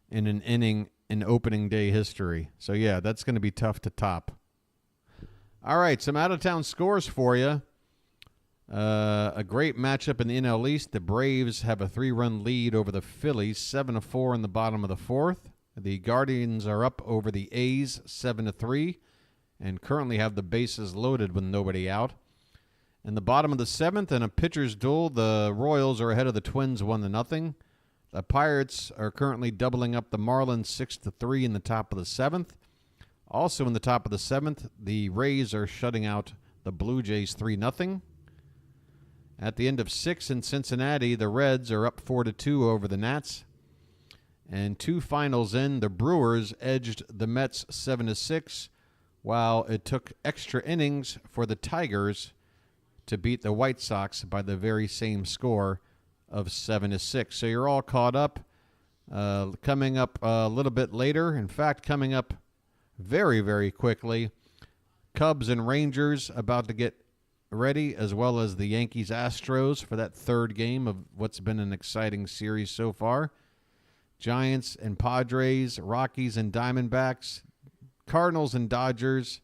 in an inning in opening day history. So, yeah, that's going to be tough to top. All right, some out-of-town scores for you. A great matchup in the NL East. The Braves have a 3-run lead over the Phillies, 7-4 in the bottom of the fourth. The Guardians are up over the A's, 7-3, and currently have the bases loaded with nobody out. In the bottom of the seventh, in a pitcher's duel, the Royals are ahead of the Twins 1-0. The Pirates are currently doubling up the Marlins 6-3 in the top of the seventh. Also in the top of the seventh, the Rays are shutting out the Blue Jays 3-0. At the end of 6 in Cincinnati, the Reds are up 4-2 over the Nats. And 2 finals in, the Brewers edged the Mets 7-6, while it took extra innings for the Tigers to beat the White Sox by the very same score of 7-6. So you're all caught up. Coming up a little bit later, in fact, coming up very, very quickly, Cubs and Rangers about to get ready, as well as the Yankees-Astros for that third game of what's been an exciting series so far. Giants and Padres, Rockies and Diamondbacks, Cardinals and Dodgers,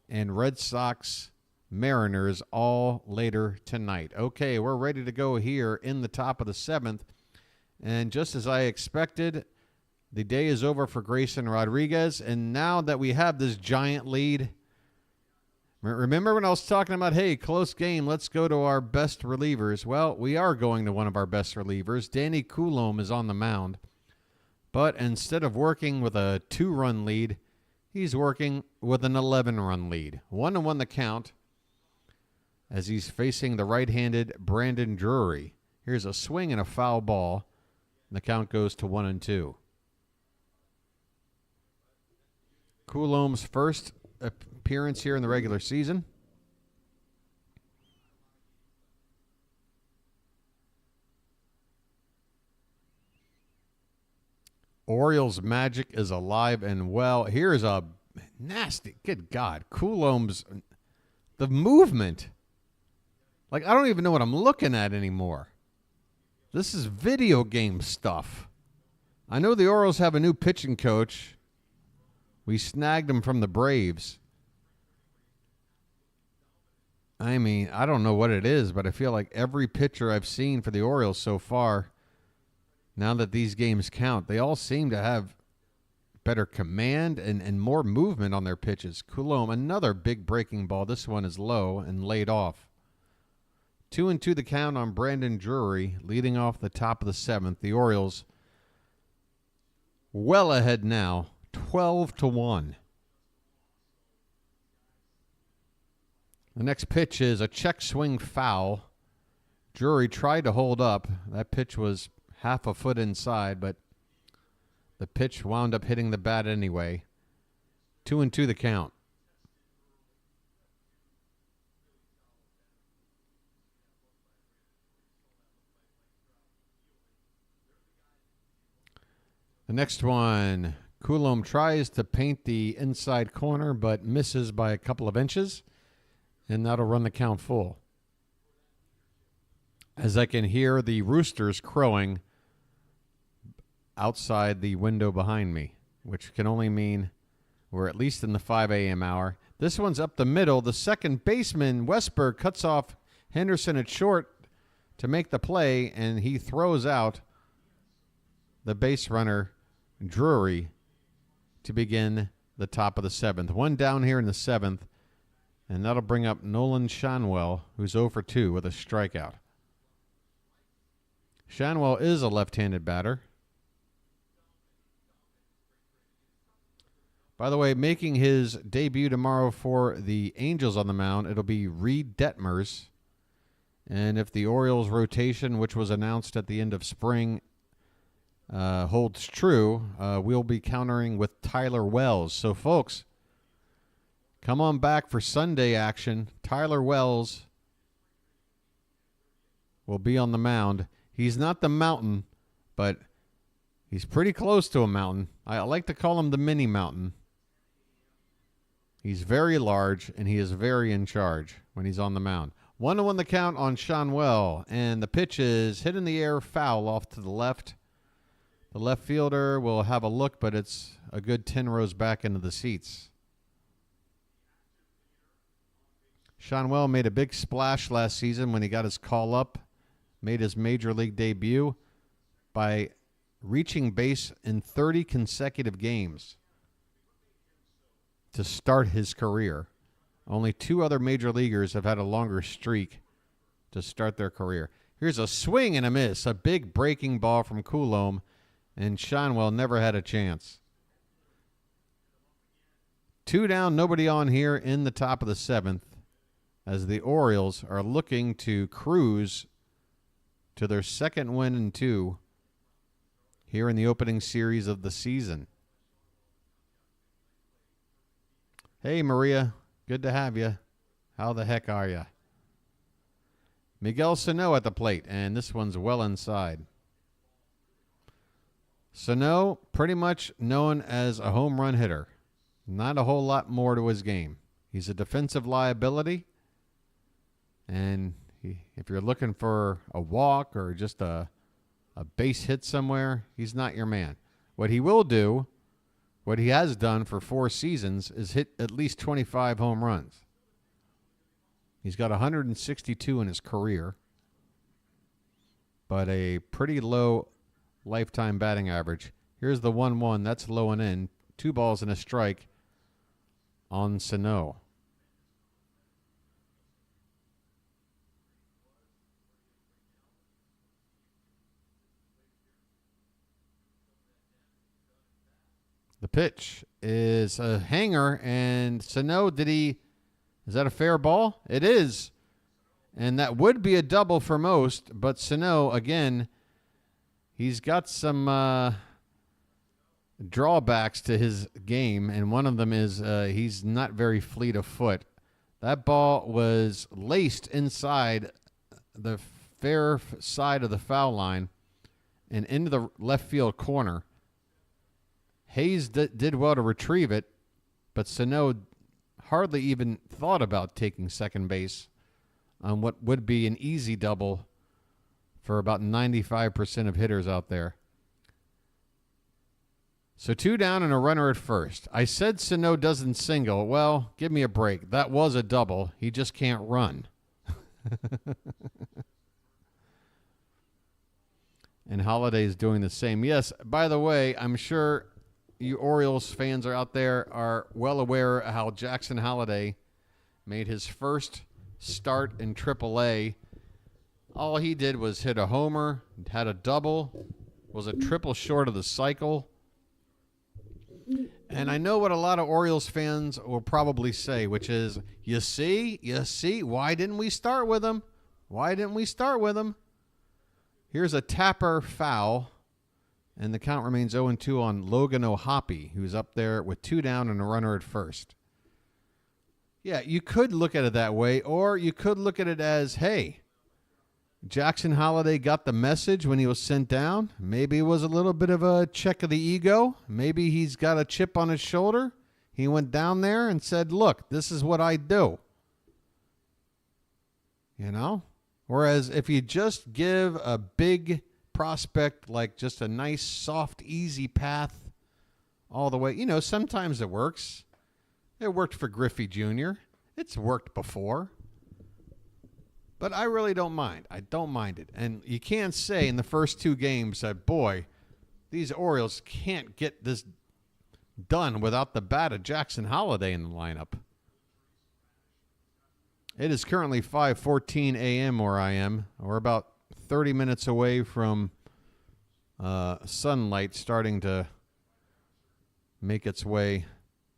and Red Sox, Mariners all later tonight. Okay, we're ready to go here in the top of the seventh. And just as I expected, the day is over for Grayson Rodriguez. And now that we have this giant lead, remember when I was talking about, hey, close game, let's go to our best relievers? Well, we are going to one of our best relievers. Danny Coulombe is on the mound. But instead of working with a 2-run lead, he's working with an 11-run lead. 1-1 the count as he's facing the right-handed Brandon Drury. Here's a swing and a foul ball. And the count goes to 1-2. Coulombe's first appearance here in the regular season. Orioles magic is alive and well. Here's a nasty, good God, Coulombe's, the movement. Like, I don't even know what I'm looking at anymore. This is video game stuff. I know the Orioles have a new pitching coach. We snagged him from the Braves. I mean, I don't know what it is, but I feel like every pitcher I've seen for the Orioles so far, now that these games count, they all seem to have better command and more movement on their pitches. Coulombe, another big breaking ball. This one is low and laid off. 2-2 the count on Brandon Drury, leading off the top of the seventh. The Orioles well ahead now, 12-1. The next pitch is a check swing foul. Drury tried to hold up. That pitch was half a foot inside, but the pitch wound up hitting the bat anyway. 2-2 the count. The next one, Coulombe tries to paint the inside corner, but misses by a couple of inches, and that'll run the count full. As I can hear the roosters crowing outside the window behind me, which can only mean we're at least in the 5 a.m. hour. This one's up the middle. The second baseman, Westberg, cuts off Henderson at short to make the play, and he throws out the base runner, Drury, to begin the top of the seventh. One down here in the seventh, and that'll bring up Nolan Shanwell, who's 0 for 2 with a strikeout. Shanwell is a left-handed batter. By the way, making his debut tomorrow for the Angels on the mound, it'll be Reed Detmers. And if the Orioles rotation, which was announced at the end of spring, holds true, we'll be countering with Tyler Wells. So, folks, come on back for Sunday action. Tyler Wells will be on the mound. He's not the mountain, but he's pretty close to a mountain. I like to call him the mini mountain. He's very large, and he is very in charge when he's on the mound. 1-1 the count on Shanwell, and the pitch is hit in the air, foul off to the left. The left fielder will have a look, but it's a good 10 rows back into the seats. Shanwell made a big splash last season when he got his call up, made his major league debut by reaching base in 30 consecutive games to start his career. Only 2 other major leaguers have had a longer streak to start their career. Here's a swing and a miss, a big breaking ball from Coulombe, and Shanwell never had a chance. 2 down, nobody on here in the top of the 7th, as the Orioles are looking to cruise to their second win in 2 here in the opening series of the season. Hey, Maria. Good to have you. How the heck are you? Miguel Sano at the plate, and this one's well inside. Sano, pretty much known as a home run hitter. Not a whole lot more to his game. He's a defensive liability, and if you're looking for a walk or just a base hit somewhere, he's not your man. What he will do, what he has done for 4 seasons, is hit at least 25 home runs. He's got 162 in his career, but a pretty low lifetime batting average. Here's the 1-1. That's low and in. 2 balls and a strike on Sano. The pitch is a hanger, and Sano, is that a fair ball? It is. And that would be a double for most, but Sano, again, he's got some drawbacks to his game, and one of them is he's not very fleet of foot. That ball was laced inside the fair side of the foul line and into the left field corner. Hayes did well to retrieve it, but Sano hardly even thought about taking second base on what would be an easy double for about 95% of hitters out there. So 2 down and a runner at first. I said Sano doesn't single. Well, give me a break. That was a double. He just can't run. And Holiday's doing the same. Yes, by the way, I'm sure you Orioles fans are out there are well aware how Jackson Holliday made his first start in AAA. All he did was hit a homer, had a double, was a triple short of the cycle. And I know what a lot of Orioles fans will probably say, which is, you see, why didn't we start with him? Why didn't we start with him? Here's a Tapper foul. And the count remains 0-2 on Logan O'Hoppe, who's up there with 2 down and a runner at first. Yeah, you could look at it that way, or you could look at it as, hey, Jackson Holliday got the message when he was sent down. Maybe it was a little bit of a check of the ego. Maybe he's got a chip on his shoulder. He went down there and said, look, this is what I do. You know? Whereas if you just give a big prospect like just a nice, soft, easy path all the way. You know, sometimes it works. It worked for Griffey Jr. It's worked before. But I really don't mind. I don't mind it. And you can't say in the first 2 games that, boy, these Orioles can't get this done without the bat of Jackson Holliday in the lineup. It is currently 5:14 a.m. where I am. We're about 30 minutes away from sunlight starting to make its way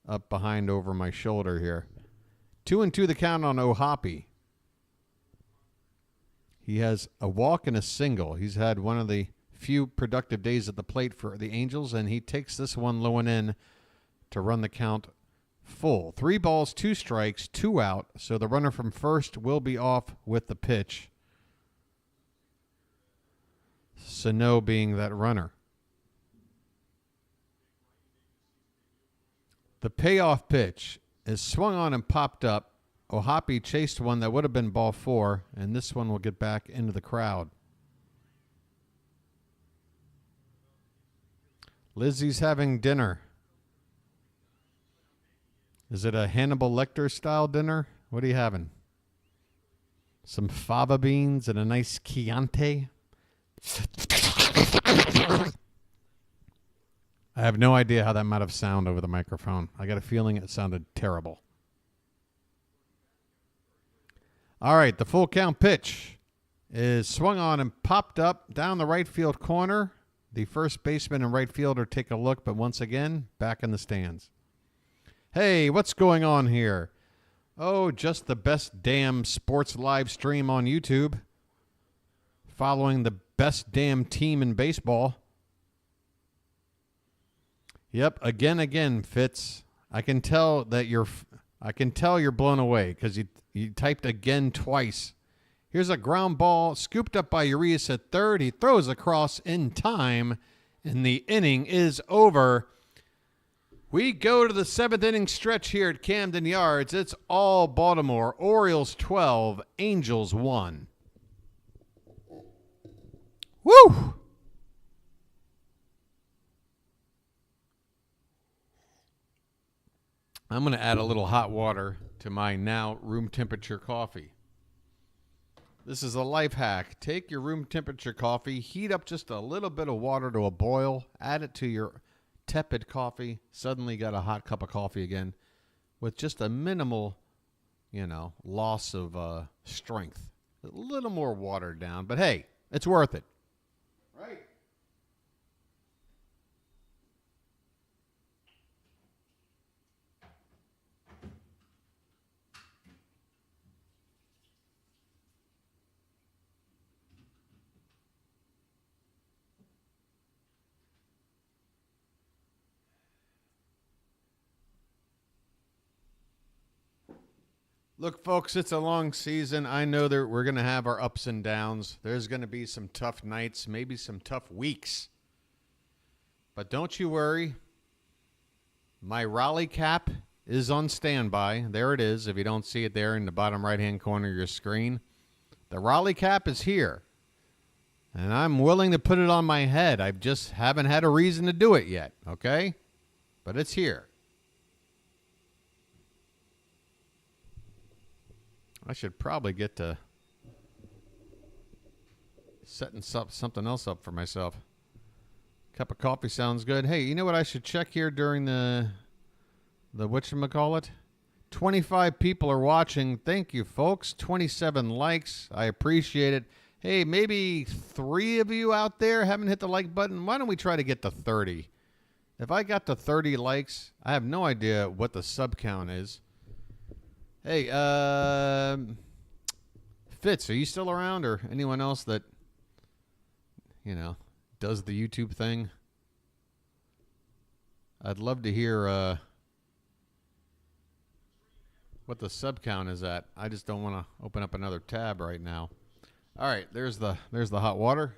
up behind over my shoulder here. 2-2 the count on O'Hoppe. He has a walk and a single. He's had one of the few productive days at the plate for the Angels, and he takes this one low and in to run the count full. 3 balls, 2 strikes, 2 out, so the runner from first will be off with the pitch. Sano being that runner. The payoff pitch is swung on and popped up. Ohapi chased one that would have been ball 4, and this one will get back into the crowd. Lizzie's having dinner. Is it a Hannibal Lecter style dinner? What are you having? Some fava beans and a nice Chianti? I have no idea how that might have sounded over the microphone. I got a feeling it sounded terrible. All right, the full count pitch is swung on and popped up down the right field corner. The first baseman and right fielder take a look, but once again, back in the stands. Hey, what's going on here? Oh, just the best damn sports live stream on YouTube. Following the best damn team in baseball. Yep, again, Fitz. I can tell you're blown away because you typed again twice. Here's a ground ball scooped up by Urias at third. He throws across in time, and the inning is over. We go to the 7th inning stretch here at Camden Yards. It's all Baltimore. Orioles 12, Angels 1. Woo! I'm going to add a little hot water to my now room temperature coffee. This is a life hack. Take your room temperature coffee, heat up just a little bit of water to a boil, add it to your tepid coffee. Suddenly got a hot cup of coffee again with just a minimal, loss of strength. A little more watered down, but hey, it's worth it. Right? Look, folks, it's a long season. I know that we're going to have our ups and downs. There's going to be some tough nights, maybe some tough weeks. But don't you worry. My Raleigh cap is on standby. There it is, if you don't see it there in the bottom right-hand corner of your screen. The Raleigh cap is here. And I'm willing to put it on my head. I just haven't had a reason to do it yet, okay? But it's here. I should probably get to setting something else up for myself. Cup of coffee sounds good. Hey, you know what I should check here during the whatchamacallit? 25 people are watching. Thank you, folks. 27 likes. I appreciate it. Hey, maybe 3 of you out there haven't hit the like button. Why don't we try to get to 30? If I got to 30 likes, I have no idea what the sub count is. Hey, Fitz, are you still around, or anyone else that, does the YouTube thing? I'd love to hear what the sub count is at. I just don't want to open up another tab right now. All right, there's the hot water.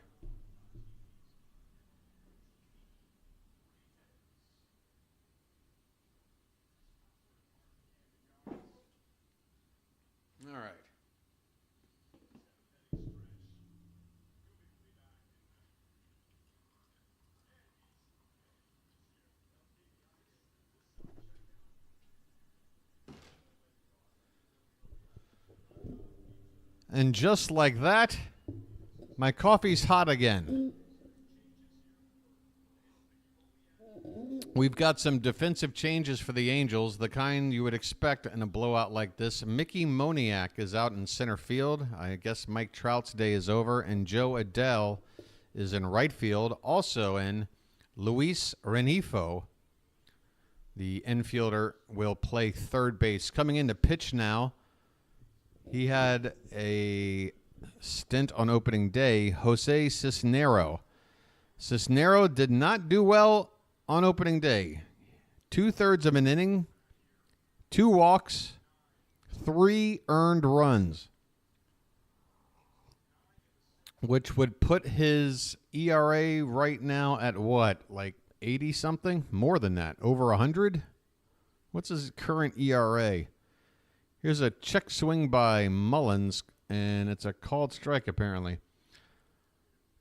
All right. And just like that, my coffee's hot again. We've got some defensive changes for the Angels, the kind you would expect in a blowout like this. Mickey Moniak is out in center field. I guess Mike Trout's day is over. And Joe Adele is in right field. Also in, Luis Renifo, the infielder, will play third base. Coming in to pitch now, he had a stint on opening day, Jose Cisnero. Cisnero did not do well on opening day. 2/3 of an inning, 2 walks, 3 earned runs, which would put his ERA right now at what, like 80 something? More than that, over 100? What's his current ERA? Here's a check swing by Mullins, and it's a called strike apparently.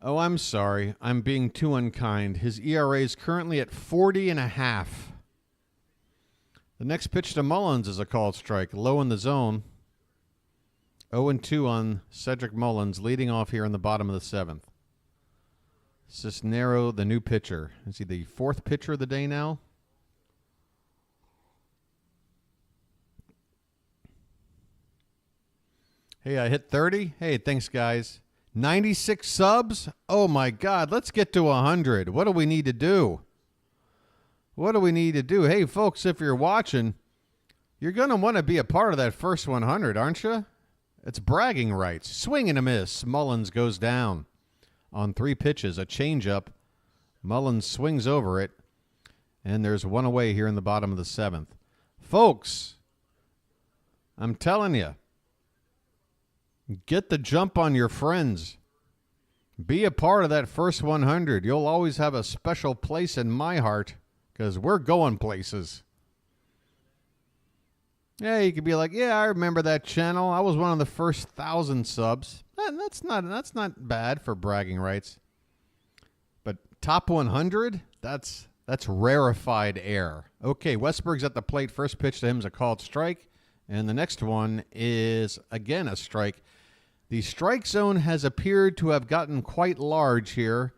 Oh, I'm sorry. I'm being too unkind. His ERA is currently at 40.5. The next pitch to Mullins is a called strike, low in the zone. 0-2 on Cedric Mullins, leading off here in the bottom of the 7th. Cisnero, the new pitcher. Is he the 4th pitcher of the day now? Hey, I hit 30. Hey, thanks, guys. 96 subs? Oh, my God. Let's get to 100. What do we need to do? What do we need to do? Hey, folks, if you're watching, you're going to want to be a part of that first 100, aren't you? It's bragging rights. Swing and a miss. Mullins goes down on 3 pitches. A changeup. Mullins swings over it. And there's one away here in the bottom of the 7th. Folks, I'm telling you, get the jump on your friends. Be a part of that first 100. You'll always have a special place in my heart because we're going places. Yeah, you could be like, yeah, I remember that channel. I was one of the first 1,000 subs. That's not bad for bragging rights. But top 100, that's rarefied air. Okay, Westberg's at the plate. First pitch to him is a called strike. And the next one is, again, a strike. The strike zone has appeared to have gotten quite large here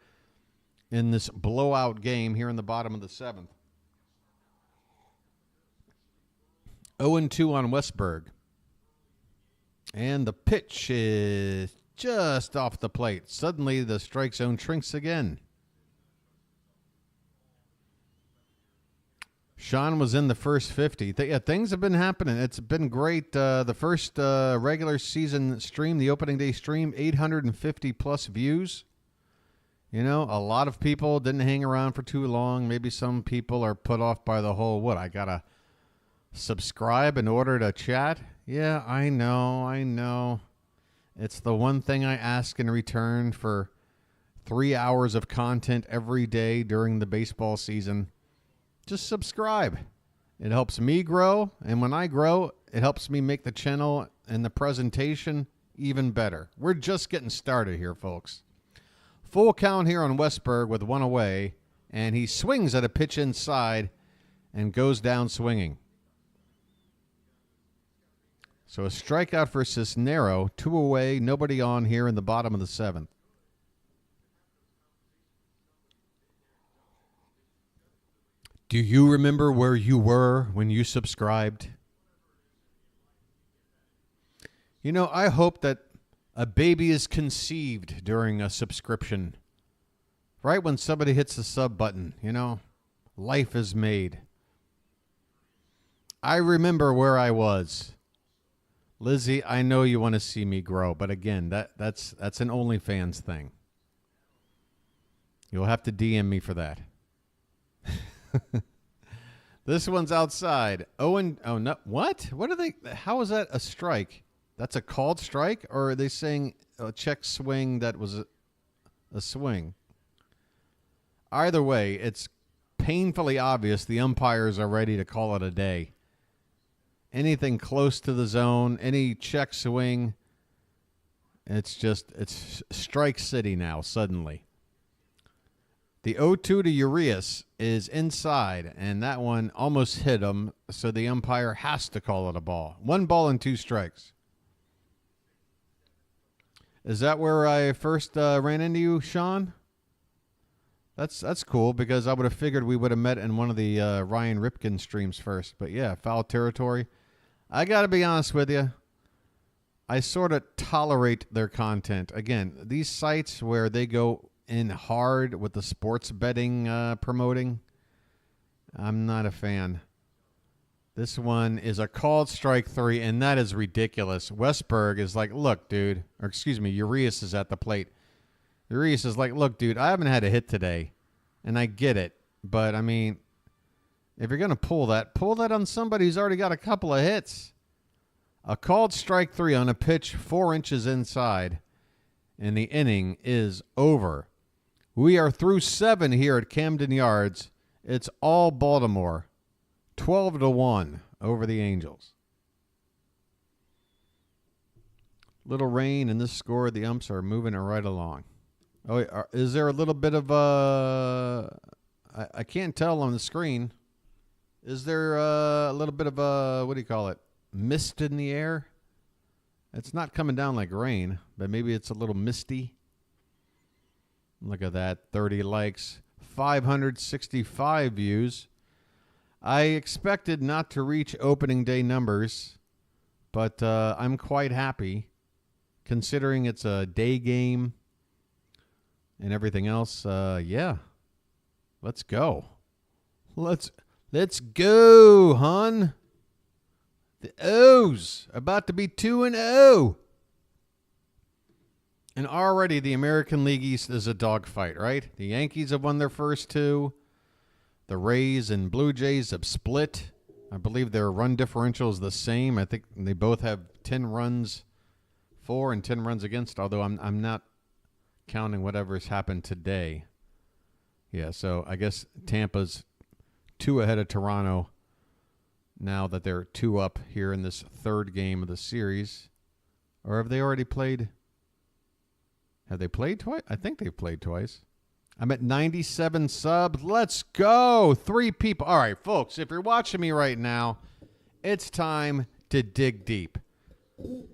in this blowout game here in the bottom of the 7th. 0-2 on Westberg. And the pitch is just off the plate. Suddenly, the strike zone shrinks again. Sean was in the first 50. Yeah, things have been happening. It's been great. The first regular season stream, the opening day stream, 850-plus views. You know, a lot of people didn't hang around for too long. Maybe some people are put off by the whole, I got to subscribe in order to chat? Yeah, I know. It's the one thing I ask in return for 3 hours of content every day during the baseball season. Just subscribe. It helps me grow, and when I grow, it helps me make the channel and the presentation even better. We're just getting started here, folks. Full count here on Westberg with one away, and he swings at a pitch inside and goes down swinging. So a strikeout for Cisnero, 2 away, nobody on here in the bottom of the 7th. Do you remember where you were when you subscribed? You know, I hope that a baby is conceived during a subscription. Right when somebody hits the sub button, you know, life is made. I remember where I was. Lizzie, I know you want to see me grow, but again, that's an OnlyFans thing. You'll have to DM me for that. This one's outside. Oh no! What? What are they? How is that a strike? That's a called strike, or are they saying a check swing that was a swing? Either way, it's painfully obvious the umpires are ready to call it a day. Anything close to the zone, any check swing, it's strike city now, suddenly. The 0-2 to Urias is inside, and that one almost hit him, so the umpire has to call it a ball. 1 ball and 2 strikes. Is that where I first ran into you, Sean? That's cool, because I would have figured we would have met in one of the Ryan Ripken streams first. But yeah, foul territory. I got to be honest with you. I sort of tolerate their content. Again, these sites where they go in hard with the sports betting promoting, I'm not a fan. This one is a called strike 3, and that is ridiculous. Westberg is like, look, dude. Or excuse me, Urias is at the plate. Urias is like, look, dude, I haven't had a hit today. And I get it. But, I mean, if you're going to pull that on somebody who's already got a couple of hits. A called strike 3 on a pitch 4 inches inside. And the inning is over. We are through 7 here at Camden Yards. It's all Baltimore. 12-1 over the Angels. Little rain and this score. The umps are moving it right along. Oh, wait, is there a little bit of I can't tell on the screen. Is there a little bit of what do you call it? Mist in the air? It's not coming down like rain, but maybe it's a little misty. Look at that. 30 likes, 565 views. I expected not to reach opening day numbers, but I'm quite happy considering it's a day game and everything else. Yeah. Let's go. Let's go, hon. The O's about to be 2-0. And already the American League East is a dogfight, right? The Yankees have won their first two. The Rays and Blue Jays have split. I believe their run differential is the same. I think they both have 10 runs for and 10 runs against, although I'm not counting whatever's happened today. Yeah, so I guess Tampa's 2 ahead of Toronto now that they're 2 up here in this third game of the series. Or have they already played? Have they played twice? I think they've played twice. I'm at 97 subs. Let's go. 3 people. All right, folks, if you're watching me right now, it's time to dig deep.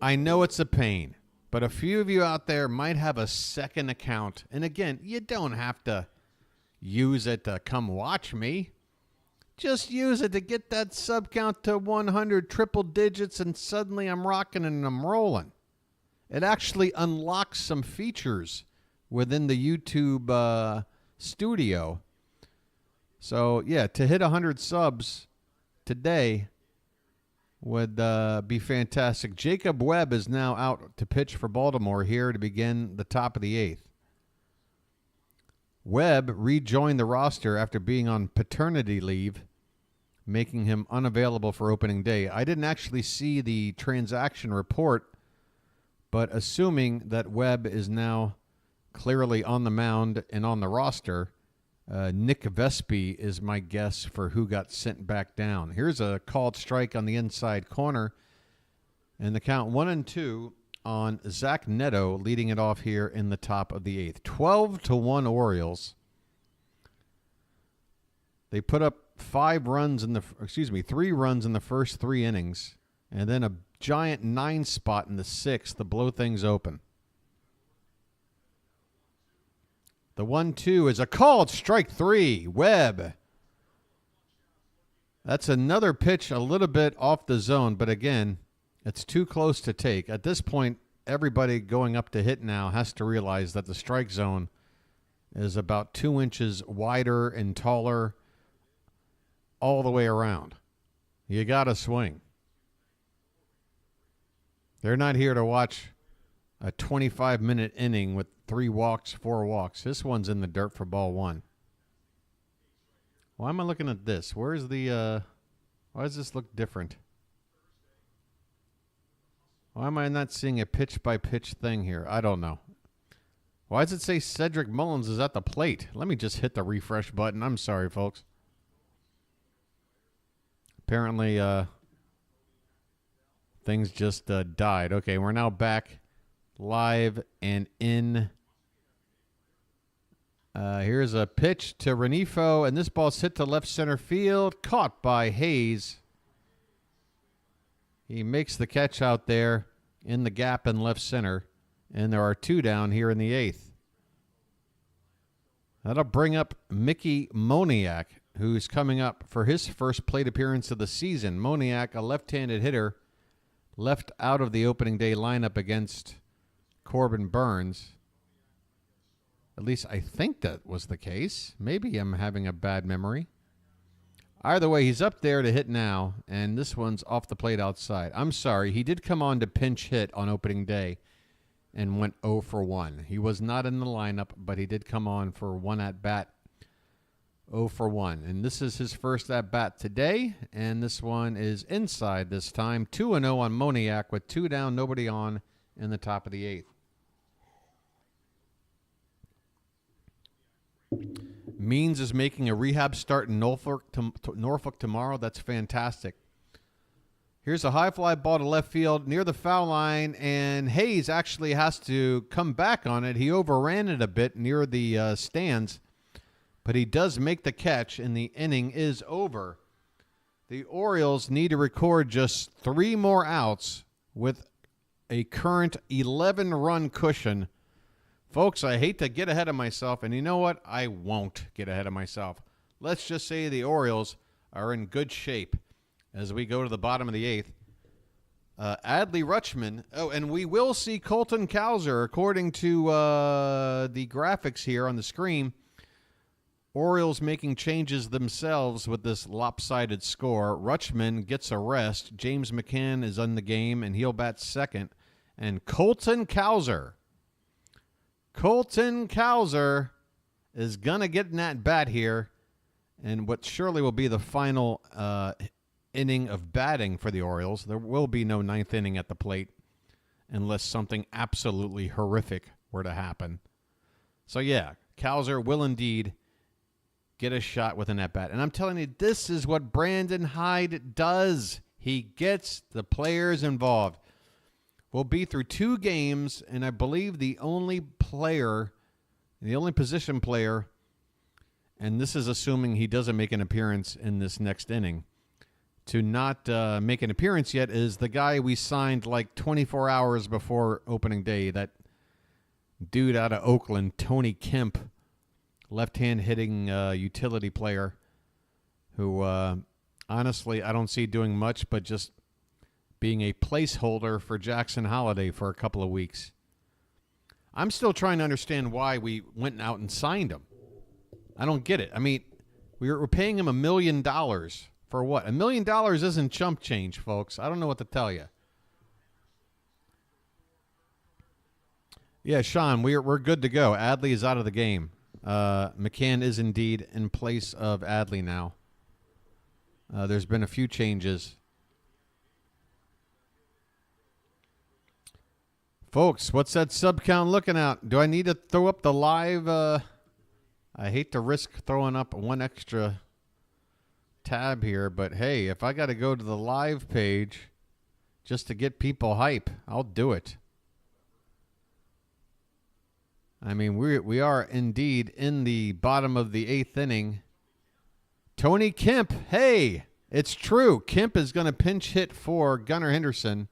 I know it's a pain, but a few of you out there might have a second account. And again, you don't have to use it to come watch me. Just use it to get that sub count to 100 triple digits, and suddenly I'm rocking and I'm rolling. It actually unlocks some features within the YouTube studio. So, yeah, to hit 100 subs today would be fantastic. Jacob Webb is now out to pitch for Baltimore here to begin the top of the 8th. Webb rejoined the roster after being on paternity leave, making him unavailable for opening day. I didn't actually see the transaction report, but assuming that Webb is now clearly on the mound and on the roster, Nick Vespi is my guess for who got sent back down. Here's a called strike on the inside corner, and the count 1-2 on Zach Neto, leading it off here in the top of the 8th. 12-1 Orioles. They put up 3 runs in the first 3 innings, and then a giant 9 spot in the 6th to blow things open. The 1-2 is a called strike 3. Webb. That's another pitch a little bit off the zone, but again, it's too close to take. At this point, everybody going up to hit now has to realize that the strike zone is about 2 inches wider and taller all the way around. You got to swing. They're not here to watch a 25-minute inning with 3 walks, 4 walks. This one's in the dirt for ball 1. Why am I looking at this? Where's the why does this look different? Why am I not seeing a pitch-by-pitch thing here? I don't know. Why does it say Cedric Mullins is at the plate? Let me just hit the refresh button. I'm sorry, folks. Apparently, things just died. Okay, we're now back live and in. Here's a pitch to Renifo, and this ball's hit to left center field. Caught by Hayes. He makes the catch out there in the gap in left center, and there are 2 down here in the 8th. That'll bring up Mickey Moniak, who's coming up for his first plate appearance of the season. Moniak, a left-handed hitter, left out of the opening day lineup against Corbin Burns. At least I think that was the case. Maybe I'm having a bad memory. Either way, he's up there to hit now, and this one's off the plate outside. I'm sorry, he did come on to pinch hit on opening day and went 0 for 1. He was not in the lineup, but he did come on for 1 at-bat, 0 for 1. And this is his first at-bat today, and this one is inside this time. 2-0 on Moniak with 2 down, nobody on in the top of the 8th. Means is making a rehab start in Norfolk tomorrow. That's fantastic. Here's a high fly ball to left field near the foul line, and Hayes actually has to come back on it. He overran it a bit near the stands, but he does make the catch, and the inning is over. The Orioles need to record just 3 more outs with a current 11-run cushion. Folks, I hate to get ahead of myself, and you know what? I won't get ahead of myself. Let's just say the Orioles are in good shape as we go to the bottom of the 8th. Adley Rutschman. Oh, and we will see Colton Cowser, according to the graphics here on the screen. Orioles making changes themselves with this lopsided score. Rutschman gets a rest. James McCann is in the game, and he'll bat second. And Colton Cowser is going to get in that bat here, and what surely will be the final inning of batting for the Orioles. There will be no 9th inning at the plate unless something absolutely horrific were to happen. So, yeah, Cowser will indeed get a shot with an at-bat. And I'm telling you, this is what Brandon Hyde does. He gets the players involved. We'll be through 2 games, and I believe the only position player, and this is assuming he doesn't make an appearance in this next inning, to not make an appearance yet is the guy we signed like 24 hours before opening day, that dude out of Oakland, Tony Kemp, left-hand hitting utility player who honestly I don't see doing much but just being a placeholder for Jackson Holiday for a couple of weeks. I'm still trying to understand why we went out and signed him. I don't get it. I mean, we're paying him $1 million for what? $1 million isn't chump change, folks. I don't know what to tell you. Yeah, Sean, we're good to go. Adley is out of the game. McCann is indeed in place of Adley now. There's been a few changes. Folks, what's that sub count looking at? Do I need to throw up the live? I hate to risk throwing up one extra tab here, but hey, if I got to go to the live page just to get people hype, I'll do it. I mean, we are indeed in the bottom of the 8th inning. Tony Kemp, hey, it's true. Kemp is going to pinch hit for Gunnar Henderson.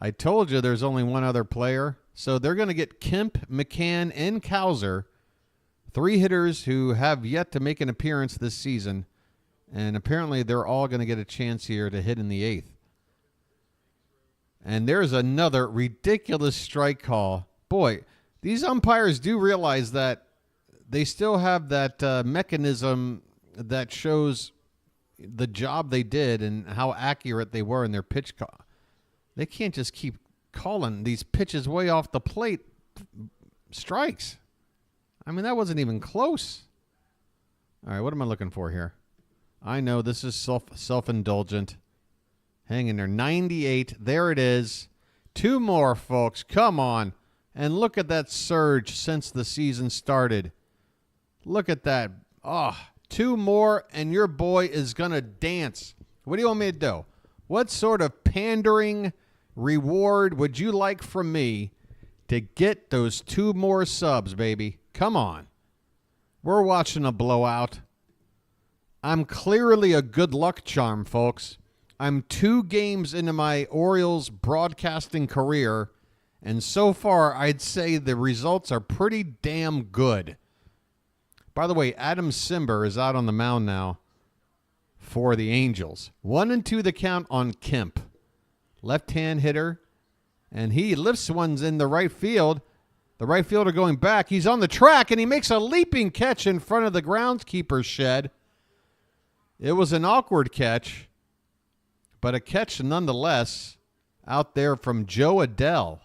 I told you there's only one other player. So they're going to get Kemp, McCann, and Cowser, 3 hitters who have yet to make an appearance this season. And apparently they're all going to get a chance here to hit in the 8th. And there's another ridiculous strike call. Boy, these umpires do realize that they still have that mechanism that shows the job they did and how accurate they were in their pitch call. They can't just keep calling these pitches way off the plate strikes. I mean, that wasn't even close. All right, what am I looking for here? I know this is self-indulgent. Hang in there. 98. There it is. 2 more, folks. Come on. And look at that surge since the season started. Look at that. Oh, 2 more, and your boy is going to dance. What do you want me to do? What sort of pandering reward would you like from me to get those 2 more subs, baby? Come on. We're watching a blowout. I'm clearly a good luck charm, folks. I'm 2 games into my Orioles broadcasting career, and so far I'd say the results are pretty damn good. By the way, Adam Simber is out on the mound now for the Angels. 1-2 the count on Kemp. Left-hand hitter, and he lifts ones in the right field. The right fielder going back. He's on the track, and he makes a leaping catch in front of the groundskeeper's shed. It was an awkward catch, but a catch nonetheless out there from Joe Adell.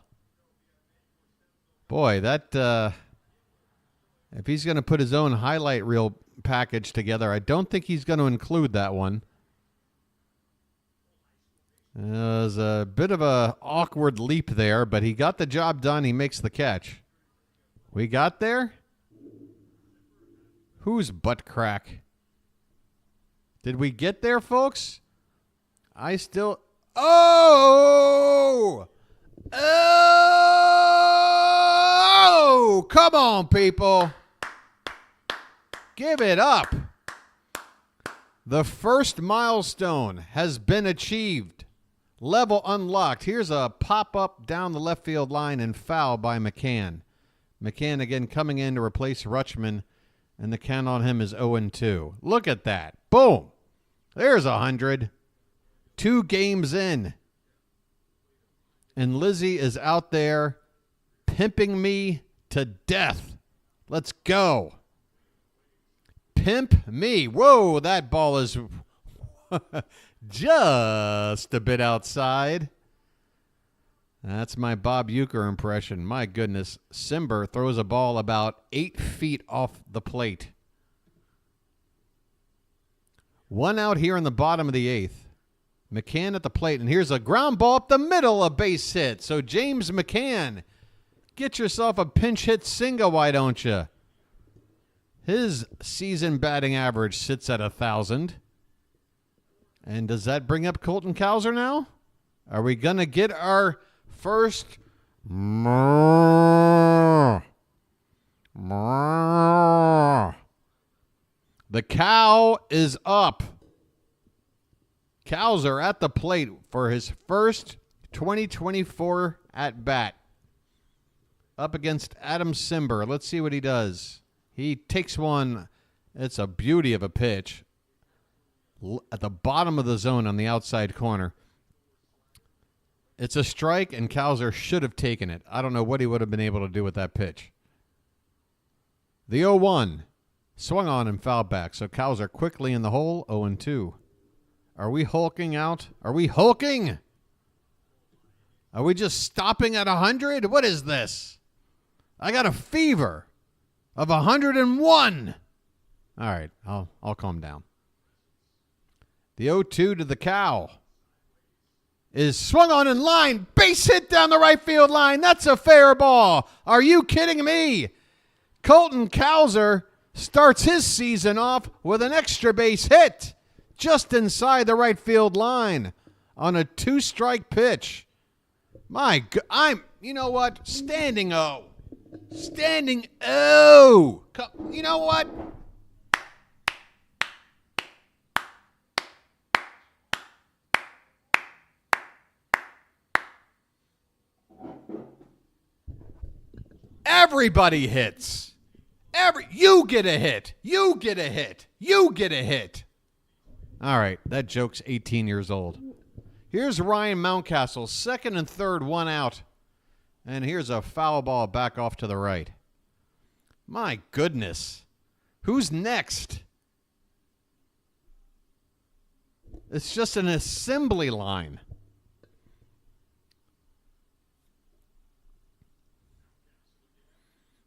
Boy, that if he's going to put his own highlight reel package together, I don't think he's going to include that one. It was a bit of a awkward leap there, but he got the job done. He makes the catch. We got there? Who's butt crack? Did we get there, folks? I still... Oh! Oh! Come on, people. Give it up. The first milestone has been achieved. Level unlocked. Here's a pop-up down the left field line and foul by McCann. McCann again coming in to replace Rutschman, and the count on him is 0-2. Look at that. Boom. There's 100. 2 games in. And Lizzie is out there pimping me to death. Let's go. Pimp me. Whoa, that ball is just a bit outside. That's my Bob Uecker impression. My goodness. Simber throws a ball about 8 feet off the plate. 1 out here in the bottom of the 8th. McCann at the plate, and here's a ground ball up the middle, a base hit. So James McCann, get yourself a pinch hit single, why don't you? His season batting average sits at 1,000. And does that bring up Colton Cowser now? Are we going to get our first... The cow is up. Cowser at the plate for his first 2024 at-bat. Up against Adam Simber. Let's see what he does. He takes one. It's a beauty of a pitch. At the bottom of the zone on the outside corner. It's a strike, and Cowser should have taken it. I don't know what he would have been able to do with that pitch. The 0-1. Swung on and fouled back. So Cowser quickly in the hole, 0-2. Are we hulking out? Are we hulking? Are we just stopping at 100? What is this? I got a fever of 101. All right, I'll calm down. The 0-2 to the cow is swung on in line. Base hit down the right field line. That's a fair ball. Are you kidding me? Colton Cowser starts his season off with an extra base hit just inside the right field line on a 2-strike pitch. My God, you know what? Standing O. Standing O. You know what? Everybody hits. You get a hit. You get a hit. You get a hit. All right, that joke's 18 years old. Here's Ryan Mountcastle, second and third, 1 out. And here's a foul ball back off to the right. My goodness. Who's next? It's just an assembly line.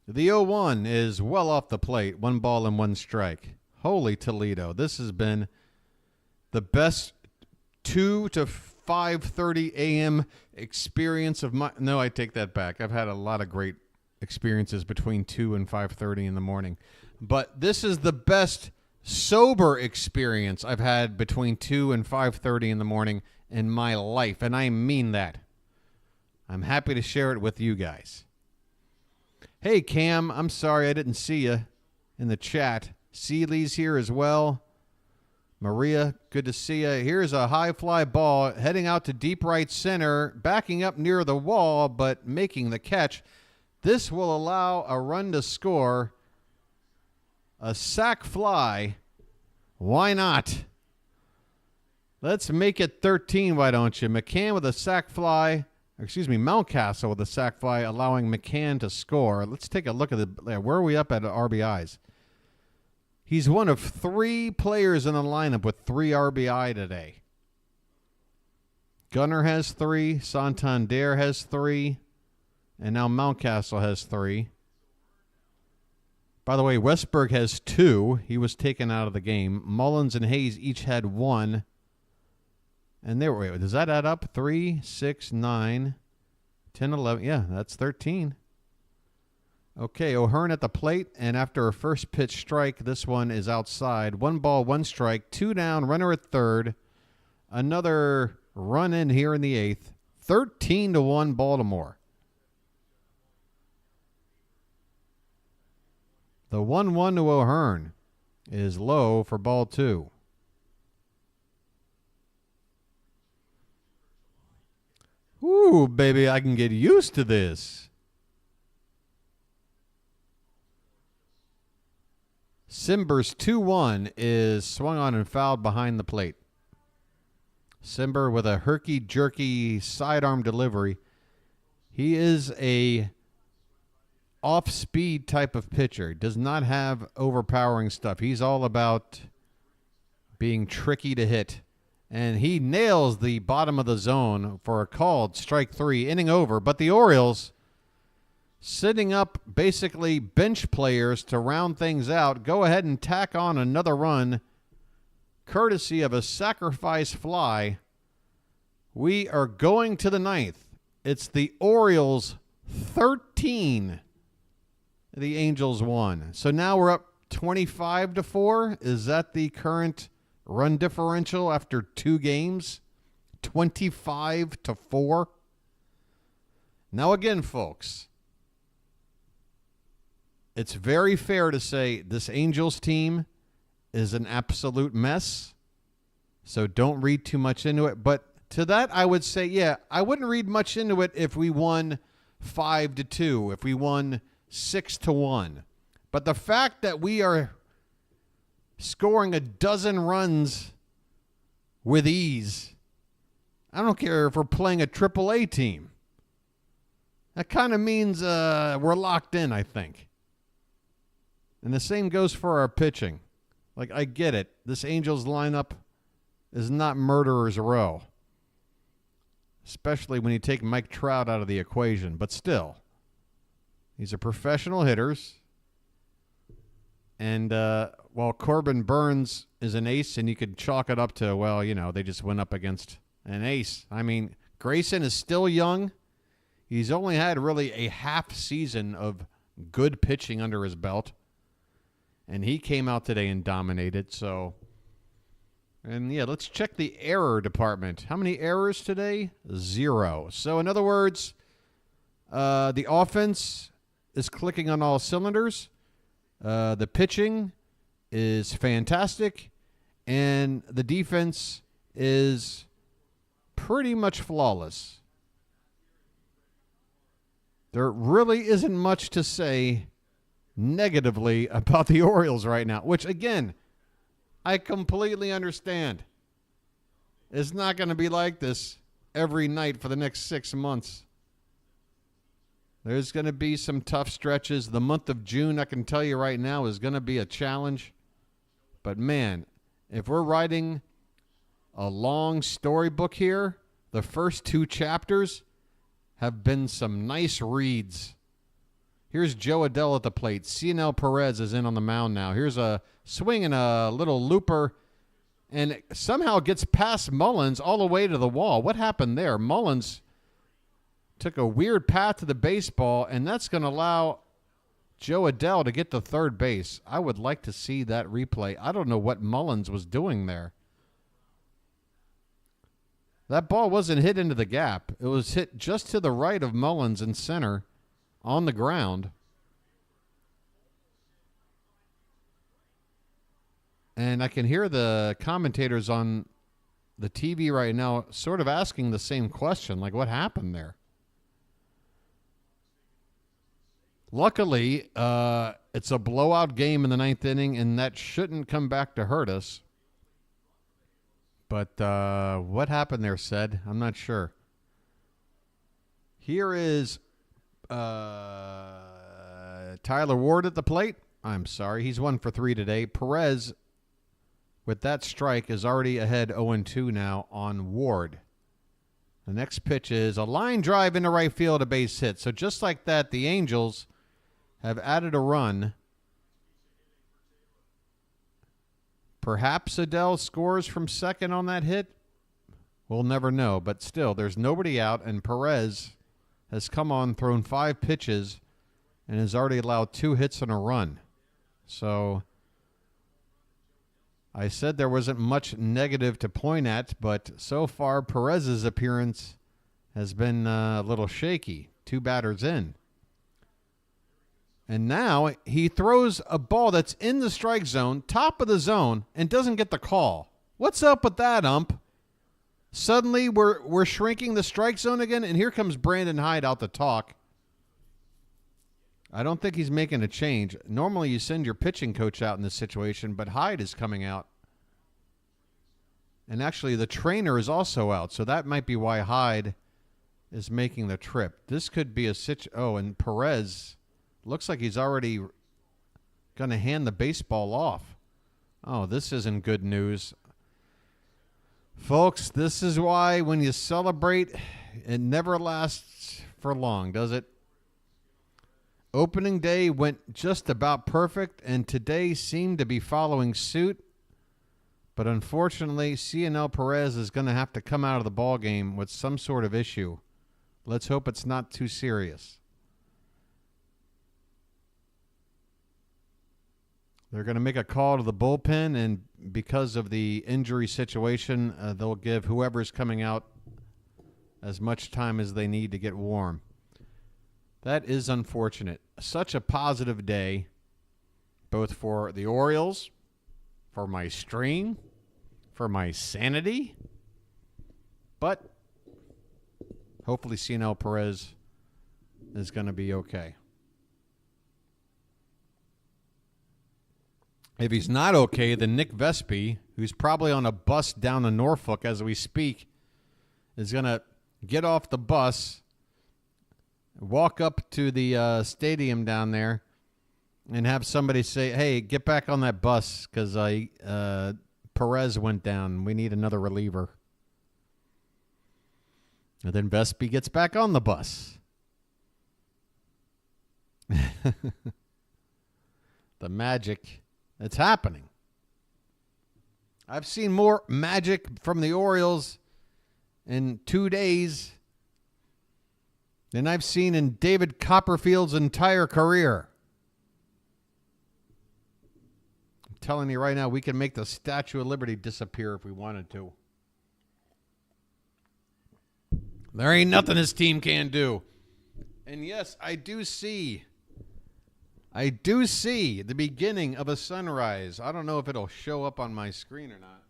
The 0-1 is well off the plate. 1 ball and 1 strike. Holy Toledo. This has been the best 2 to 5:30 a.m. experience of my... No, I take that back. I've had a lot of great experiences between 2 and 5:30 in the morning. But this is the best sober experience I've had between 2 and 5:30 in the morning in my life. And I mean that. I'm happy to share it with you guys. Hey, Cam, I'm sorry I didn't see you in the chat. Seeley's here as well. Maria, good to see you. Here's a high fly ball heading out to deep right center, backing up near the wall, but making the catch. This will allow a run to score. A sac fly. Why not? Let's make it 13, why don't you? McCann with a sac fly. Mountcastle with a sac fly, allowing McCann to score. Let's take a look at where are we up at RBIs? He's one of 3 players in the lineup with 3 RBI today. Gunnar has 3, Santander has 3, and now Mountcastle has 3. By the way, Westberg has 2. He was taken out of the game. Mullins and Hayes each had 1. And there, wait, does that add up? 3, 6, 9, 10, 11. Yeah, that's 13. Okay, O'Hearn at the plate, and after a first pitch strike, this one is outside. 1 ball, 1 strike, 2 down, runner at third. Another run in here in the 8th. 13-1 Baltimore. The 1-1 to O'Hearn is low for ball 2. Ooh, baby, I can get used to this. Simber's 2-1 is swung on and fouled behind the plate. Simber with a herky-jerky sidearm delivery. He is a off-speed type of pitcher. Does not have overpowering stuff. He's all about being tricky to hit. And he nails the bottom of the zone for a called strike 3, inning over. But the Orioles, sitting up basically bench players to round things out, go ahead and tack on another run courtesy of a sacrifice fly. We are going to the 9th. It's the Orioles 13. The Angels 1. So now we're up 25-4. Is that the current run differential after 2 games? 25-4. Now again, folks, it's very fair to say this Angels team is an absolute mess. So don't read too much into it. But to that, I would say, yeah, I wouldn't read much into it if we won 5-2, if we won 6-1. But the fact that we are scoring a dozen runs with ease, I don't care if we're playing a AAA team. That kind of means we're locked in, I think. And the same goes for our pitching. Like, I get it. This Angels lineup is not murderer's row, especially when you take Mike Trout out of the equation. But still, these are professional hitters. And while Corbin Burns is an ace, and you could chalk it up to, well, you know, they just went up against an ace. I mean, Grayson is still young. He's only had really a half season of good pitching under his belt. And he came out today and dominated. So, and yeah, let's check the error department. How many errors today? 0. So in other words, the offense is clicking on all cylinders. The pitching is fantastic. And the defense is pretty much flawless. There really isn't much to say negatively about the Orioles right now, which, again, I completely understand. It's not going to be like this every night for the next 6 months. There's going to be some tough stretches. The month of June, I can tell you right now, is going to be a challenge. But, man, if we're writing a long storybook here, the first 2 chapters have been some nice reads. Here's Joe Adell at the plate. Cionel Perez is in on the mound now. Here's a swing and a little looper, and it somehow gets past Mullins all the way to the wall. What happened there? Mullins took a weird path to the baseball, and that's going to allow Joe Adell to get to third base. I would like to see that replay. I don't know what Mullins was doing there. That ball wasn't hit into the gap. It was hit just to the right of Mullins in center on the ground. And I can hear the commentators on the TV right now sort of asking the same question, like, what happened there? Luckily, it's a blowout game in the 9th inning, and that shouldn't come back to hurt us. But what happened there, Sed? I'm not sure. Here is Tyler Ward at the plate. I'm sorry. He's 1 for 3 today. Perez, with that strike, is already ahead 0-2 now on Ward. The next pitch is a line drive into right field, a base hit. So just like that, the Angels have added a run. Perhaps Adell scores from second on that hit. We'll never know. But still, there's nobody out, and Perez has come on, thrown 5 pitches, and has already allowed 2 hits and a run. So I said there wasn't much negative to point at, but so far Perez's appearance has been a little shaky. 2 batters in. And now he throws a ball that's in the strike zone, top of the zone, and doesn't get the call. What's up with that, ump? Suddenly we're shrinking the strike zone again, and here comes Brandon Hyde out to talk. I don't think he's making a change. Normally you send your pitching coach out in this situation, but Hyde is coming out. And actually the trainer is also out, so that might be why Hyde is making the trip. This could be a Oh, and Perez looks like he's already going to hand the baseball off. Oh, this isn't good news. Folks, this is why when you celebrate, it never lasts for long, does it? Opening day went just about perfect, and today seemed to be following suit. But unfortunately, Cionel Perez is going to have to come out of the ballgame with some sort of issue. Let's hope it's not too serious. They're going to make a call to the bullpen, and because of the injury situation, they'll give whoever's coming out as much time as they need to get warm. That is unfortunate. Such a positive day, both for the Orioles, for my stream, for my sanity. But hopefully Cionel Perez is going to be okay. If he's not okay, then Nick Vespi, who's probably on a bus down to Norfolk as we speak, is going to get off the bus, walk up to the stadium down there, and have somebody say, hey, get back on that bus because Perez went down. We need another reliever. And then Vespi gets back on the bus. The magic. It's happening. I've seen more magic from the Orioles in 2 days than I've seen in David Copperfield's entire career. I'm telling you right now, we can make the Statue of Liberty disappear if we wanted to. There ain't nothing this team can do. And yes, I do see the beginning of a sunrise. I don't know if it'll show up on my screen or not.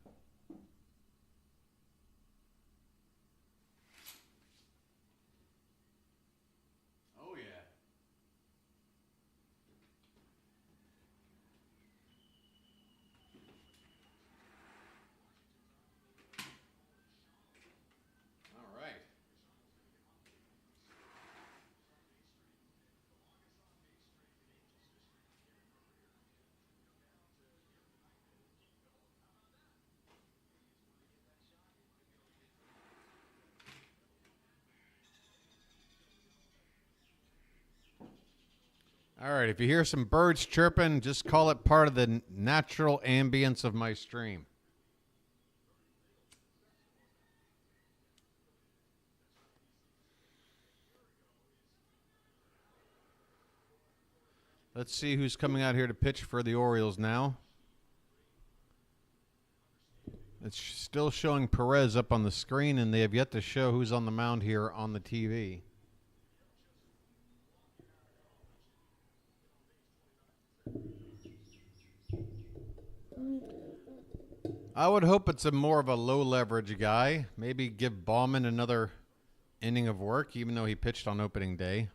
Oh, yeah. All right. All right, if you hear some birds chirping, just call it part of the natural ambience of my stream. Let's see who's coming out here to pitch for the Orioles now. It's still showing Perez up on the screen, and they have yet to show who's on the mound here on the TV. I would hope it's more of a low leverage guy. Maybe give Bauman another inning of work, even though he pitched on opening day.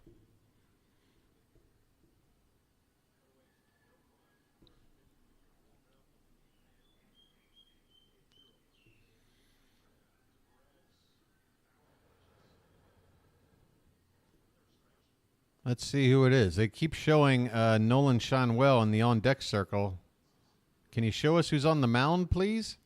Let's see who it is. They keep showing Nolan Shanwell in the on-deck circle. Can you show us who's on the mound, please?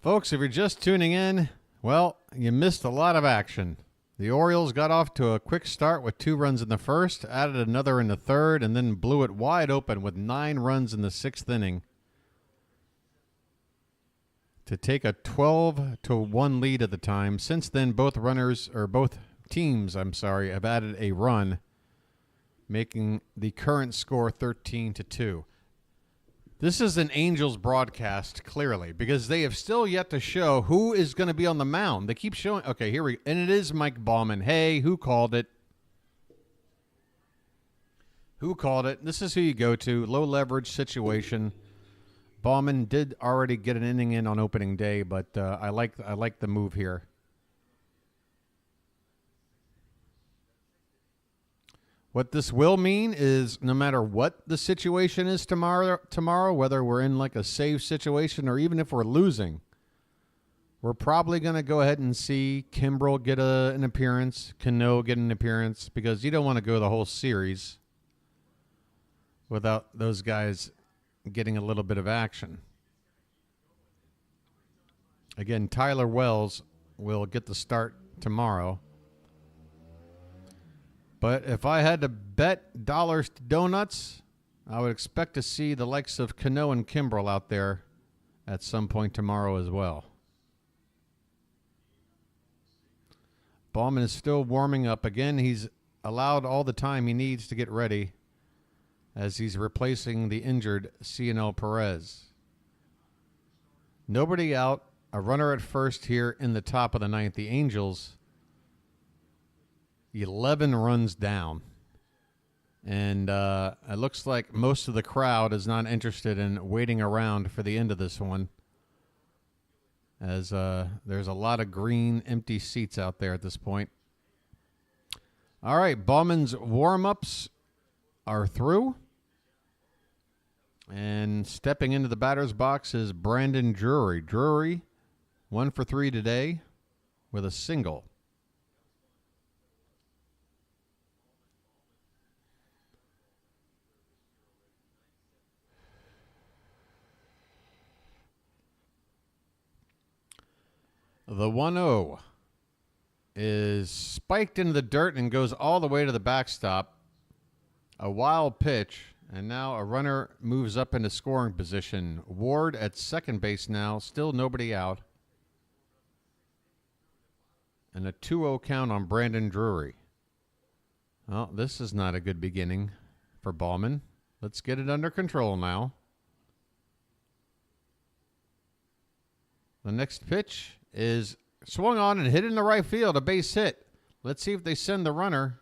Folks, if you're just tuning in, well, you missed a lot of action. The Orioles got off to a quick start with 2 runs in the first, added another in the third, and then blew it wide open with 9 runs in the 6th inning. to take a 12-1 lead at the time. Since then, both teams, have added a run, making the current score 13-2. This is an Angels broadcast, clearly, because they have still yet to show who is going to be on the mound. They keep showing. Okay, here we go. And it is Mike Baumann. Hey, who called it? Who called it? This is who you go to. Low leverage situation. Baumann did already get an inning in on opening day, but I like the move here. What this will mean is no matter what the situation is tomorrow, whether we're in like a save situation or even if we're losing, we're probably going to go ahead and see Kimbrel get an appearance, Cano get an appearance, because you don't want to go the whole series without those guys getting a little bit of action. Again, Tyler Wells will get the start tomorrow. But if I had to bet dollars to donuts, I would expect to see the likes of Cano and Kimbrel out there at some point tomorrow as well. Baumann is still warming up. Again, he's allowed all the time he needs to get ready as he's replacing the injured Cionel Perez. Nobody out. A runner at first here in the top of the ninth. The Angels 11 runs down. And it looks like most of the crowd is not interested in waiting around for the end of this one, as there's a lot of green, empty seats out there at this point. All right, Baumann's warm-ups are through. And stepping into the batter's box is Brandon Drury. Drury, 1 for 3 today with a single. The 1-0 is spiked into the dirt and goes all the way to the backstop. A wild pitch, and now a runner moves up into scoring position. Ward at second base now, still nobody out. And a 2-0 count on Brandon Drury. Well, this is not a good beginning for Baumann. Let's get it under control now. The next pitch is swung on and hit in the right field, a base hit. Let's see if they send the runner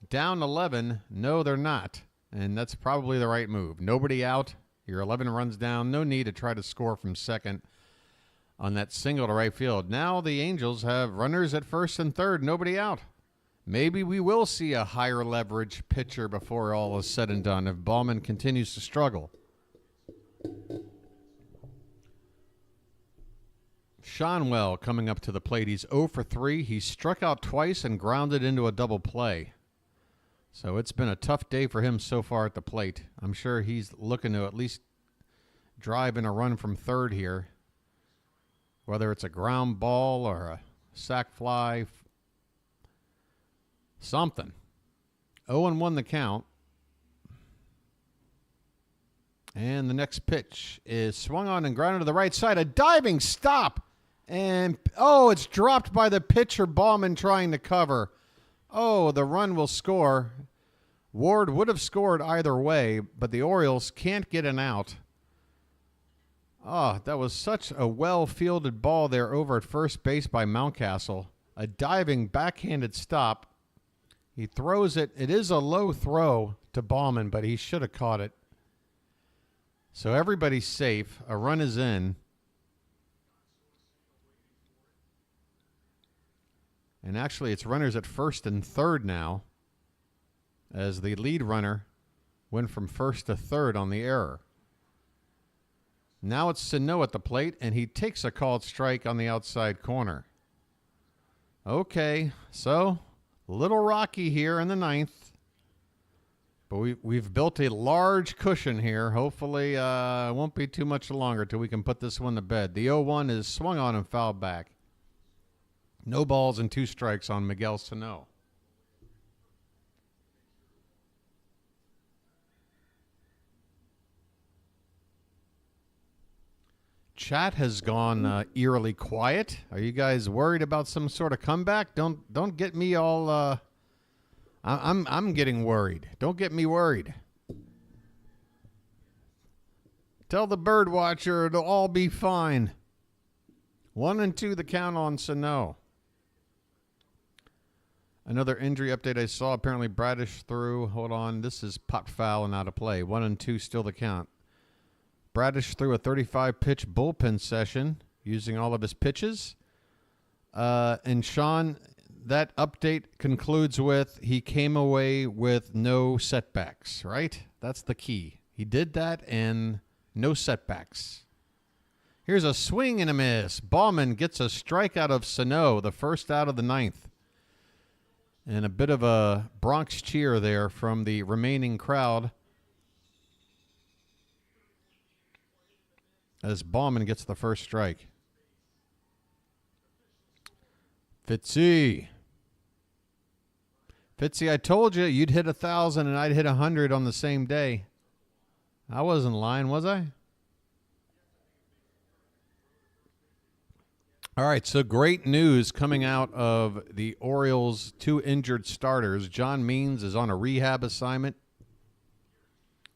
down 11. No, they're not. And that's probably the right move. Nobody out. You're 11 runs down. No need to try to score from second on that single to right field. Now the Angels have runners at first and third. Nobody out. Maybe we will see a higher leverage pitcher before all is said and done if Baumann continues to struggle. Shonwell coming up to the plate. He's 0 for 3. He struck out twice and grounded into a double play. So it's been a tough day for him so far at the plate. I'm sure he's looking to at least drive in a run from third here, whether it's a ground ball or a sac fly, something. 0-1 the count. And the next pitch is swung on and grounded to the right side. A diving stop. And, it's dropped by the pitcher, Baumann trying to cover. Oh, the run will score. Ward would have scored either way, but the Orioles can't get an out. Oh, that was such a well-fielded ball there over at first base by Mountcastle. A diving backhanded stop. He throws it. It is a low throw to Baumann, but he should have caught it. So everybody's safe. A run is in. And actually, it's runners at first and third now, as the lead runner went from first to third on the error. Now it's Sano at the plate, and he takes a called strike on the outside corner. Okay, so a little rocky here in the ninth. But we've built a large cushion here. Hopefully it won't be too much longer till we can put this one to bed. The 0-1 is swung on and fouled back. No balls and 2 strikes on Miguel Sano. chat has gone eerily quiet. Are you guys worried about some sort of comeback? Don't get me all. I'm getting worried. Don't get me worried. Tell the BirdWatcher it'll all be fine. 1-2 the count on Sano. Another injury update I saw. Apparently Bradish threw. Hold on. This is pot foul and out of play. 1-2 still the count. Bradish threw a 35-pitch bullpen session using all of his pitches. And Sean, that update concludes with he came away with no setbacks, right? That's the key. He did that and no setbacks. Here's a swing and a miss. Bauman gets a strikeout of Sano, the first out of the ninth. And a bit of a Bronx cheer there from the remaining crowd as Bauman gets the first strike. Fitzy, I told you you'd hit 1,000 and I'd hit 100 on the same day. I wasn't lying, was I? All right, so great news coming out of the Orioles' 2 injured starters. John Means is on a rehab assignment,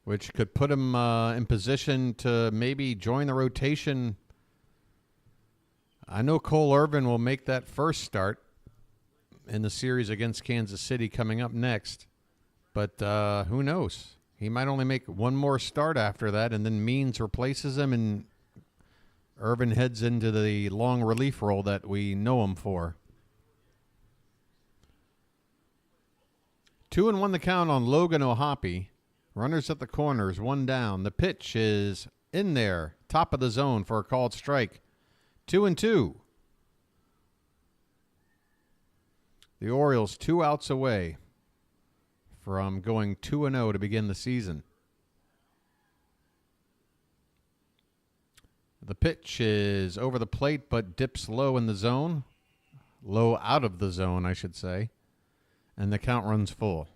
which could put him in position to maybe join the rotation. I know Cole Irvin will make that first start in the series against Kansas City coming up next, but who knows? He might only make one more start after that, and then Means replaces him, and Irvin heads into the long relief role that we know him for. 2-1 the count on Logan O'Hoppe. Runners at the corners, 1 down. The pitch is in there, top of the zone for a called strike. 2-2. The Orioles 2 outs away from going 2-0 to begin the season. The pitch is over the plate, but dips low in the zone. Low out of the zone, I should say. And the count runs full.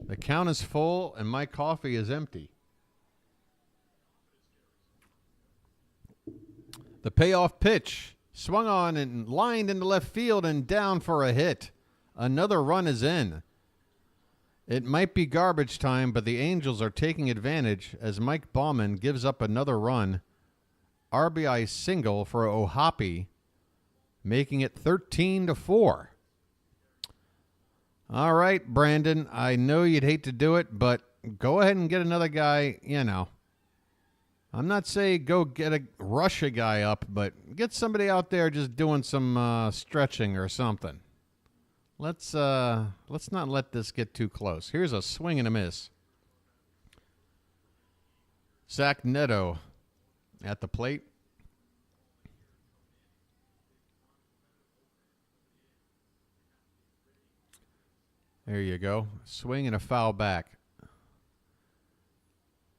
The count is full, and my coffee is empty. The payoff pitch swung on and lined into left field and down for a hit. Another run is in. It might be garbage time, but the Angels are taking advantage as Mike Bauman gives up another run. RBI single for O'Hoppe, making it 13-4. All right, Brandon, I know you'd hate to do it, but go ahead and get another guy, you know. I'm not saying go rush a guy up, but get somebody out there just doing some stretching or something. Let's not let this get too close. Here's a swing and a miss. Zach Neto at the plate. There you go. Swing and a foul back.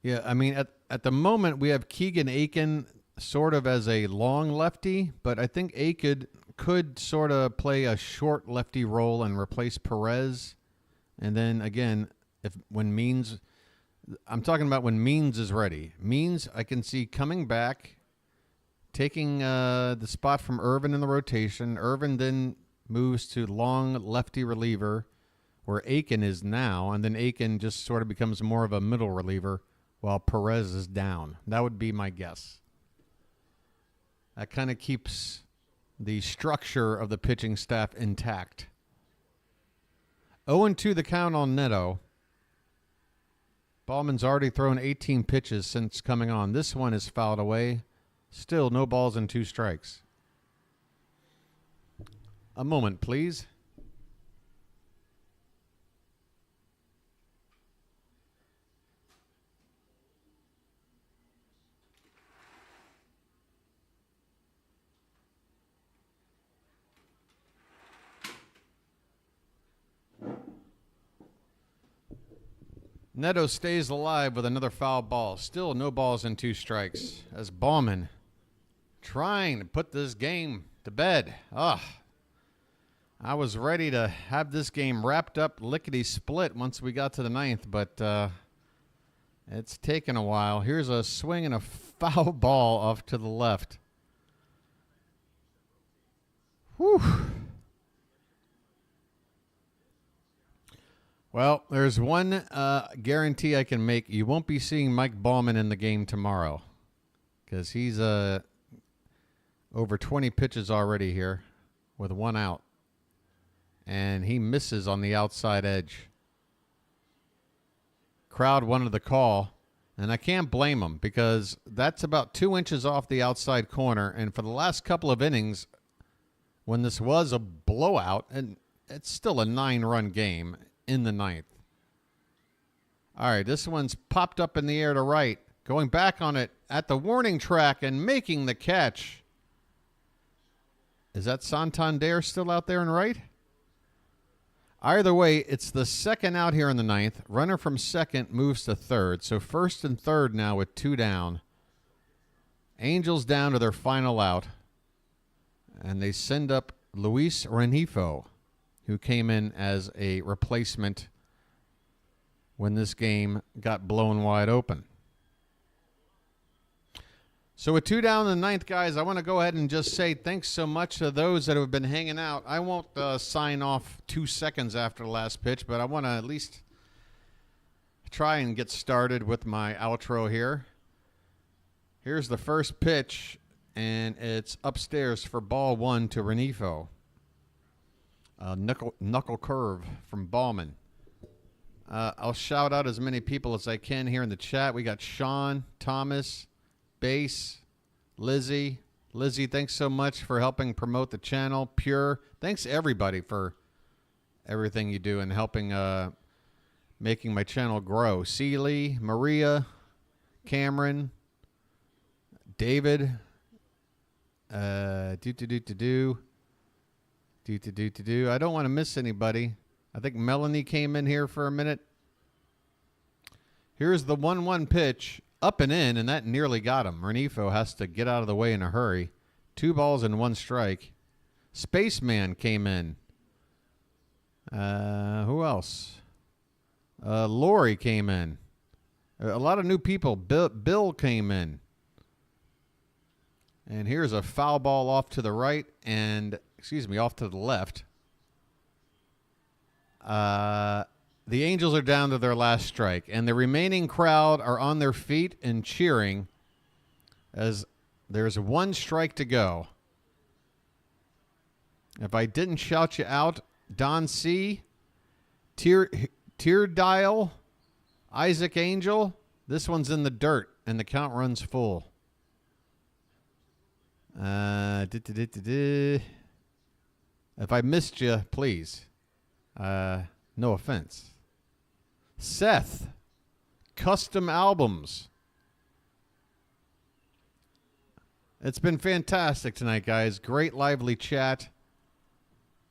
Yeah, I mean, at the moment, we have Keegan Aiken sort of as a long lefty, but I think Aiken could sort of play a short lefty role and replace Perez. And then, again, when Means is ready. Means, I can see coming back, taking the spot from Irvin in the rotation. Irvin then moves to long lefty reliever, where Aiken is now, and then Aiken just sort of becomes more of a middle reliever while Perez is down. That would be my guess. That kind of keeps the structure of the pitching staff intact. 0-2 the count on Neto. Bauman's already thrown 18 pitches since coming on. This one is fouled away. Still no balls and 2 strikes. A moment, please. Neto stays alive with another foul ball. Still no balls and 2 strikes as Bauman trying to put this game to bed. I was ready to have this game wrapped up lickety-split once we got to the 9th, but it's taken a while. Here's a swing and a foul ball off to the left. Whew. Well, there's one guarantee I can make. You won't be seeing Mike Baumann in the game tomorrow because he's over 20 pitches already here with one out. And he misses on the outside edge. Crowd wanted the call, and I can't blame him because that's about 2 inches off the outside corner. And for the last couple of innings, when this was a blowout, and it's still a 9-run game in the ninth. All right, this one's popped up in the air to right, going back on it at the warning track and making the catch. Is that Santander still out there and right? Either way, it's the second out here in the ninth. Runner from second moves to third. So first and third now with 2 down. Angels down to their final out. And they send up Luis Rengifo, who came in as a replacement when this game got blown wide open. So with 2 down in the ninth, guys, I want to go ahead and just say thanks so much to those that have been hanging out. I won't sign off 2 seconds after the last pitch, but I want to at least try and get started with my outro here. Here's the first pitch, and it's upstairs for ball 1 to Rengifo. Knuckle curve from Baumann. I'll shout out as many people as I can here in the chat. We got Sean, Thomas, Base, Lizzie. Lizzie, thanks so much for helping promote the channel. Pure, thanks everybody for everything you do and helping making my channel grow. Celie, Maria, Cameron, David, I don't want to miss anybody. I think Melanie came in here for a minute. Here's the 1-1 pitch. Up and in, and that nearly got him. Rengifo has to get out of the way in a hurry. 2 balls and 1 strike. Spaceman came in. Who else? Lori came in. A lot of new people. Bill came in. And here's a foul ball off to the right and, off to the left. The Angels are down to their last strike, and the remaining crowd are on their feet and cheering as there's 1 strike to go. If I didn't shout you out, Don C., Tear Dial, Isaac Angel, this one's in the dirt, and the count runs full. If I missed you, please. No offense. Seth, custom albums. It's been fantastic tonight, guys. Great lively chat.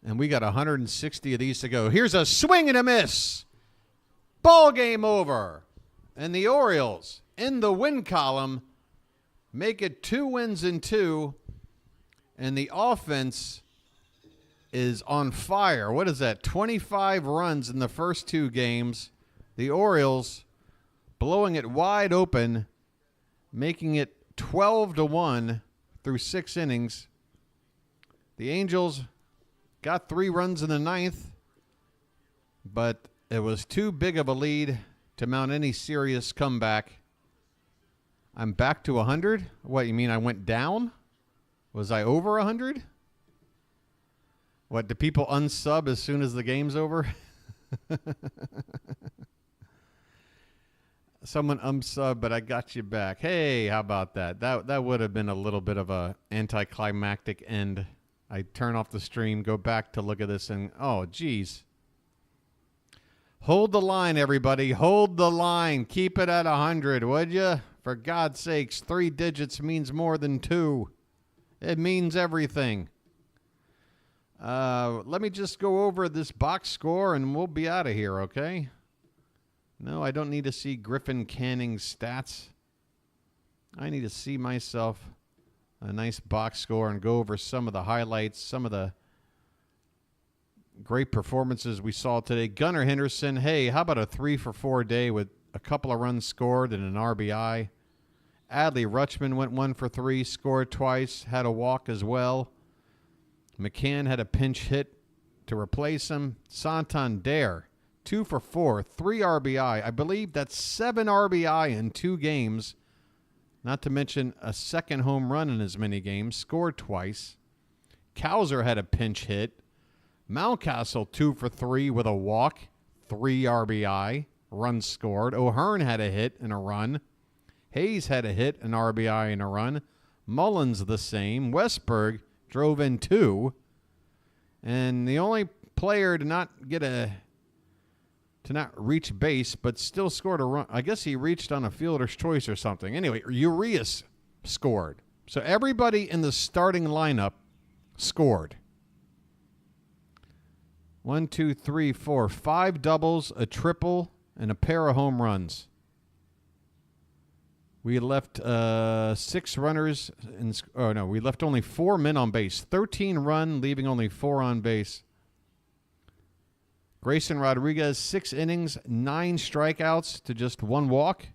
And we got 160 of these to go. Here's a swing and a miss. Ball game over. And the Orioles in the win column make it 2 wins in 2. And the offense is on fire. What is that? 25 runs in the first 2 games. The Orioles blowing it wide open, making it 12-1 through 6 innings. The Angels got 3 runs in the ninth, but it was too big of a lead to mount any serious comeback. I'm back to 100? What, you mean I went down? Was I over 100? What, do people unsub as soon as the game's over? Someone unsub, but I got you back. Hey, how about that? That would have been a little bit of a anticlimactic end. I turn off the stream, go back to look at this, and oh, geez. Hold the line, everybody. Hold the line. Keep it at 100, would you? For God's sakes, 3 digits means more than 2. It means everything. Let me just go over this box score, and we'll be out of here, okay? No, I don't need to see Griffin Canning's stats. I need to see myself a nice box score and go over some of the highlights, some of the great performances we saw today. Gunnar Henderson, hey, how about a 3-for-4 day with a couple of runs scored and an RBI? Adley Rutschman went 1 for 3, scored twice, had a walk as well. McCann had a pinch hit to replace him. Santander, 2 for 4, 3 RBI. I believe that's 7 RBI in 2 games. Not to mention a second home run in as many games, scored twice. Cowser had a pinch hit. Mountcastle, 2 for 3 with a walk, 3 RBI, runs scored. O'Hearn had a hit and a run. Hayes had a hit, an RBI, and a run. Mullins the same. Westberg drove in 2. And the only player to not reach base, but still scored a run. I guess he reached on a fielder's choice or something. Anyway, Urias scored. So everybody in the starting lineup scored. 1, 2, 3, 4, 5 doubles, a triple, and a pair of home runs. We left 6 runners. We left only 4 men on base. 13 run, leaving only 4 on base. Grayson Rodriguez, 6 innings, 9 strikeouts to just 1 walk.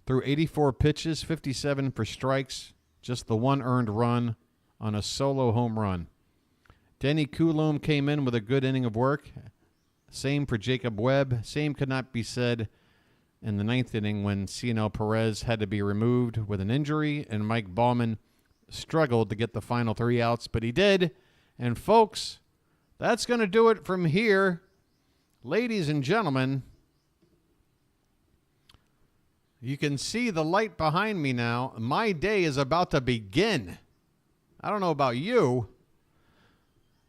Threw 84 pitches, 57 for strikes, just the 1 earned run on a solo home run. Denny Coulombe came in with a good inning of work. Same for Jacob Webb. Same could not be said in the 9th inning when Cionel Perez had to be removed with an injury, and Mike Baumann struggled to get the final 3 outs, but he did. And folks, that's going to do it from here. Ladies and gentlemen, you can see the light behind me now. My day is about to begin. I don't know about you,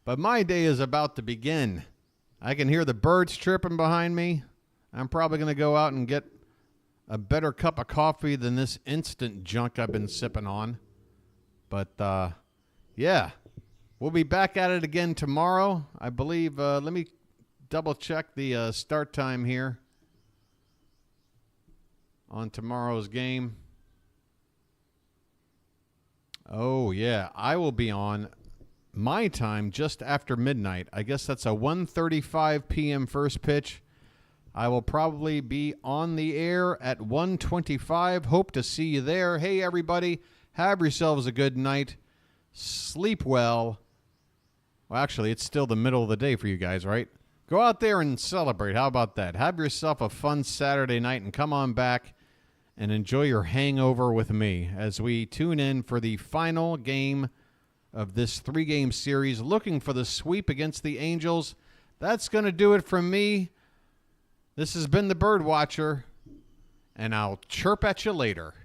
but my day is about to begin. I can hear the birds chirping behind me. I'm probably going to go out and get a better cup of coffee than this instant junk I've been sipping on. But, yeah, we'll be back at it again tomorrow. I believe, let me double check the start time here on tomorrow's game. Oh, yeah, I will be on my time just after midnight. I guess that's a 1:35 p.m. first pitch. I will probably be on the air at 1:25. Hope to see you there. Hey, everybody, have yourselves a good night. Sleep well. Well, actually, it's still the middle of the day for you guys, right? Go out there and celebrate. How about that? Have yourself a fun Saturday night and come on back and enjoy your hangover with me as we tune in for the final game of this 3-game series, looking for the sweep against the Angels. That's going to do it from me. This has been the BirdWatcher, and I'll chirp at you later.